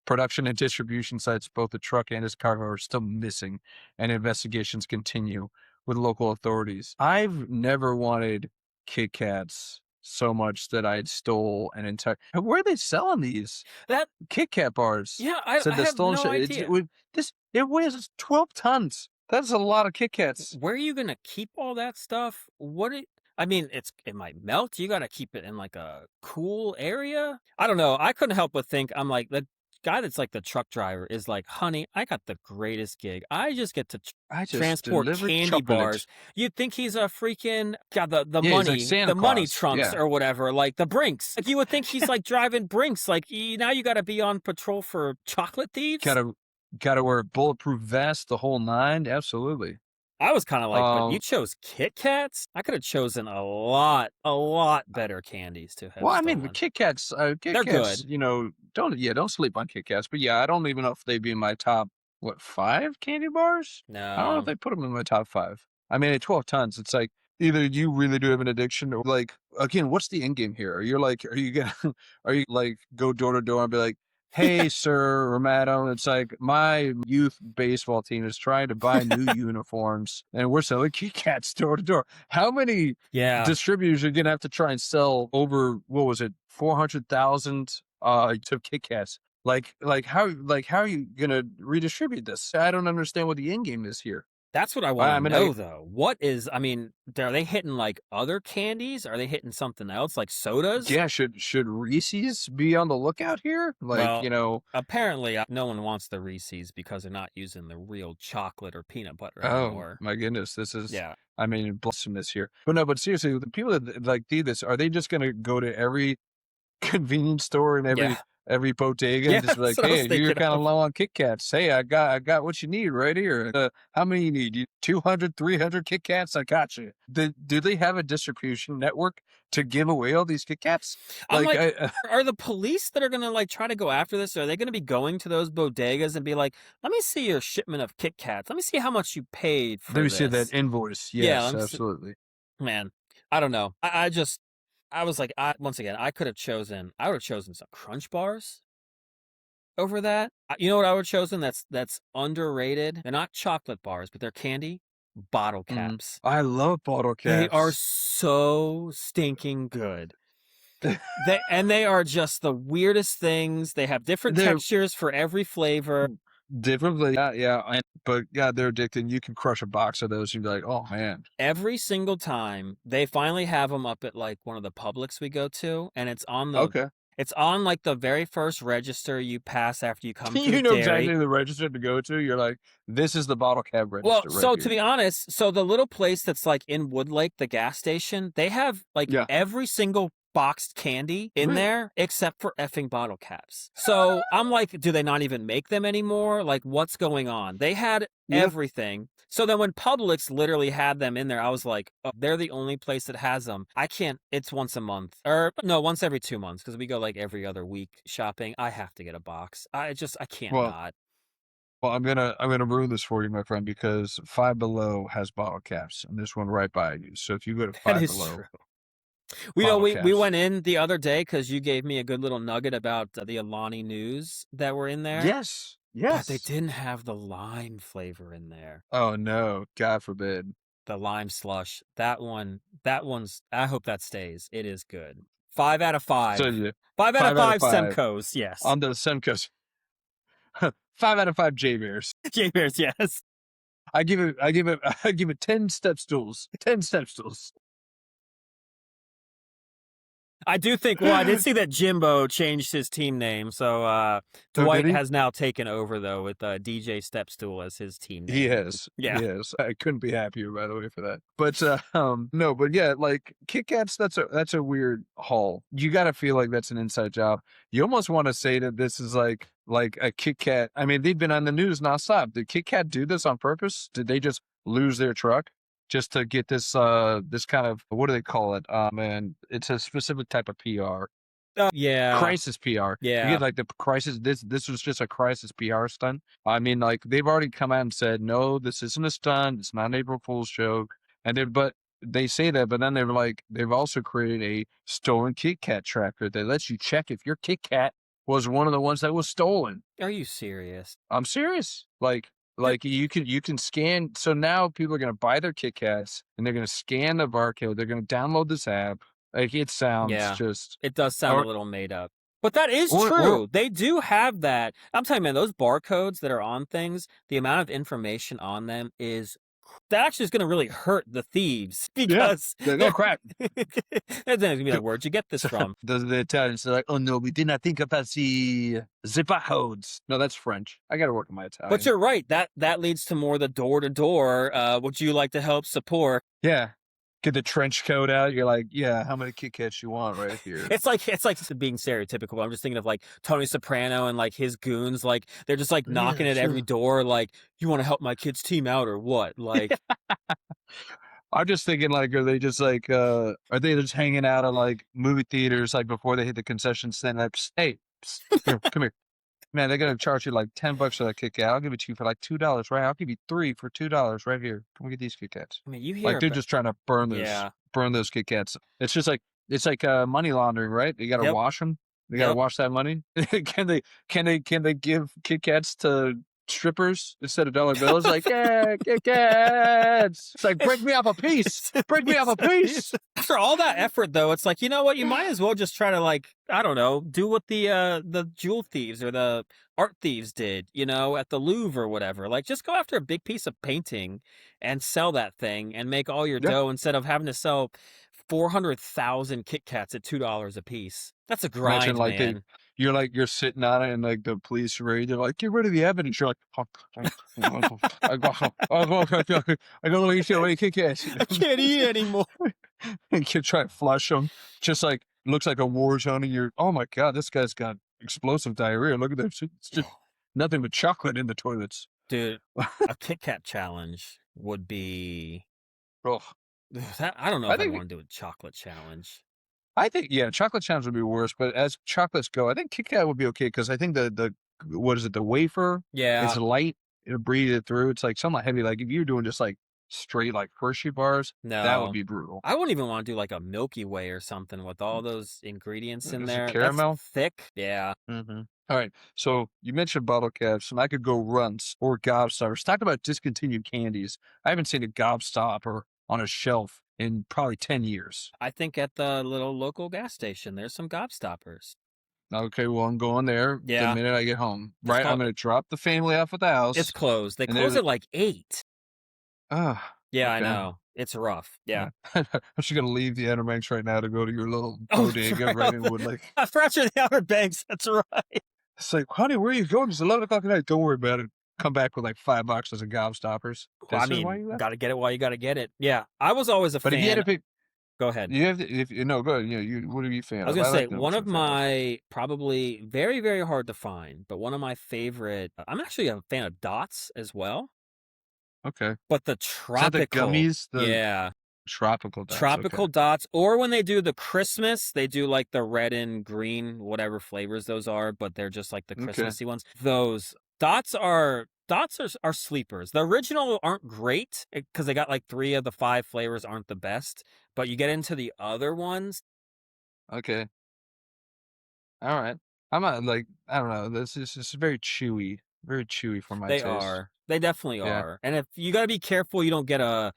production and distribution sites. Both the truck and its cargo are still missing, and investigations continue with local authorities. I've never wanted Kit Kats so much that I stole an entire. Where are they selling these? That Kit Kat bars. Yeah, I have no idea. It weighs 12 tons. That's a lot of Kit Kats. Where are you gonna keep all that stuff? I mean, it might melt. You got to keep it in like a cool area. I don't know. I couldn't help but think, I'm like, the guy that's like the truck driver is like, honey, I got the greatest gig. I just get to transport candy bars. You'd think he's a freaking got the money, like the money trunks or whatever, like the Brinks. Like you would think he's like driving Brinks. Like now you got to be on patrol for chocolate thieves. Gotta wear a bulletproof vest, the whole nine. Absolutely. I was kind of like, but you chose Kit Kats? I could have chosen a lot better candies to have. Well, I mean, Kit Kats, they're good. You know, don't sleep on Kit Kats. But yeah, I don't even know if they'd be in my top, 5 candy bars? No. I don't know if they put them in my top 5. I mean, at 12 tons, it's like, either you really do have an addiction or like, again, what's the end game here? Are you go door to door and be like, hey, sir, Romano, it's like my youth baseball team is trying to buy new uniforms and we're selling Kit Kats door to door. How many distributors are going to have to try and sell over, 400,000 to Kit Kats? Like how are you going to redistribute this? I don't understand what the end game is here. That's what I want to know, though. Are they hitting like other candies? Are they hitting something else like sodas? Yeah, should Reese's be on the lookout here? Apparently no one wants the Reese's because they're not using the real chocolate or peanut butter anymore. Oh my goodness, this is blasphemous here. But seriously, the people that like do this, are they just going to go to every convenience store and every bodega and just be like, hey, you're kind of low on Kit Kats. Hey, I got what you need right here. How many you need? 200, 300 Kit Kats? I got you. Do they have a distribution network to give away all these Kit Kats? Are the police that are going to like try to go after this? Are they going to be going to those bodegas and be like, let me see your shipment of Kit Kats. Let me see how much you paid for this. Let me see that invoice. Yes, absolutely. Man, I don't know. I was like, once again, I would have chosen some Crunch bars over that. You know what I would have chosen that's underrated? They're not chocolate bars, but they're candy. Bottle caps. I love bottle caps. They are so stinking good. They are just the weirdest things. They have different textures for every flavor. Differently, yeah. But they're addicting. You can crush a box of those. You'd be like, oh man. Every single time they finally have them up at like one of the Publix we go to, and it's on the it's on like the very first register you pass after you come through you know dairy. Exactly the register to go to. You're like, this is the bottle cap register. Well, so to be honest, the little place that's like in Woodlake, the gas station, they have like every single boxed candy in there except for effing bottle caps. So I'm like, do they not even make them anymore? Like, what's going on? They had everything. So then when Publix literally had them in there, I was like, oh, they're the only place that has them. I can't, it's once a month or no, once every 2 months because we go like every other week shopping. I have to get a box. I can't not. Well, I'm gonna ruin this for you, my friend, because Five Below has bottle caps and this one right by you. So if you go to Five Below. True. We went in the other day because you gave me a good little nugget about the Alani news that were in there. Yes. But they Yes. didn't have the lime flavor in there. Oh no, God forbid. The lime slush. That one's I hope that stays. It is good. 5 out of So 5. yeah, 5 out of 5 out of 5 5 Semcos, yes. on the Simcoes. 5 out of 5 J Bears. J Bears, yes. I give it 10 step stools. 10 step stools. I do think, well, I did see that Jimbo changed his team name, so Oh, did Dwight he? has now taken over though with DJ Stepstool as his team He name. has. Yeah. He has. I couldn't be happier, by the way, for that. But no, but yeah, like Kit Kats, that's a weird haul. You got to feel like that's an inside job. You almost want to say that this is like a Kit Kat. I mean, they've been on the news nonstop. Did Kit Kat do this on purpose? Did they just lose their truck just to get this this kind of, what do they call it? Man, it's a specific type of PR. Yeah. Crisis PR. You Yeah. get like the crisis. This was just a crisis PR stunt. I mean, like they've already come out and said, no, this isn't a stunt. It's not an April Fool's joke. And but they say that, but then they're like, they've also created a stolen Kit Kat tracker that lets you check if your Kit Kat was one of the ones that was stolen. Are you serious? I'm serious. Like you can scan. So now people are gonna buy their Kit Kats and they're gonna scan the barcode. They're gonna download this app. Like it sounds Yeah. just. It does sound a little made up. But that is Or true. They do have that. I'm telling you, man, those barcodes that are on things, the amount of information on them is that actually is going to really hurt the thieves because oh crap. that's going to be like, where'd you get this from? The Italians are like, oh no, we did not think about the barcodes. No, that's French. I got to work on my Italian. But you're right. That leads to more the door to door. Would you like to help support? Yeah. Get the trench coat out. You're like, yeah, how many Kit Kats you want right here? It's like being stereotypical. I'm just thinking of like Tony Soprano and like his goons. Like they're just like knocking at every door. Like, you want to help my kid's team out or what? Like, I'm just thinking, like, are they just like, are they just hanging out at like movie theaters, like before they hit the concession stand? Like, hey, come here. Man, they're gonna charge you like $10 for that Kit Kat. I'll give it to you for like $2, right? I'll give you 3 for $2 right here. Come get these Kit Kats. I mean, you hear Like they're just trying to burn those Kit Kats. It's just like money laundering, right? You got to wash them. You got to wash that money. Can they give Kit Kats to strippers instead of dollar bills? Like, yeah, Kit Kats. It's like, break me off a piece. Break me off a piece. After all that effort, though, it's like, you know what? You might as well just try to, like, I don't know, do what the jewel thieves or the art thieves did, you know, at the Louvre or whatever. Like, just go after a big piece of painting and sell that thing and make all your dough instead of having to sell 400,000 Kit Kats at $2 a piece. That's a grind, imagine, like, man. you're sitting on it and like the police raid. They're like, get rid of the evidence. You're like, I don't eat so many Kit Kats. I can't eat anymore. And you try to flush them. Just like, looks like a war zone. And you're, oh my God, this guy's got explosive diarrhea. Look at this. It's just nothing but chocolate in the toilets. Dude, a Kit Kat challenge would be. Oh. I don't know if I want to do a chocolate challenge. I think, yeah, chocolate challenge would be worse. But as chocolates go, I think Kit Kat would be okay because I think the what is it, the wafer? Yeah. It's light. It'll breathe it through. It's like somewhat heavy. Like if you're doing just like straight like Hershey bars, that would be brutal. I wouldn't even want to do like a Milky Way or something with all those ingredients in there. Caramel? That's thick. Yeah. Mm-hmm. All right. So you mentioned bottle caps, and I could go runts or gobstoppers. Talk about discontinued candies. I haven't seen a gobstopper on a shelf in probably 10 years. I think at the little local gas station, there's some gobstoppers. Okay, well, I'm going there the minute I get home. Right? I'm going to drop the family off at the house. It's closed. They close at like 8. Ah. Yeah, okay. I know. It's rough. Yeah. I'm just going to leave the Outer Banks right now to go to your little bodega right in Woodlake. I forgot you're the Outer Banks. That's right. It's like, honey, where are you going? It's 11 o'clock at night. Don't worry about it. Come back with like 5 boxes of gobstoppers. Well, I mean, got to get it while you got to get it. Yeah. I was always a fan. But if you had to pick. Go ahead. You have to, if you know, go ahead. What are you a fan of? I was going to say, one of my probably very, very hard to find, but one of my favorite, I'm actually a fan of Dots as well. Okay. But the tropical. Is that the gummies? Yeah. Tropical Dots. Tropical Dots. Or when they do the Christmas, they do like the red and green, whatever flavors those are, but they're just like the Christmassy ones. Those Dots are sleepers. The original aren't great because they got like 3 of the 5 flavors aren't the best, but you get into the other ones. Okay. All right. I'm not like, I don't know. This is very chewy. Very chewy for my They taste. are. They definitely Yeah. are. And if you gotta be careful you don't get an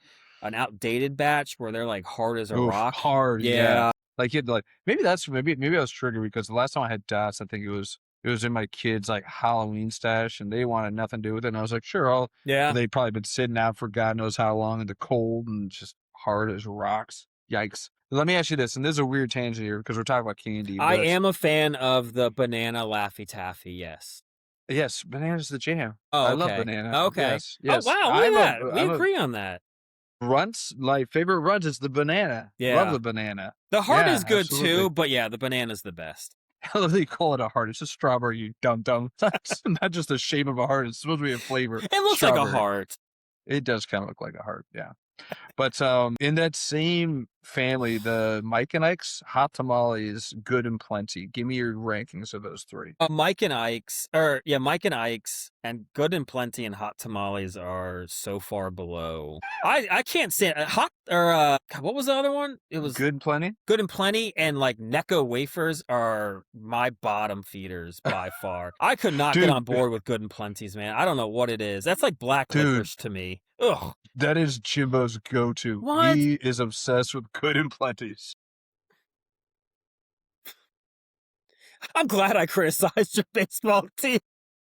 outdated batch where they're, like, hard as a Oof, rock. hard, yeah. Yeah. Like, you'd like maybe I was triggered because the last time I had dots, I think it was in my kids' like Halloween stash, and they wanted nothing to do with it. And I was like, sure, I'll. Yeah. They'd probably been sitting out for God knows how long in the cold and just hard as rocks. Yikes. Let me ask you this, and this is a weird tangent here because we're talking about candy, I but am a fan of the banana Laffy Taffy, yes. yes, banana's the jam. Oh, I love okay. banana. Okay. Yes, Oh, yes. wow, look at that. We I'm a agree on that. runts. My favorite runs is the banana. Love Yeah. the banana. The heart Yeah, is good absolutely. too, but yeah, the banana's the best. I love that you call it a heart. It's a strawberry, you dumb dumb. It's not just the shape of a heart. It's supposed to be a flavor. It looks like a Strawberry. heart. It does kind of look like a heart. Yeah. But in that same family, the Mike and Ike's hot tamales, good and plenty. Give me your rankings of those three. Mike and Ike's, and Good and Plenty and Hot Tamales are so far below. I can't stand hot or God, what was the other one? It was Good and plenty. Good and Plenty and like Necco wafers are my bottom feeders by far. I could not get on Dude, board with Good and Plenty's, man. I don't know what it is. That's like black dude, licorice to me. Ugh. that is Jimbo's go-to. What? He is obsessed with good and plenty's. I'm glad I criticized your baseball team.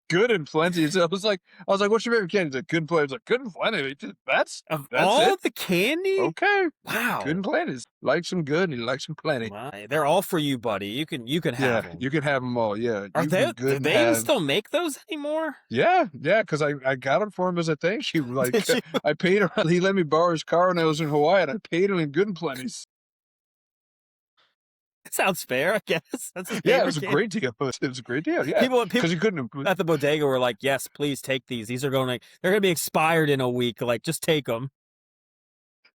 Good and plenty. So I was like, what's your favorite candy? He's like, good and plenty. I was like, good and plenty. That's Of that's all it. the candy? Okay. Wow. Good and plenty. Like some good and you like some plenty. They're all for you, buddy. You can have them. You can have them all. Yeah. Are You they? can good Do and they even have. still make those anymore? Yeah, because I got him for him as a thank you. Like Did you? I paid him. He let me borrow his car when I was in Hawaii, and I paid him in good and plenty's. Sounds fair, I guess. That's his Yeah, it favorite was a candy. great deal. It was a great deal. Yeah, People because you couldn't. at the bodega were like, "Yes, please take these. These are they're going to be expired in a week. Like, just take them."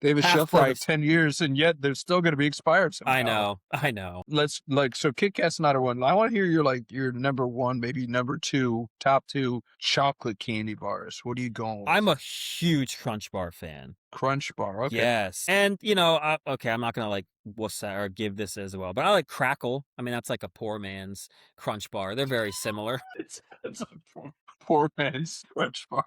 They have a Half shelf life of price. 10 years, and yet they're still going to be expired somehow. I know. Let's so Kit Kat's not a one. I want to hear your number one, maybe number two, top two chocolate candy bars. What are you going with? I'm a huge Crunch Bar fan. Crunch Bar. Okay. Yes, and okay, I'm not gonna like wuss that or give this as well, but I like Crackle. I mean, that's like a poor man's Crunch Bar. They're very similar. It's a poor man's Crunch Bar.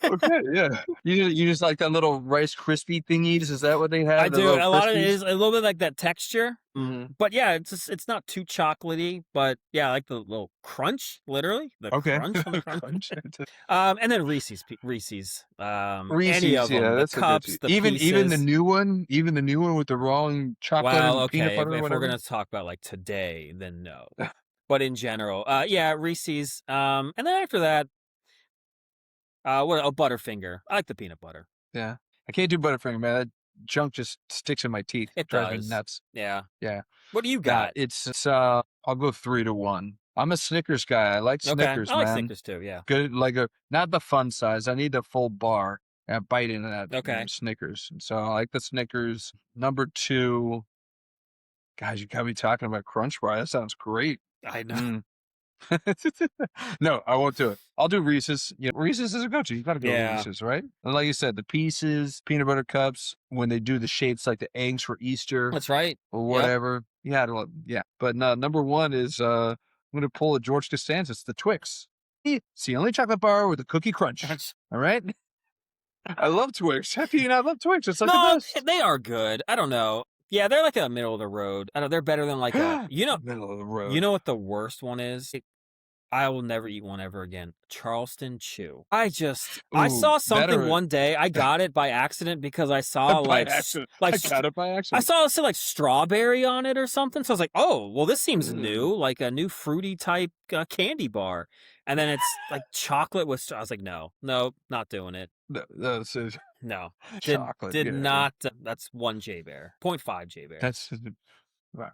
Okay, yeah. You just like that little Rice Krispie thingies? Is that what they have? I The do. little A lot of it Krispies? is a little bit like that texture. Mhm. But yeah, it's not too chocolatey, but yeah, I like the little crunch, literally the Okay. crunch on the crunch. Crunch. And then Reese's, any of Reese's, yeah, them, the that's a good cups, tea. the Even the pieces. new one, with the wrong chocolate Well, and peanut okay, butter or if we're whatever. gonna talk about like today, then no. But in general, yeah, Reese's. And then after that, Butterfinger. I like the peanut butter. Yeah. I can't do Butterfinger, man. That junk just sticks in my teeth. It Drives me does. nuts. Yeah. Yeah. What do you Nah, got? it's I'll go 3-1. I'm a Snickers guy. I like Okay, Snickers, I like man. Snickers too. Yeah. Good, like not the fun size. I need the full bar. And I bite into that Okay. Snickers. And so I like the Snickers. Number two, guys, you got me talking about Crunch Bar. That sounds great. I know. No, I won't do it. I'll do Reese's. Yeah, Reese's is a go-to. You got to go Yeah. Reese's, right? And like you said, the pieces, peanut butter cups, when they do the shapes like the eggs for Easter That's right. or whatever. Yeah, yeah. But no, number one is I'm gonna pull a George Costanza. It's the Twix. It's the only chocolate bar with a cookie crunch. All right. I love Twix. How can you not love Twix? It's like the best. They are good. I don't know. Yeah, they're like a middle of the road. I know they're better than like a middle of the road. You know what the worst one is? I will never eat one ever again. Charleston Chew. I saw something one day. I got it by accident because I saw I got it by accident. I saw it said like strawberry on it or something. So I was like, oh, well, this seems new, like a new fruity type candy bar. And then it's like chocolate with. I was like, no, not doing it. That's it. No, Chocolate. did not. That's 1 J Bear, 0.5 J Bear. That's all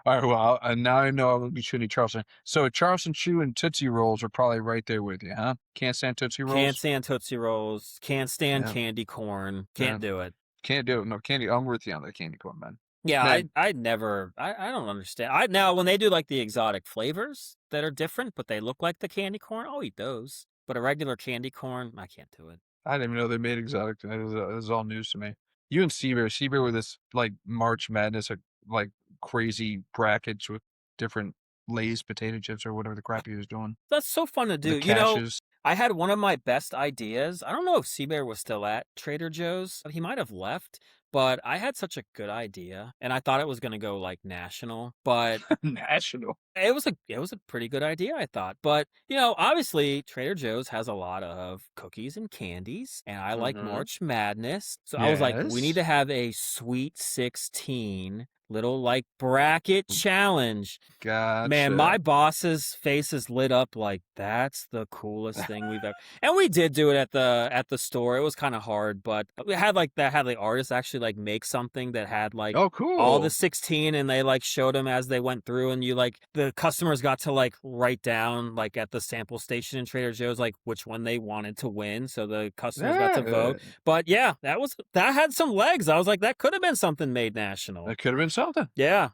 right. Well, now I know I will be shooting Charleston. So Charleston Chew and Tootsie Rolls are probably right there with you, huh? Can't stand Tootsie Rolls. Can't stand Tootsie Rolls. Can't stand candy corn. Can't do it. Can't do it. No candy. I'm with you on that candy corn, man. Yeah, Man. I never. I don't understand. Now when they do like the exotic flavors that are different, but they look like the candy corn, I'll eat those. But a regular candy corn, I can't do it. I didn't even know they made exotic. It was all news to me. You and Seabear with this like March Madness, like crazy brackets with different Lay's potato chips or whatever the crap he was doing. That's so fun to do. The caches. I had one of my best ideas. I don't know if Seabear was still at Trader Joe's. He might have left, but I had such a good idea, and I thought it was going to go like national, but National. it was a pretty good idea, I thought. But, obviously Trader Joe's has a lot of cookies and candies, and I like March Madness. So I was like, we need to have a Sweet 16 little like bracket challenge. Gotcha. Man, my boss's faces lit up like that's the coolest thing we've ever. And we did do it at the store. It was kind of hard, but we had the artists actually like make something that had like cool. all the 16, and they like showed them as they went through, and the customers got to like write down like at the sample station in Trader Joe's like which one they wanted to win, so the customers got to vote. But yeah, that had some legs. I was like, that could have been something made national. That could have been something. Yeah.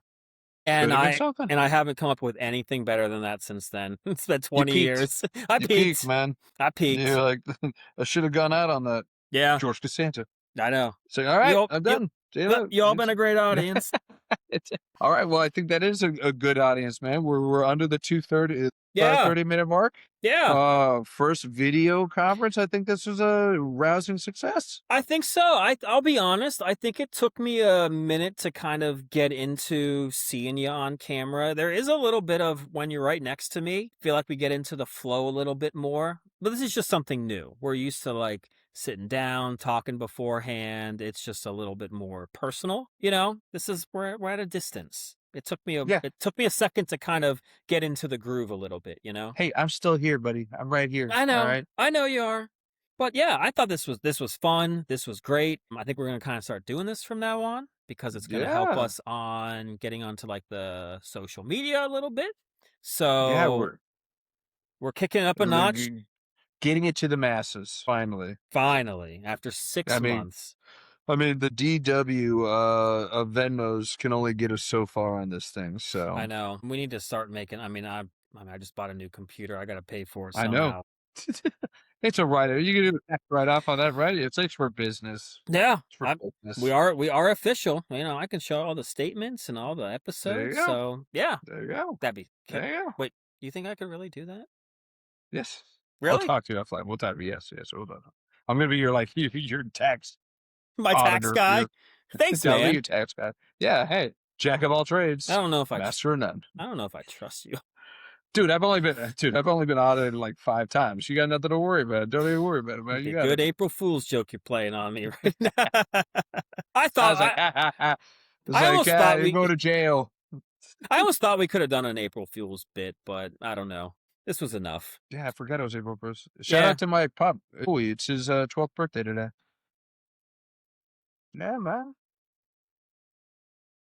And I haven't come up with anything better than that since then. It's been 20 years. I peaked, man. I peaked. You're like, I should have gone out on that. Yeah. George Costanza. I know. So, all right, I'm done. You all been a great audience. All right. Well, I think that is a good audience, man. We're under the 30-minute mark. Yeah. First video conference. I think this was a rousing success. I think so. I'll be honest. I think it took me a minute to kind of get into seeing you on camera. There is a little bit of when you're right next to me. I feel like we get into the flow a little bit more. But this is just something new. We're used to like sitting down, talking beforehand. It's just a little bit more personal. This is we're at a distance. It took me a second to kind of get into the groove a little bit, Hey, I'm still here, buddy. I'm right here. I know. All right. I know you are. But yeah, I thought this was fun. This was great. I think we're going to kind of start doing this from now on because it's going to help us on getting onto like the social media a little bit. So we're kicking it up a notch. Getting it to the masses, finally. Finally, after 6 months. I mean, the DW of Venmos can only get us so far on this thing, so. I know. We need to start making, I just bought a new computer. I got to pay for it somehow. I know. It's a write-off. You can do a write-off on that, right? It's for business. Yeah. It's for business. We are official. I can show all the statements and all the episodes. There you go. So, yeah. There you go. There you go. Wait, you think I could really do that? Yes. Really? I'll talk to you offline. We'll talk. Yes. Hold on. I'm going to be your tax. My tax guy? Thanks, man. I'll be your tax guy. Yeah, hey. Jack of all trades. I don't know if Master of none. I don't know if I trust you. Dude, I've only been audited like 5 times. You got nothing to worry about. Don't even worry about it, man. You got good April Fool's joke you're playing on me right now. I almost thought we go to jail. I almost thought we could have done an April Fool's bit, but I don't know. This was enough. Yeah, I forgot it was April 1st. Shout out to my pup. Oh, it's his 12th birthday today. Yeah, man.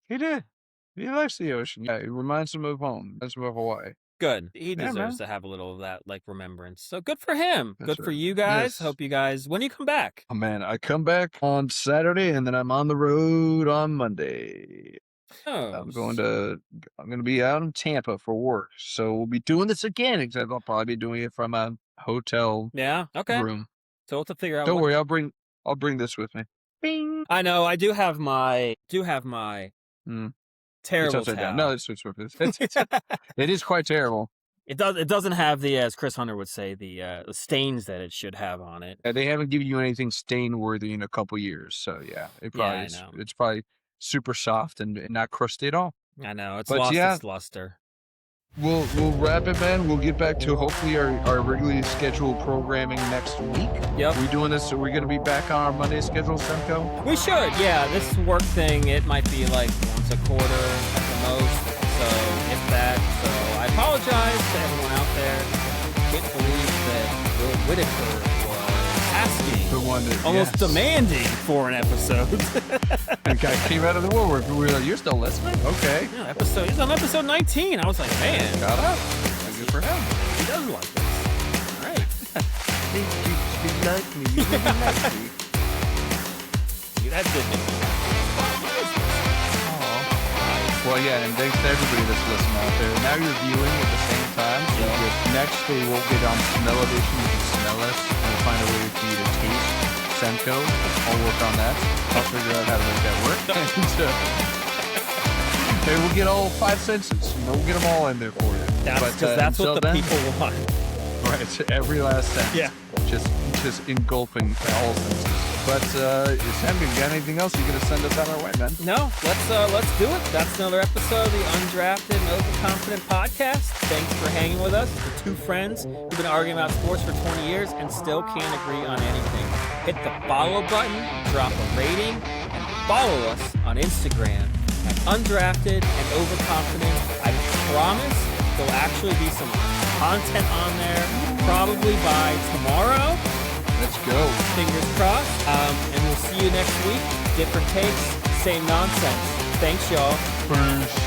He did. He likes the ocean. Yeah, it reminds him of home. Reminds him of Hawaii. Good. He deserves to have a little of that, like, remembrance. So good for him. That's good for you guys. Yes. Hope you guys... When do you come back? Oh, man, I come back on Saturday, and then I'm on the road on Monday. Oh. I'm going to be out in Tampa for work. So we'll be doing this again, except I'll probably be doing it from a hotel room. So we'll have to figure out... Don't worry, I'll bring this with me. Bing. I know. I do have my terrible towel. No, it is quite terrible. It doesn't have the, as Chris Hunter would say, the stains that it should have on it. They haven't given you anything stain worthy in a couple years, so yeah, it's probably super soft and not crusty at all. I know it's lost its luster. We'll wrap it, man. We'll get back to hopefully our regularly scheduled programming next week. Yep. We're doing this, so we're going to be back on our Monday schedule, Semco? We should, yeah. This work thing, it might be like once a quarter at the most. So, if that. So, I apologize to everyone out there. Can't believe that Will Whitaker was asking, almost demanding for an episode. The guy came out of the woodwork. We were like, you're still listening? Okay. Yeah, he's on episode 19. I was like, man. Got up. Good for him. He does like this. All right. You like me. You really like me. That did me. Well, yeah, and thanks to everybody that's listening out there. Now you're viewing at the same time. So next we will get on Smell Edition. You can smell us. We'll find a way for you to taste Semco. I'll work on that. I'll figure out how to make that work. And we'll get all 5 senses. We'll get them all in there for you. That's what the people want. Right, every last sentence. Yeah. Just engulfing all sentences. But Sam, you got anything else? You gonna send us on our way, man? No, let's do it. That's another episode of the Undrafted and Overconfident podcast. Thanks for hanging with us. The two friends who've been arguing about sports for 20 years and still can't agree on anything. Hit the follow button, drop a rating, and follow us on Instagram at Undrafted and Overconfident. I promise there'll actually be some content on there, probably by tomorrow. Let's go. Fingers crossed. And we'll see you next week. Different takes, same nonsense. Thanks, y'all. Peace.